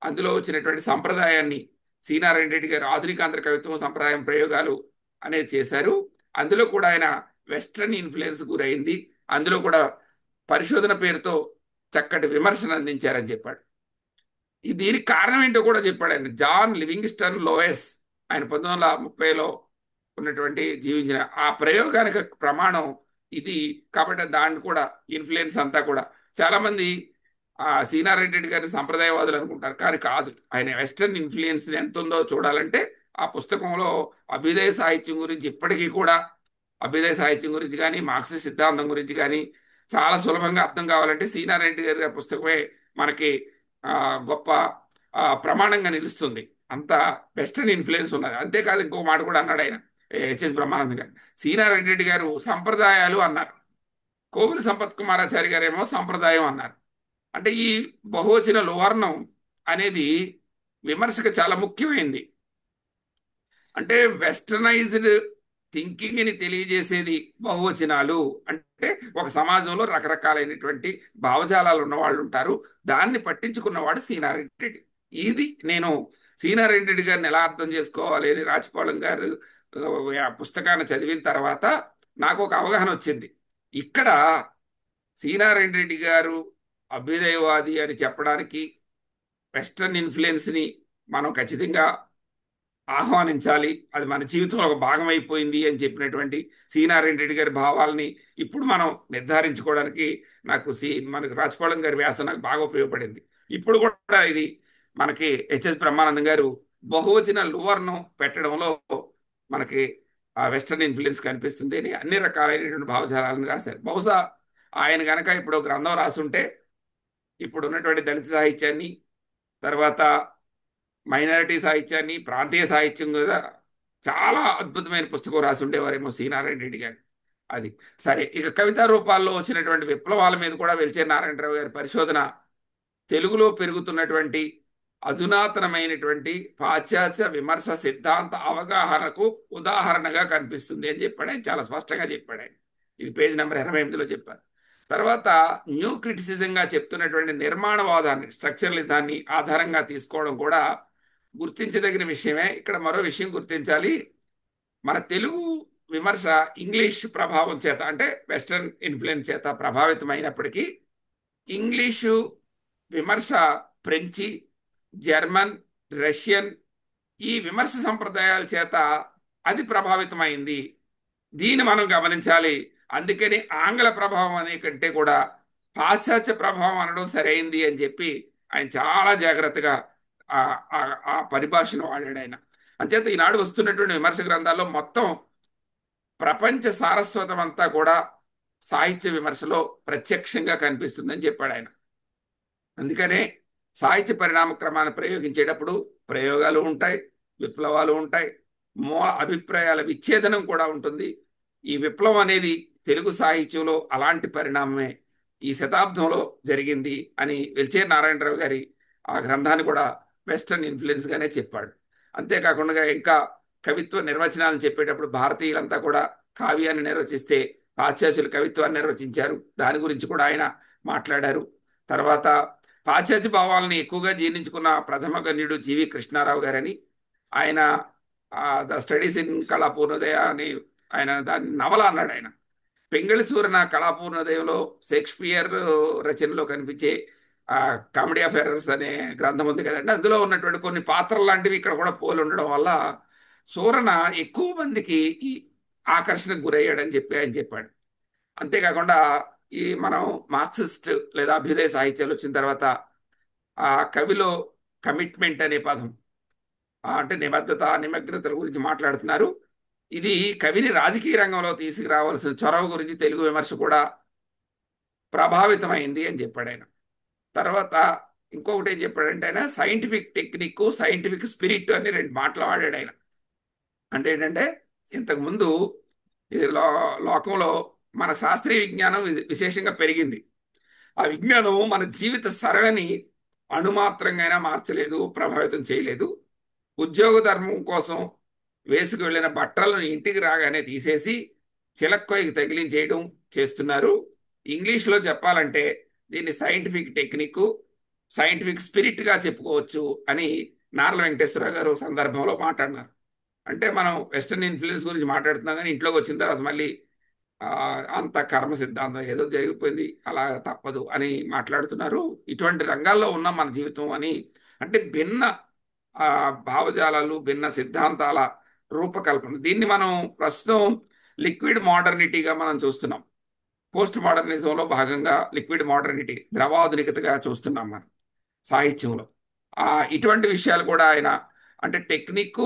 [SPEAKER 4] అందులో వచ్చినటువంటి సంప్రదాయాన్ని సి.నారాయణ రెడ్డి గారు ఆధునిక ఆంధ్ర కవిత్వం సంప్రదాయం ప్రయోగాలు అనేది చేశారు. అందులో కూడా ఆయన వెస్ట్రన్ ఇన్ఫ్లుయెన్స్ గురైంది. అందులో కూడా పరిశోధన పేరుతో చక్కటి విమర్శను అందించారని చెప్పాడు. దీనికి కారణం ఏంటో కూడా చెప్పాడు ఆయన. జాన్ లివింగ్స్టన్ లోయస్, ఆయన 1930లో ఉన్నటువంటి జీవించిన ఆ ప్రయోగానికి ప్రమాణం ఇది కాబట్టి దాన్ని కూడా ఇన్ఫ్లుయెన్స్ అంతా కూడా చాలా మంది సి.నారాయణ రెడ్డి గారి సంప్రదాయవాదులు అనుకుంటారు, కానీ కాదు. ఆయన వెస్టర్న్ ఇన్ఫ్లుయెన్స్ ఎంత ఉందో చూడాలంటే ఆ పుస్తకంలో అభ్యుదయ సాహిత్యం గురించి, ఇప్పటికీ కూడా అభ్యుదయ సాహిత్యం గురించి కానీ, మార్క్సిస్ట్ సిద్ధాంతం గురించి కానీ చాలా సులభంగా అర్థం కావాలంటే సి.నారాయణ రెడ్డి గారి పుస్తకమే మనకి గొప్ప ప్రమాణంగా నిలుస్తుంది. అంత వెస్టర్న్ ఇన్ఫ్లుయెన్స్ ఉన్నది. అంతేకాదు, ఇంకో మాట కూడా అన్నాడు ఆయన, హెచ్ఎస్ బ్రహ్మానందం గారు. సి.నారాయణ రెడ్డి గారు సంప్రదాయాలు అన్నారు, కోవిల సంపత్ కుమారాచారి గారు ఏమో సంప్రదాయం అన్నారు. అంటే ఈ బహువచన లువర్ణం అనేది విమర్శకు చాలా ముఖ్యమైనది. అంటే వెస్టర్నైజ్డ్ థింకింగ్ ని తెలియజేసేది బహువచనాలు. అంటే ఒక సమాజంలో రకరకాలైనటువంటి భావజాలాలు ఉన్న వాళ్ళు ఉంటారు, దాన్ని పట్టించుకున్నవాడు సీనారాయణ రెడ్డి. ఇది నేను సీనారాయణ రెడ్డి గారిని ఎలా అర్థం చేసుకోవాలి అని రాజపాళెం గారు పుస్తకాన్ని చదివిన తర్వాత నాకు ఒక అవగాహన వచ్చింది. ఇక్కడ సీనారాయణ రెడ్డి గారు అభ్యుదయవాది అని చెప్పడానికి వెస్టర్న్ ఇన్ఫ్లుయెన్స్ ని మనం ఖచ్చితంగా ఆహ్వానించాలి, అది మన జీవితంలో ఒక భాగం అయిపోయింది అని చెప్పినటువంటి సీనారాయణ రెడ్డి గారి భావాల్ని ఇప్పుడు మనం నిర్ధారించుకోవడానికి మనకు రాజపాళెం గారి వ్యాసం నాకు బాగా ఉపయోగపడింది. ఇప్పుడు కూడా ఇది మనకి హెచ్ఎస్ బ్రహ్మానందం గారు బహువచన లువర్ణం పెట్టడంలో మనకి ఆ వెస్టర్న్ ఇన్ఫ్లుయెన్స్ కనిపిస్తుంది అని అన్ని రకాలైనటువంటి భావజాలాలను రాశారు. బహుశా ఆయన గనక ఇప్పుడు గ్రంథం రాసుంటే ఇప్పుడు ఉన్నటువంటి దళిత సాహిత్యాన్ని, తర్వాత మైనారిటీ సాహిత్యాన్ని, ప్రాంతీయ సాహిత్యం కూడా చాలా అద్భుతమైన పుస్తకం రాసి ఉండేవారేమో సీనారాయణ రెడ్డి గారు. అది సరే. ఇక కవితా రూపాల్లో వచ్చినటువంటి విప్లవాల మీద కూడా వెలిచేరి నారాయణరావు గారి పరిశోధన తెలుగులో పెరుగుతున్నటువంటి అధునాతనమైనటువంటి పాశ్చాత్య విమర్శ సిద్ధాంత అవగాహనకు ఉదాహరణగా కనిపిస్తుంది అని చెప్పాడు ఆయన. చాలా స్పష్టంగా చెప్పాడు ఆయన. ఇది పేజీ నెంబర్ 88లో చెప్పారు. తర్వాత న్యూ క్రిటిసిజంగా చెప్తున్నటువంటి నిర్మాణవాదాన్ని, స్ట్రక్చరలిజాన్ని ఆధారంగా తీసుకోవడం కూడా గుర్తించదగిన విషయమే. ఇక్కడ మరో విషయం గుర్తించాలి. మన తెలుగు విమర్శ ఇంగ్లీష్ ప్రభావం చేత, అంటే వెస్టర్న్ ఇన్ఫ్లుయెన్స్ చేత ప్రభావితమైనప్పటికీ ఇంగ్లీషు విమర్శ ఫ్రెంచి, జర్మన్, రష్యన్ ఈ విమర్శ సంప్రదాయాల చేత అది ప్రభావితమైంది. దీన్ని మనం గమనించాలి. అందుకని ఆంగ్ల ప్రభావం అనే కంటే కూడా పాశ్చాత్య ప్రభావం అనడం సరైంది అని చెప్పి ఆయన చాలా జాగ్రత్తగా ఆ పరిభాషను వాడాడు ఆయన. అంచేత ఈనాడు వస్తున్నటువంటి విమర్శ గ్రంథాల్లో మొత్తం ప్రపంచ సారస్వతం అంతా కూడా సాహిత్య విమర్శలో ప్రత్యక్షంగా కనిపిస్తుందని చెప్పాడు ఆయన. అందుకనే సాహిత్య పరిణామ క్రమాన్ని ప్రయోగించేటప్పుడు ప్రయోగాలు ఉంటాయి, విప్లవాలు ఉంటాయి, మూల అభిప్రాయాల విచ్ఛేదనం కూడా ఉంటుంది. ఈ విప్లవం అనేది తెలుగు సాహిత్యంలో అలాంటి పరిణామమే ఈ శతాబ్దంలో జరిగింది అని వెలిచేరి నారాయణరావు గారి ఆ గ్రంథాన్ని కూడా వెస్టర్న్ ఇన్ఫ్లుయెన్స్ గానే చెప్పాడు. అంతేకాకుండా ఇంకా కవిత్వ నిర్వచనాలను చెప్పేటప్పుడు భారతీయులంతా కూడా కావ్యాన్ని నిర్వచిస్తే పాశ్చాత్యులు కవిత్వాన్ని నిర్వచించారు, దాని గురించి కూడా ఆయన మాట్లాడారు. తర్వాత పాశ్చాత్య భావాలని ఎక్కువగా జీర్ణించుకున్న ప్రథమ గణ్యుడు జీవి కృష్ణారావు గారని, ఆయన ద స్టడీస్ ఇన్ కళాపూర్ణోదయ అని ఆయన దాన్ని నవల అన్నాడు ఆయన. పెంగళి సూరన కళాపూర్ణోదయంలో షేక్స్పియర్ రచనలో కనిపించే కామెడీ ఆఫ్ ఎర్రర్స్ అనే గ్రంథం ఉంది కదండి, అందులో ఉన్నటువంటి కొన్ని పాత్రలు లాంటివి ఇక్కడ కూడా పోలి ఉండడం వల్ల సూరన ఎక్కువ మందికి ఈ ఆకర్షణకు గురయ్యాడని చెప్పి ఆయన చెప్పాడు. అంతేకాకుండా ఈ మనం మార్క్సిస్ట్ లేదా అభ్యుదయ సాహిత్యాలు వచ్చిన తర్వాత ఆ కవిలో కమిట్మెంట్ అనే పదం, అంటే నిబద్ధత, నిమగ్నతల గురించి మాట్లాడుతున్నారు. ఇది కవిని రాజకీయ రంగంలో తీసుకురావాల్సిన చొరవ గురించి తెలుగు విమర్శ కూడా ప్రభావితమైంది అని చెప్పాడు ఆయన. తర్వాత ఇంకొకటి ఏం చెప్పాడంటే ఆయన సైంటిఫిక్ టెక్నిక్, సైంటిఫిక్ స్పిరిట్ అని రెండు మాటలు వాడాడు ఆయన. అంటే ఏంటంటే ఇంతకుముందు ఇది లోకంలో మన శాస్త్రీయ విజ్ఞానం విశేషంగా పెరిగింది. ఆ విజ్ఞానం మన జీవిత సరళిని అణుమాత్రంగా మార్చలేదు, ప్రభావితం చేయలేదు. ఉద్యోగ ధర్మం కోసం వేసుకు వెళ్ళిన బట్టలను ఇంటికి రాగానే తీసేసి చిలక్కోయికి తగిలించేయడం చేస్తున్నారు. ఇంగ్లీష్లో చెప్పాలంటే దీన్ని సైంటిఫిక్ టెక్నిక్, సైంటిఫిక్ స్పిరిట్గా చెప్పుకోవచ్చు అని నార్ల వెంకటేశ్వరరావు గారు సందర్భంలో మాట్లాడినారు. అంటే మనం వెస్టర్న్ ఇన్ఫ్లుయెన్స్ గురించి మాట్లాడుతున్నాం, కానీ ఇంట్లోకి వచ్చిన తర్వాత మళ్ళీ అంత కర్మ సిద్ధాంతం ఏదో జరిగిపోయింది, అలా తప్పదు అని మాట్లాడుతున్నారు. ఇటువంటి రంగాల్లో ఉన్న మన జీవితం అని, అంటే భిన్న భావజాలాలు, భిన్న సిద్ధాంతాల రూపకల్పన, దీన్ని మనం ప్రస్తుతం లిక్విడ్ మోడర్నిటీగా మనం చూస్తున్నాం. పోస్ట్ మోడర్నిజంలో భాగంగా లిక్విడ్ మోడర్నిటీ, ద్రవాధునికతగా చూస్తున్నాం మనం సాహిత్యంలో. ఇటువంటి విషయాలు కూడా ఆయన, అంటే టెక్నిక్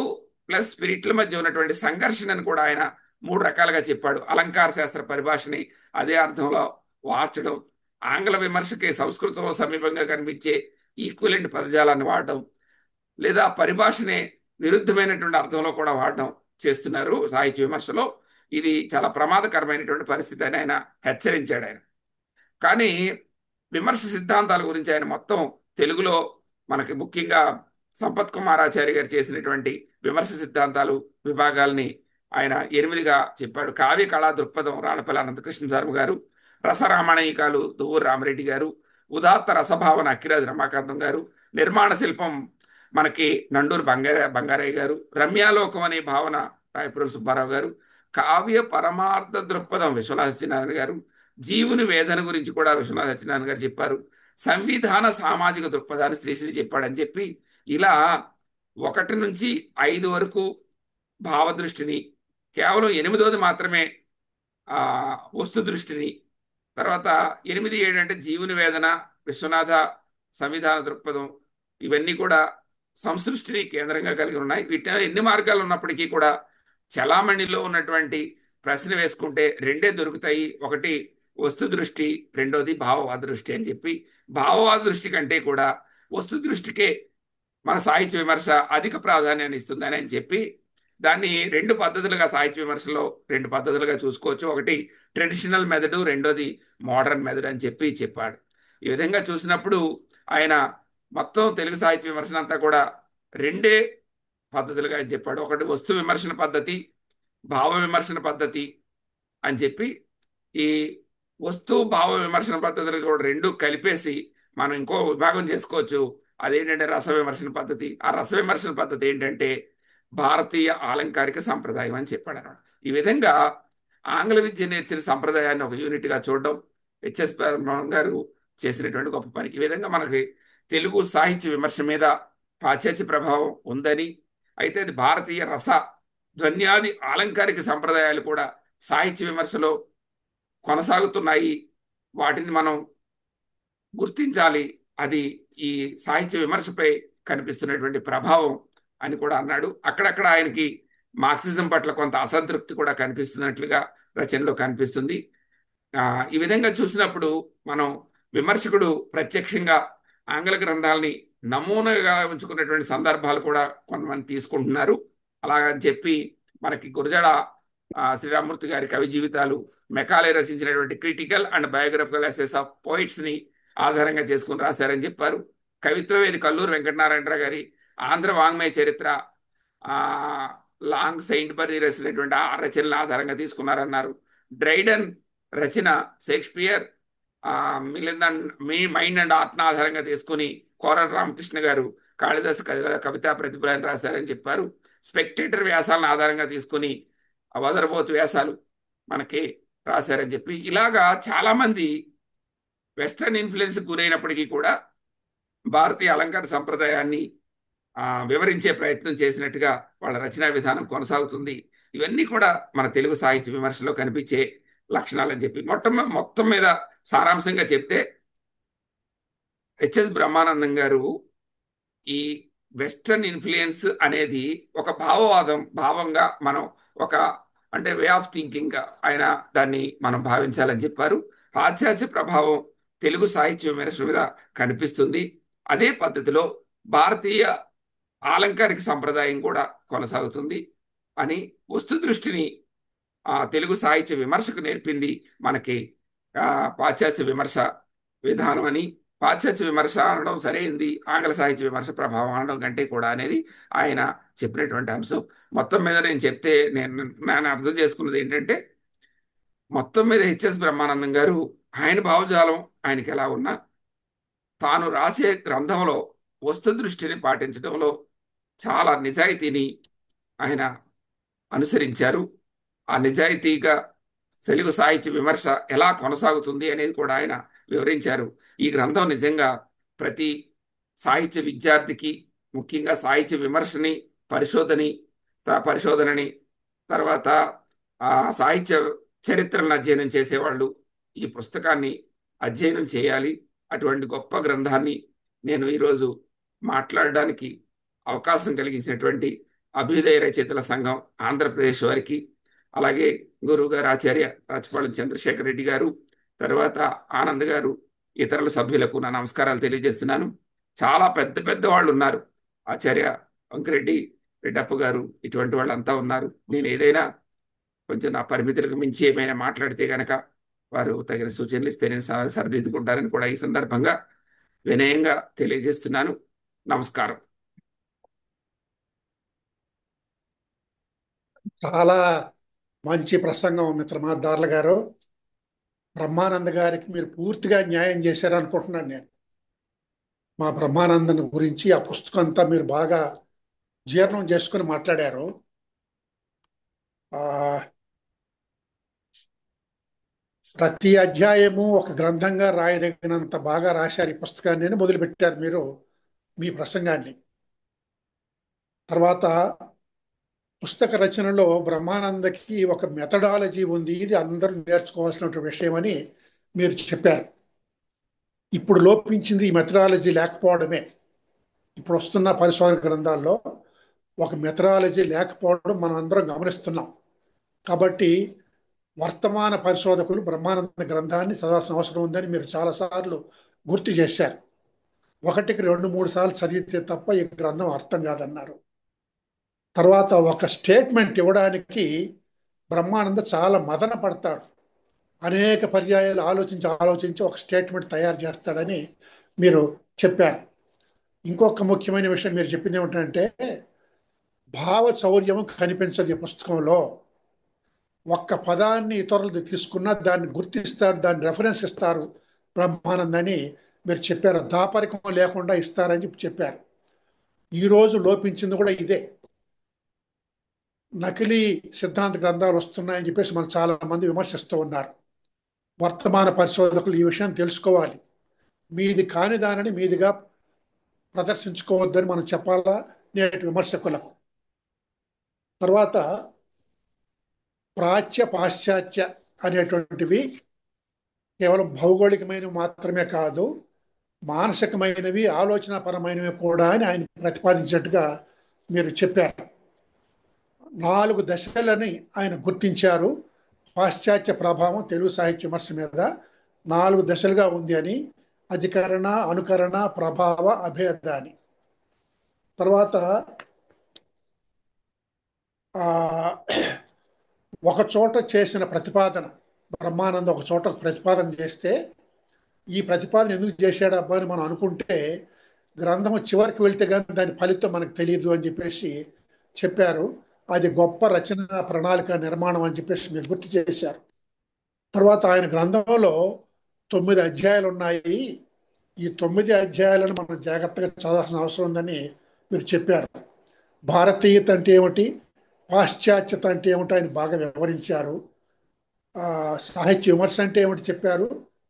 [SPEAKER 4] ప్లస్ స్పిరిట్ల మధ్య ఉన్నటువంటి సంఘర్షణను కూడా ఆయన 3 రకాలుగా చెప్పాడు. అలంకార శాస్త్ర పరిభాషని అదే అర్థంలో వార్చడం, ఆంగ్ల విమర్శకి సంస్కృతంలో సమీపంగా కనిపించే ఈక్వలెంట్ పదజాలాన్ని వాడడం, లేదా పరిభాషనే విరుద్ధమైనటువంటి అర్థంలో కూడా వాడడం చేస్తున్నారు సాహిత్య విమర్శలో. ఇది చాలా ప్రమాదకరమైనటువంటి పరిస్థితి అని ఆయన హెచ్చరించాడు ఆయన. కానీ విమర్శ సిద్ధాంతాల గురించి ఆయన మొత్తం తెలుగులో మనకి ముఖ్యంగా సంపత్ కుమారాచారి గారు చేసినటువంటి విమర్శ సిద్ధాంతాలు విభాగాల్ని ఆయన 8గా చెప్పాడు. కావ్య కళా దృక్పథం రాళ్ళపల్లి అనంతకృష్ణ శర్మ గారు, రసరామణయికాలు దువ్వూరు రామరెడ్డి గారు, ఉదాత్త రసభావన అక్కిరాజు రమాకాంతం గారు, నిర్మాణ శిల్పం మనకి నండూరు బంగారయ్య గారు, రమ్యాలోకం అనే భావన రాయపురం సుబ్బారావు గారు, కావ్య పరమార్థ దృక్పథం విశ్వనాథ సత్యనారాయణ గారు, జీవుని వేదన గురించి కూడా విశ్వనాథ సత్యనారాయణ గారు చెప్పారు, సంవిధాన సామాజిక దృక్పథాన్ని శ్రీశ్రీ చెప్పాడని చెప్పి ఇలా 1 నుంచి 5 వరకు భావదృష్టిని, కేవలం 8వది మాత్రమే ఆ వస్తు దృష్టిని, తర్వాత 8, 7 అంటే జీవుని వేదన, విశ్వనాథ సంవిధాన దృక్పథం, ఇవన్నీ కూడా సంసృష్టిని కేంద్రంగా కలిగి ఉన్నాయి. వీటిలో ఎన్ని మార్గాలు ఉన్నప్పటికీ కూడా చలామణిలో ఉన్నటువంటి ప్రశ్న వేసుకుంటే రెండే దొరుకుతాయి. ఒకటి వస్తు దృష్టి, రెండోది భావవాద దృష్టి అని చెప్పి, భావవాద దృష్టి కంటే కూడా వస్తు దృష్టికే మన సాహిత్య విమర్శ అధిక ప్రాధాన్యాన్ని ఇస్తుందని అని చెప్పి దాన్ని 2 పద్ధతులుగా సాహిత్య విమర్శలో 2 పద్ధతులుగా చూసుకోవచ్చు. ఒకటి ట్రెడిషనల్ మెథడ్, రెండోది మోడర్న్ మెథడ్ అని చెప్పి చెప్పాడు. ఈ విధంగా చూసినప్పుడు ఆయన మొత్తం తెలుగు సాహిత్య విమర్శన అంతా కూడా 2 పద్ధతులుగా ఆయన చెప్పాడు. ఒకటి వస్తు విమర్శన పద్ధతి, భావ విమర్శన పద్ధతి అని చెప్పి ఈ వస్తు భావ విమర్శన పద్ధతులు కూడా 2 కలిపేసి మనం ఇంకో విభాగం చేసుకోవచ్చు. అదేంటంటే రస విమర్శన పద్ధతి. ఆ రస విమర్శన పద్ధతి ఏంటంటే భారతీయ ఆలంకారిక సంప్రదాయం అని చెప్పాడు అన్నమాట. ఈ విధంగా ఆంగ్ల విద్య నేర్చిన సంప్రదాయాన్ని ఒక యూనిట్గా చూడడం హెచ్ఎస్ బ్రహ్మం గారు చేసినటువంటి గొప్ప పని. ఈ విధంగా మనకి తెలుగు సాహిత్య విమర్శ మీద పాశ్చాత్య ప్రభావం ఉందని, అయితే అది భారతీయ రస ధ్వన్యాది ఆలంకారిక సంప్రదాయాలు కూడా సాహిత్య విమర్శలో కొనసాగుతున్నాయి, వాటిని మనం గుర్తించాలి, అది ఈ సాహిత్య విమర్శపై కనిపిస్తున్నటువంటి ప్రభావం అని కూడా అన్నాడు. అక్కడక్కడ ఆయనకి మార్క్సిజం పట్ల కొంత అసంతృప్తి కూడా కనిపిస్తున్నట్లుగా రచనలో కనిపిస్తుంది. ఈ విధంగా చూసినప్పుడు మనం విమర్శకుడు ప్రత్యక్షంగా ఆంగ్ల గ్రంథాలని నమూనాగా ఉంచుకున్నటువంటి సందర్భాలు కూడా కొంతమంది తీసుకుంటున్నారు. అలాగని చెప్పి మనకి గురజాడ శ్రీరామూర్తి గారి కవి జీవితాలు, మెకాలే రచించినటువంటి critical and biographical essays of పోయిట్స్ని ఆధారంగా చేసుకుని రాశారని చెప్పారు. కవిత్వవేది కల్లూరు వెంకటనారాయణరావు గారి ఆంధ్ర వాంగ్మయ చరిత్ర, లాంగ్ సెయింట్ బర్రీ రాసినటువంటి ఆ రచనల ఆధారంగా తీసుకున్నారన్నారు. Dryden Rachana Shakespeare me mind and ఆర్ట్ను ఆధారంగా తీసుకుని కోరల రామకృష్ణ గారు కాళిదాసు కవితా ప్రతిభలను రాశారని చెప్పారు. స్పెక్టేటర్ వ్యాసాలను ఆధారంగా తీసుకుని వదరబోతు వ్యాసాలు మనకి రాశారని చెప్పి, ఇలాగా చాలామంది వెస్టర్న్ ఇన్ఫ్లుయెన్స్ గురైనప్పటికీ కూడా భారతీయ అలంకార సంప్రదాయాన్ని వివరించే ప్రయత్నం చేసినట్టుగా వాళ్ళ రచనా విధానం కొనసాగుతుంది. ఇవన్నీ కూడా మన తెలుగు సాహిత్య విమర్శలో కనిపించే లక్షణాలని చెప్పి మొత్తం మీద సారాంశంగా చెప్తే హెచ్ఎస్ బ్రహ్మానందం గారు ఈ వెస్టర్న్ ఇన్ఫ్లుయెన్స్ అనేది ఒక భావంగా మనం ఒక అంటే వే ఆఫ్ థింకింగ్ ఆయన దాన్ని మనం భావించాలని చెప్పారు. పాశ్చాత్య ప్రభావం తెలుగు సాహిత్య విమర్శ మీద కనిపిస్తుంది. అదే పద్ధతిలో భారతీయ ఆలంకారిక సంప్రదాయం కూడా కొనసాగుతుంది అని, వస్తు దృష్టిని తెలుగు సాహిత్య విమర్శకు నేర్పింది మనకి పాశ్చాత్య విమర్శ విధానం అని, పాశ్చాత్య విమర్శ అనడం సరైంది, ఆంగ్ల సాహిత్య విమర్శ ప్రభావం అనడం కంటే కూడా అనేది ఆయన చెప్పినటువంటి అంశం. మొత్తం మీద నేను చెప్తే నేను అర్థం చేసుకున్నది ఏంటంటే, మొత్తం మీద హెచ్ఎస్ బ్రహ్మానందం గారు ఆయన భావజాలం ఆయనకి ఎలా ఉన్నా తాను రాసే గ్రంథంలో వస్తు దృష్టిని పాటించడంలో చాలా నిజాయితీని ఆయన అనుసరించారు. ఆ నిజాయితీగా తెలుగు సాహిత్య విమర్శ ఎలా కొనసాగుతుంది అనేది కూడా ఆయన వివరించారు. ఈ గ్రంథం నిజంగా ప్రతి సాహిత్య విద్యార్థికి, ముఖ్యంగా సాహిత్య విమర్శని పరిశోధనని తర్వాత సాహిత్య చరిత్రలను అధ్యయనం చేసేవాళ్ళు ఈ పుస్తకాన్ని అధ్యయనం చేయాలి. అటువంటి గొప్ప గ్రంథాన్ని నేను ఈరోజు మాట్లాడడానికి అవకాశం కలిగించినటువంటి అభ్యుదయ రచయితల సంఘం ఆంధ్రప్రదేశ్ వారికి, అలాగే గురువు గారు ఆచార్య రాచపాళెం చంద్రశేఖర్ రెడ్డి గారు, తర్వాత ఆనంద్ గారు, ఇతరుల సభ్యులకు నా నమస్కారాలు తెలియజేస్తున్నాను. చాలా పెద్ద పెద్ద వాళ్ళు ఉన్నారు, ఆచార్య వెంకరెడ్డి, రెడ్డప్ప గారు, ఇటువంటి వాళ్ళంతా ఉన్నారు. నేను ఏదైనా కొంచెం నా పరిమితులకు మించి ఏమైనా మాట్లాడితే గనక వారు తగిన సూచనలు ఇస్తే నేను సరిదిద్దుకుంటారని కూడా ఈ సందర్భంగా వినయంగా తెలియజేస్తున్నాను. నమస్కారం.
[SPEAKER 1] చాలా మంచి ప్రసంగం మిత్రమా దార్ల గారు. బ్రహ్మానంద గారికి మీరు పూర్తిగా న్యాయం చేశారనుకుంటున్నాను నేను. మా బ్రహ్మానందన్ గురించి ఆ పుస్తకం అంతా మీరు బాగా జీర్ణం చేసుకుని మాట్లాడారు. ఆ ప్రతి అధ్యాయము ఒక గ్రంథంగా రాయదగినంత బాగా రాశారు ఈ పుస్తకాన్ని మొదలుపెట్టారు మీరు మీ ప్రసంగాన్ని. తర్వాత పుస్తక రచనలో బ్రహ్మానందకి ఒక మెథడాలజీ ఉంది, ఇది అందరూ నేర్చుకోవాల్సిన విషయం అని మీరు చెప్పారు. ఇప్పుడు లోపించింది ఈ మెథడాలజీ లేకపోవడమే. ఇప్పుడు వస్తున్న పరిశోధన గ్రంథాల్లో ఒక మెథడాలజీ లేకపోవడం మనం అందరం గమనిస్తున్నాం. కాబట్టి వర్తమాన పరిశోధకులు బ్రహ్మానంద గ్రంథాన్ని చదవాల్సిన అవసరం ఉందని మీరు చాలాసార్లు గుర్తు చేశారు. ఒకటికి 2-3 సార్లు చదివితే తప్ప ఈ గ్రంథం అర్థం కాదన్నారు. తర్వాత ఒక స్టేట్మెంట్ ఇవ్వడానికి బ్రహ్మానంద చాలా మదన పడతారు. అనేక పర్యాయాలు ఆలోచించి ఒక స్టేట్మెంట్ తయారు చేస్తాడని మీరు చెప్పారు. ఇంకొక ముఖ్యమైన విషయం మీరు చెప్పింది ఏమిటంటే భావ చౌర్యం కనిపించదు ఈ పుస్తకంలో. ఒక్క పదాన్ని ఇతరులు తీసుకున్నా దాన్ని గుర్తిస్తారు, దాన్ని రెఫరెన్స్ ఇస్తారు బ్రహ్మానందని మీరు చెప్పారు. దాపరికం లేకుండా ఇస్తారని చెప్పారు. ఈరోజు లోపించింది కూడా ఇదే. నకిలీ సిద్ధాంత గ్రంథాలు వస్తున్నాయని చెప్పేసి మనం చాలా మంది విమర్శిస్తూ ఉన్నారు. వర్తమాన పరిశోధకులు ఈ విషయం తెలుసుకోవాలి. మీది కాని దానిని మీదిగా ప్రదర్శించుకోవద్దని మనం చెప్పాలా నేటి విమర్శకులకు. తర్వాత ప్రాచ్య పాశ్చాత్య అనేటువంటివి కేవలం భౌగోళికమైనవి మాత్రమే కాదు, మానసికమైనవి, ఆలోచనాపరమైనవి కూడా అని ఆయన ప్రతిపాదించినట్టుగా మీరు చెప్పారు. 4 దశలని ఆయన గుర్తించారు. పాశ్చాత్య ప్రభావం తెలుగు సాహిత్య విమర్శ మీద 4 దశలుగా ఉంది అని. అధికరణ, అనుకరణ, ప్రభావ, అభేద అని. తర్వాత ఒక చోట చేసిన ప్రతిపాదన, బ్రహ్మానంద ఒక చోట ప్రతిపాదన చేస్తే ఈ ప్రతిపాదన ఎందుకు చేశాడు అబ్బా అని మనం అనుకుంటే గ్రంథం చివరికి వెళ్తే కానీ దాని ఫలితం మనకు తెలియదు అని చెప్పేసి చెప్పారు. అది గొప్ప రచన, ప్రణాళిక, నిర్మాణం అని చెప్పేసి మీరు గుర్తు చేశారు. తర్వాత ఆయన గ్రంథంలో 9 అధ్యాయాలు ఉన్నాయి. ఈ 9 అధ్యాయాలను మనం జాగ్రత్తగా చదవాల్సిన అవసరం ఉందని మీరు చెప్పారు. భారతీయత అంటే ఏమిటి, పాశ్చాత్యత అంటే ఏమిటి ఆయన బాగా వివరించారు. సాహిత్య విమర్శ అంటే ఏమిటి చెప్పారు,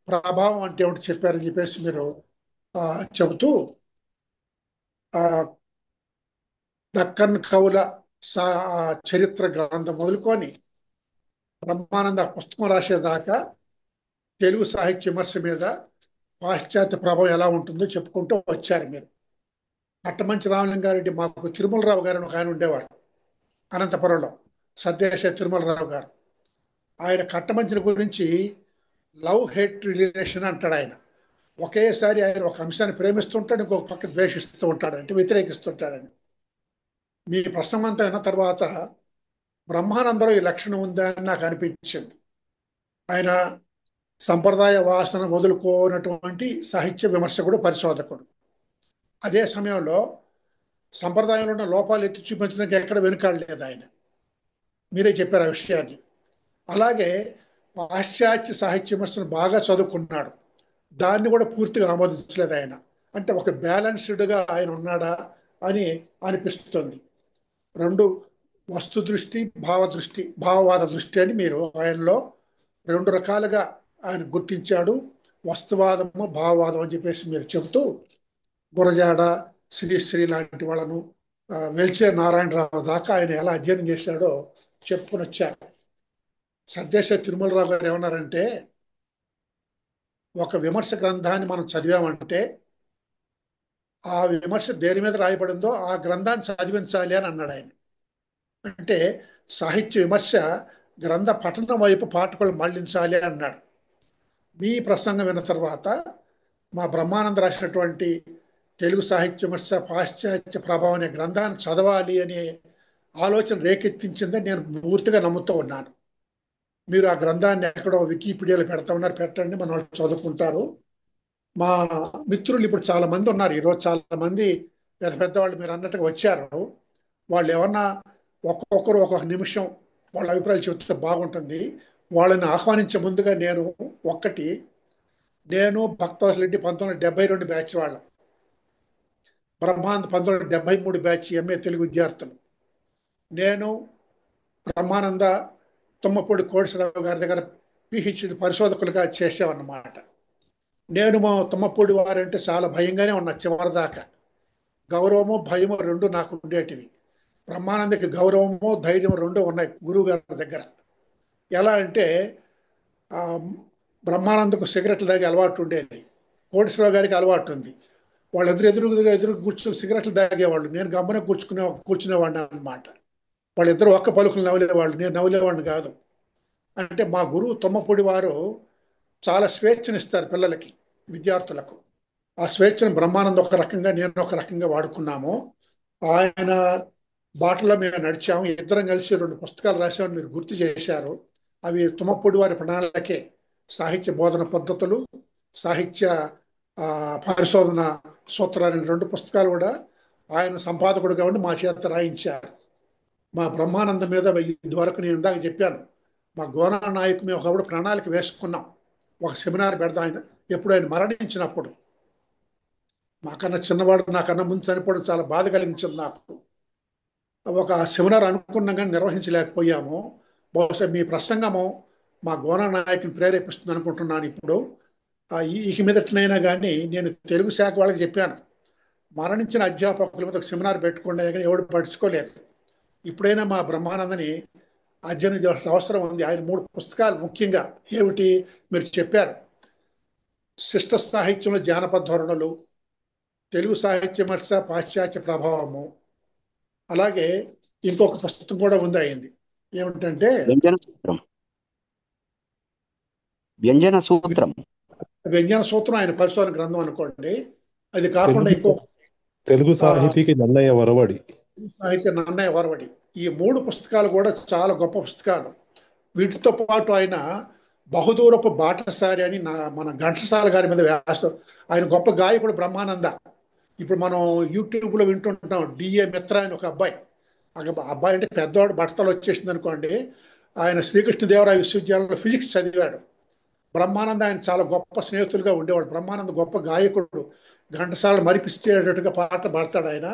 [SPEAKER 1] ప్రభావం అంటే ఏమిటి చెప్పారని చెప్పేసి మీరు చెబుతూ దక్కన్ కవుల చరిత్ర గ్రంథం మొదలుకొని బ్రహ్మానంద పుస్తకం రాసేదాకా తెలుగు సాహిత్య విమర్శ మీద పాశ్చాత్య ప్రభావం ఎలా ఉంటుందో చెప్పుకుంటూ వచ్చారు మీరు. కట్టమంచి రామలింగారెడ్డి, మాకు తిరుమలరావు గారు ఒక ఆయన ఉండేవారు అనంతపురంలో, సద్దేశ తిరుమలరావు గారు. ఆయన కట్టమంచిన గురించి లవ్ హేట్ రిలేషన్ అంటాడు. ఆయన ఒకేసారి ఆయన ఒక అంశాన్ని ప్రేమిస్తుంటాడు, ఇంకొక పక్క ద్వేషిస్తూ ఉంటాడు, అంటే వ్యతిరేకిస్తుంటాడని. మీ ప్రసంగం అంతా అయిన తర్వాత బ్రహ్మానందలో ఈ లక్షణం ఉందా అని నాకు అనిపించింది. ఆయన సంప్రదాయ వాసన వదులుకోనటువంటి సాహిత్య విమర్శకుడు, పరిశోధకుడు. అదే సమయంలో సంప్రదాయంలో ఉన్న లోపాలు ఎత్తి చూపించడానికి ఎక్కడ వెనుకాడలేదు ఆయన. మీరే చెప్పారు ఆ విషయాన్ని. అలాగే పాశ్చాత్య సాహిత్య విమర్శను బాగా చదువుకున్నాడు, దాన్ని కూడా పూర్తిగా ఆమోదించలేదు ఆయన. అంటే ఒక బ్యాలెన్స్డ్గా ఆయన ఉన్నాడా అని అనిపిస్తుంది. 2 వస్తు దృష్టి, భావవాద దృష్టి అని మీరు ఆయనలో 2 రకాలుగా ఆయన గుర్తించాడు. వస్తువాదము, భావవాదం అని చెప్పేసి మీరు చెబుతూ గురజాడ, శ్రీశ్రీ లాంటి వాళ్ళను, వెల్చే నారాయణరావు దాకా ఆయన ఎలా అధ్యయనం చేశాడో చెప్పుకొని వచ్చారు. సద్దేశ తిరుమలరావు గారు ఏమన్నారంటే, ఒక విమర్శ గ్రంథాన్ని మనం చదివామంటే ఆ విమర్శ దేని మీద రాయబడిందో ఆ గ్రంథాన్ని చదివించాలి అని అన్నాడు ఆయన. అంటే సాహిత్య విమర్శ గ్రంథ పఠనం వైపు పాఠకులు మళ్లించాలి అన్నాడు. మీ ప్రసంగం విన్న తర్వాత మా బ్రహ్మానంద రాసినటువంటి తెలుగు సాహిత్య విమర్శ పాశ్చాత్య ప్రభావం అనే గ్రంథాన్ని చదవాలి అనే ఆలోచన రేకెత్తించిందని నేను పూర్తిగా నమ్ముతూ ఉన్నాను. మీరు ఆ గ్రంథాన్ని ఎక్కడో వికీపీడియాలో పెడతా ఉన్నారు, పెట్టండి, మన వాళ్ళు చదువుకుంటారు. మా మిత్రులు ఇప్పుడు చాలా మంది ఉన్నారు, ఈరోజు చాలా మంది పెద్ద పెద్ద వాళ్ళు మీరు అన్నట్టుగా వచ్చారు. వాళ్ళు ఏమన్నా ఒక్కొక్కరు ఒక్కొక్క నిమిషం వాళ్ళ అభిప్రాయాలు చెబితే బాగుంటుంది. వాళ్ళని ఆహ్వానించే ముందుగా ఒక్కటి నేను భక్తవత్సల రెడ్డి 1972 బ్యాచ్ వాళ్ళం, బ్రహ్మానంద్ 1973 బ్యాచ్ ఎంఏ తెలుగు విద్యార్థులు, నేను బ్రహ్మానంద తుమ్మపూడి కోటేశ్వరరావు గారి దగ్గర పిహెచ్డి పరిశోధకులుగా చేసామన్నమాట. నేను మా తుమ్మపూడి వారంటే చాలా భయంగానే ఉన్నా చివరిదాకా. గౌరవము భయము రెండు నాకు ఉండేటివి. బ్రహ్మానందకి గౌరవము ధైర్యం రెండు ఉన్నాయి గురువు గారి దగ్గర. ఎలా అంటే ఆ, బ్రహ్మానందకు సిగరెట్లు తాగే అలవాటు ఉండేది, కోటేశ్వరరావు గారికి అలవాటు ఉంది. వాళ్ళు ఎదురు కూర్చుని సిగరెట్లు తాగేవాళ్ళు, నేను గమ్మన కూర్చునేవాడిని అనమాట. వాళ్ళిద్దరు ఒక్క పలుకులు నవ్వులేవాళ్ళు, నేను నవ్వులేవాడిని కాదు. అంటే మా గురువు తుమ్మపూడి వారు చాలా స్వేచ్ఛనిస్తారు పిల్లలకి, విద్యార్థులకు. ఆ స్వేచ్ఛను బ్రహ్మానందం ఒక రకంగా, నేను ఒక రకంగా వాడుకున్నాము. ఆయన బాటలో మేము నడిచాము, ఇద్దరం కలిసి 2 పుస్తకాలు రాసామని మీరు గుర్తు చేశారు. అవి తుమ్మపూడి వారి ప్రణాళికే, సాహిత్య బోధన పద్ధతులు, సాహిత్య పరిశోధన సూత్రాలు, 2 పుస్తకాలు కూడా ఆయన సంపాదకుడుగా ఉండి మా చేత రాయించారు. మా బ్రహ్మానందం మీద ఇదివరకు నేను ఇందాక చెప్పాను, మా గోనా నాయకు మేము ఒకప్పుడు ప్రణాళిక వేసుకున్నాం, ఒక సెమినార్ పెడదాం. ఎప్పుడు ఆయన మరణించినప్పుడు, మాకన్నా చిన్నవాడు, నాకన్నా ముందు చనిపోవడం చాలా బాధ కలిగించింది నాకు. ఒక సెమినార్ అనుకున్నాం కానీ నిర్వహించలేకపోయాము. బహుశా మీ ప్రసంగము మా గోనా నాయకుని ప్రేరేపిస్తుంది అనుకుంటున్నాను ఇప్పుడు. ఈ మీదట్లయినా కానీ నేను తెలుగు శాఖ వాళ్ళకి చెప్పాను, మరణించిన అధ్యాపకుల మీద ఒక సెమినార్ పెట్టుకుంటే కానీ ఎవడు పడుచుకోలేదు. ఇప్పుడైనా మా బ్రహ్మానందని అధ్యయనం చేయాల్సిన అవసరం ఉంది. ఆయన 3 పుస్తకాలు ముఖ్యంగా ఏమిటి మీరు చెప్పారు, శిష్ట సాహిత్యంలో జానపద ధోరణులు, తెలుగు సాహిత్య విమర్శ పాశ్చాత్య ప్రభావము, అలాగే ఇంకొక పుస్తకం కూడా ఉంది అయింది, ఏమిటంటే
[SPEAKER 5] వ్యంజన సూత్రం. వ్యంజన సూత్రం
[SPEAKER 1] వ్యంజన సూత్రం ఆయన పరిశోధన గ్రంథం అనుకోండి. అది కాకుండా ఇంకో
[SPEAKER 6] తెలుగు సాహితీకి నన్నయ్య వరవడి,
[SPEAKER 1] సాహిత్య నన్నయ్య వరవడి, ఈ 3 పుస్తకాలు కూడా చాలా గొప్ప పుస్తకాలు. వీటితో పాటు ఆయన బహుదూరపు బాటసారి అని మన ఘంటసాల గారి మీద వ్యాసం. ఆయన గొప్ప గాయకుడు బ్రహ్మానంద. ఇప్పుడు మనం యూట్యూబ్లో వింటుంటాం, డిఏ మిత్ర అని ఒక అబ్బాయి. అబ్బాయి అంటే పెద్దవాడు, బట్టతలు వచ్చేసింది అనుకోండి. ఆయన శ్రీకృష్ణదేవరాయ విశ్వవిద్యాలయంలో ఫిజిక్స్ చదివాడు. బ్రహ్మానంద ఆయన చాలా గొప్ప స్నేహితులుగా ఉండేవాడు. బ్రహ్మానంద గొప్ప గాయకుడు, ఘంటసాల మరిపిస్తేటట్టుగా పాట పాడతాడు ఆయన.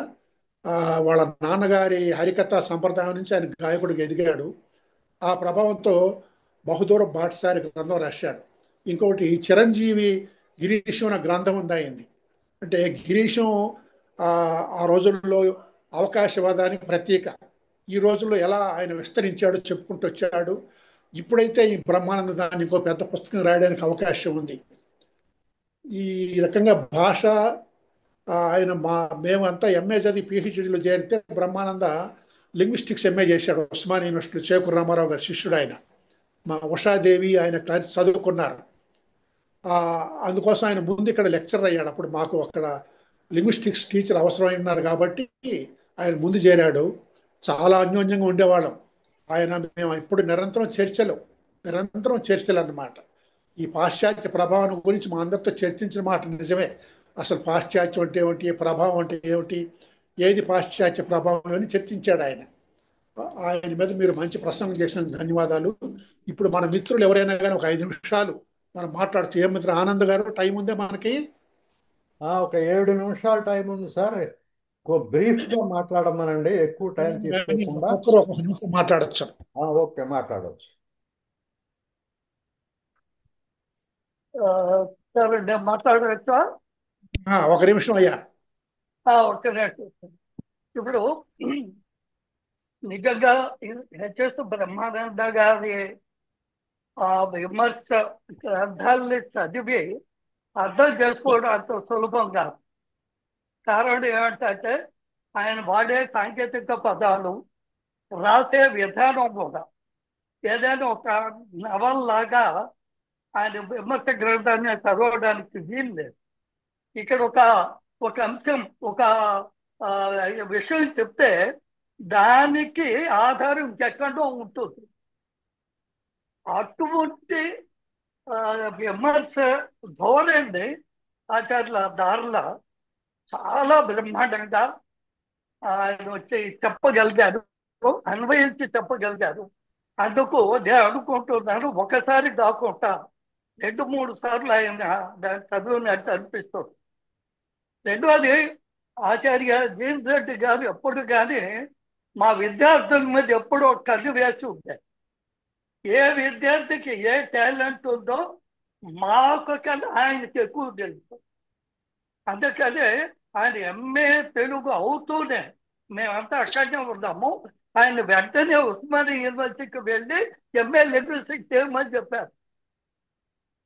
[SPEAKER 1] వాళ్ళ నాన్నగారి హరికథ సంప్రదాయం నుంచి ఆయన గాయకుడికి ఎదిగాడు. ఆ ప్రభావంతో బహుదూర బాటసారి గ్రంథం రాశాడు. ఇంకొకటి చిరంజీవి గిరీశం అనే గ్రంథం ఉంది అయింది. అంటే గిరీశం ఆ రోజుల్లో అవకాశవాదానికి ప్రతీక. ఈ రోజుల్లో ఎలా ఆయన విస్తరించాడో చెప్పుకుంటూ వచ్చాడు. ఇప్పుడైతే ఈ బ్రహ్మానంద దాన్ని ఇంకో పెద్ద పుస్తకం రాయడానికి అవకాశం ఉంది. ఈ రకంగా భాష ఆయన మేమంతా ఎంఏ చదివి పిహెచ్డీలో చేరితే బ్రహ్మానంద లింగ్విస్టిక్స్ ఎంఏ చేశాడు ఉస్మానియా యూనివర్సిటీలో, చేకూరు రామారావు గారి శిష్యుడు ఆయన. మా ఉషాదేవి ఆయన క్లాస్ చదువుకున్నారు. అందుకోసం ఆయన ముందు ఇక్కడ లెక్చరర్ అయ్యాడు. అప్పుడు మాకు అక్కడ లింగ్విస్టిక్స్ టీచర్ అవసరమైనారు కాబట్టి ఆయన ముందు చేరాడు. చాలా అన్యోన్యంగా ఉండేవాళ్ళం. మేము ఇప్పుడు నిరంతరం చర్చలు అన్నమాట. ఈ పాశ్చాత్య ప్రభావం గురించి మా అందరితో చర్చించిన మాట నిజమే. అసలు పాశ్చాత్యం అంటే ఏమిటి, ప్రభావం అంటే ఏమిటి, ఏది పాశ్చాత్య ప్రభావం అని చర్చించాడు ఆయన. ఆయన మీద మీరు మంచి ప్రసంగం చేసినందుకు ధన్యవాదాలు. ఇప్పుడు మన మిత్రులు ఎవరైనా కానీ ఒక 5 నిమిషాలు మనం మాట్లాడుతూ, ఏ మిత్ర ఆనంద్ గారు టైం ఉందే మనకి?
[SPEAKER 2] ఒక 7 నిమిషాలు టైం ఉంది సార్. బ్రీఫ్గా మాట్లాడమనండి, ఎక్కువ టైం తీసుకోకుండా.
[SPEAKER 1] ఒక్కొక్కరు ఒక్కొక్క నిమిషం మాట్లాడచ్చు.
[SPEAKER 2] ఓకే, మాట్లాడవచ్చు.
[SPEAKER 7] సార్ నేను మాట్లాడవచ్చా?
[SPEAKER 1] 1 నిమిషం అయ్యా.
[SPEAKER 7] ఒక్క నిమిషం. ఇప్పుడు నిజంగా హెచ్ఎస్ బ్రహ్మానంద గారి ఆ విమర్శ గ్రంథాలని చదివి అర్థం చేసుకోవడం అంత సులభం కాదు. కారణం ఏమంటే ఆయన వాడే సాంకేతిక పదాలు, రాసే విధానం కూడా ఏదైనా ఒక నవల్ లాగా ఆయన విమర్శ గ్రంథాన్ని చదవడానికి వీలు లేదు. ఇక్కడ ఒక అంశం, ఒక విషయం చెప్తే దానికి ఆధారం ఇంకెక్కడో ఉంటుంది. అటువంటి విమర్శ ధోరణి ఆచార్యుల దారుల చాలా బ్రహ్మాండంగా ఆయన వచ్చి చెప్పగలిగారు, అన్వయించి చెప్పగలిగారు. అందుకు నేను అనుకుంటున్నాను, ఒకసారి కాకుండా 2-3 సార్లు ఆయన దాన్ని చదివినట్టు అనిపిస్తుంది. రెండవది, ఆచార్య జీన్స్ రెడ్డి గారు ఎప్పుడు కానీ మా విద్యార్థుల మీద ఎప్పుడో కన్ను వేసి ఉంటాయి. ఏ విద్యార్థికి ఏ టాలెంట్ ఉందో మాకు కన్నా ఆయనకి ఎక్కువ తెలుసు. అందుకనే ఆయన ఎంఏ తెలుగు అవుతూనే మేమంతా అక్కడనే ఉన్నాము. ఆయన వెంటనే ఉస్మానియా యూనివర్సిటీకి వెళ్ళి ఎంఏ లింగ్విస్టిక్స్ చేయమని చెప్పారు.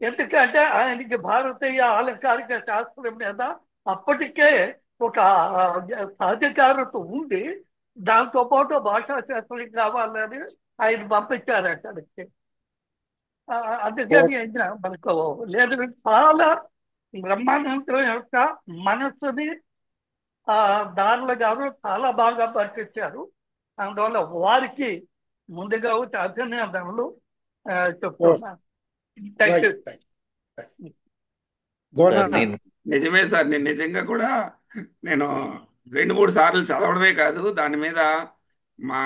[SPEAKER 7] ఎందుకంటే ఆయనకి భారతీయ అలంకారిక శాస్త్రం మీద అప్పటికే ఒక సాధికారత ఉంది. దాంతోపాటు భాషా శాస్త్రం కావాలని ఆయన పంపించారు అక్కడికి. అందుకని ఆయన మనకు లేదు, చాలా బ్రహ్మానందం యొక్క మనస్సుని దారుల గారు చాలా బాగా పట్టించారు. అందువల్ల వారికి ముందుగా వచ్చి అభినందనలు చెప్తున్నాను. Thank you.
[SPEAKER 4] నిజమే సార్, నేను నిజంగా కూడా నేను 2-3 సార్లు చదవడమే కాదు, దాని మీద మా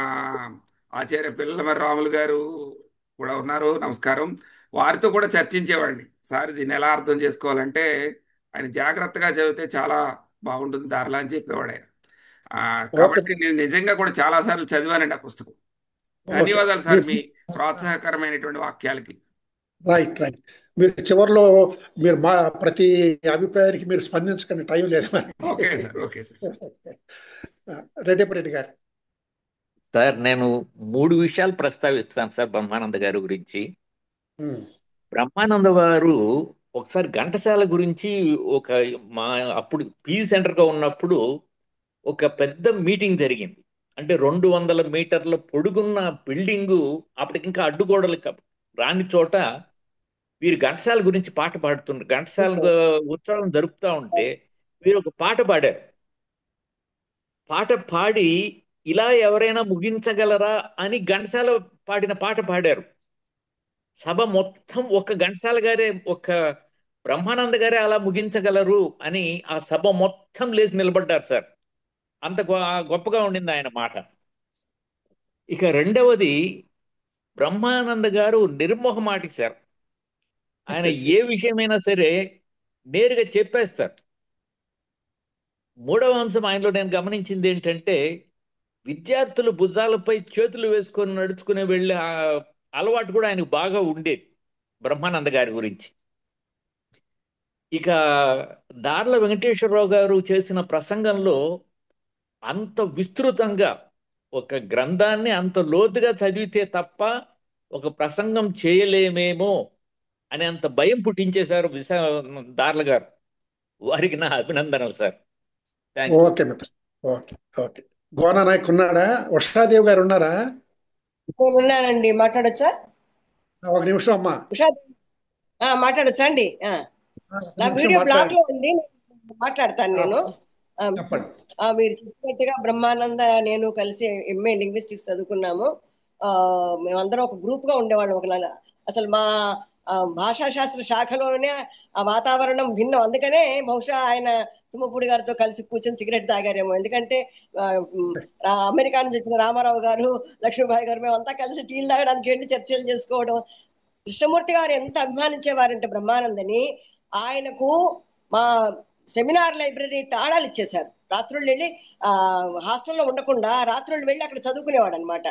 [SPEAKER 4] ఆచార్య పిల్లల రాములు గారు కూడా ఉన్నారు, నమస్కారం, వారితో కూడా చర్చించేవాడిని. సార్ దీన్ని ఎలా అర్థం చేసుకోవాలంటే ఆయన జాగ్రత్తగా చదివితే చాలా బాగుంటుంది దారిలా అని చెప్పేవాడు ఆయన. కాబట్టి నేను నిజంగా కూడా చాలా సార్లు చదివానండి ఆ పుస్తకం. ధన్యవాదాలు సార్ మీ ప్రోత్సాహకరమైనటువంటి వాక్యాలకి.
[SPEAKER 1] Right right. మీరు చివరిలో మీరు మా ప్రతి అభిప్రాయానికి మీరు స్పందించకండి, టైం లేదు.
[SPEAKER 4] Okay sir, okay sir.
[SPEAKER 1] Reddipareddy garu.
[SPEAKER 8] Sir నేను 3 విషయాలు ప్రస్తావిస్తాను సార్ బ్రహ్మానంద గారి గురించి. బ్రహ్మానంద గారు ఒకసారి ఘంటసాల గురించి మా అప్పుడు పీజీ సెంటర్గా ఉన్నప్పుడు ఒక పెద్ద మీటింగ్ జరిగింది. అంటే 200 మీటర్ల పొడుగున్న బిల్డింగు, అప్పటికి ఇంకా అడ్డుగోడలు రాని చోట వీరు ఘంటసాల గురించి పాట పాడుతున్నారు. ఘంటసాల ఉత్సవం జరుపుతూ ఉంటే వీరు ఒక పాట పాడారు. పాట పాడి ఇలా ఎవరైనా ముగించగలరా అని ఘంటసాల పాడిన పాట పాడారు. సభ మొత్తం ఒక ఘంటసాల గారే, ఒక బ్రహ్మానంద గారే అలా ముగించగలరు అని ఆ సభ మొత్తం లేచి నిలబడ్డారు సార్. అంత గొప్పగా ఉండింది ఆయన మాట. ఇక రెండవది, బ్రహ్మానంద గారు నిర్మోహమాటి సార్. ఆయన ఏ విషయమైనా సరే నేరుగా చెప్పేస్తారు. 3వ అంశం ఆయనలో నేను గమనించింది ఏంటంటే, విద్యార్థులు భుజాలపై చేతులు వేసుకొని నడుచుకునే వెళ్ళే అలవాటు కూడా ఆయనకు బాగా ఉండేది బ్రహ్మానంద గారి గురించి. ఇక దార్ల వెంకటేశ్వరరావు గారు చేసిన ప్రసంగంలో అంత విస్తృతంగా ఒక గ్రంథాన్ని అంత లోతుగా చదివితే తప్ప ఒక ప్రసంగం చేయలేమేమో అని అంత భయం పుట్టించేశారు దార్ల గారు. వారికి నా అభినందనలు సార్.
[SPEAKER 1] ఓకే మిత్ర, ఓకే ఓకే. గోనా నాయక్ ఉన్నాడా? ఉషాదేవి గారు ఉన్నారా?
[SPEAKER 9] ఉన్నానండి, మాట్లాడొచ్చా?
[SPEAKER 1] ఒక నిమిషం అమ్మా.
[SPEAKER 9] మాట్లాడొచ్చా అండి? నా వీడియో బ్లాక్ లో ఉంది, మాట్లాడతాను నేను. మీరు చెప్పినట్టుగా బ్రహ్మానంద నేను కలిసి ఎంఏ లింగ్విస్టిక్స్ చదువుకున్నాము. మేమందరం ఒక గ్రూప్ గా ఉండేవాళ్ళం. అసలు మా భాషా శాస్త్ర శాఖలోనే ఆ వాతావరణం భిన్నం. అందుకనే బహుశా ఆయన తుమ్మపూడి గారితో కలిసి కూర్చొని సిగరెట్ తాగారేమో. ఎందుకంటే అమెరికా నుంచి వచ్చిన రామారావు గారు, లక్ష్మీబాయి గారు, మేమంతా కలిసి టీలు తాగడానికి వెళ్ళి చర్చలు చేసుకోవడం. కృష్ణమూర్తి గారు ఎంత అభిమానించేవారంటే బ్రహ్మానందని, ఆయనకు మా సెమినార్ లైబ్రరీ తాళాలు ఇచ్చేశారు. రాత్రుళ్ళు వెళ్ళి హాస్టల్లో ఉండకుండా రాత్రుళ్ళు వెళ్ళి అక్కడ చదువుకునేవాడు అనమాట.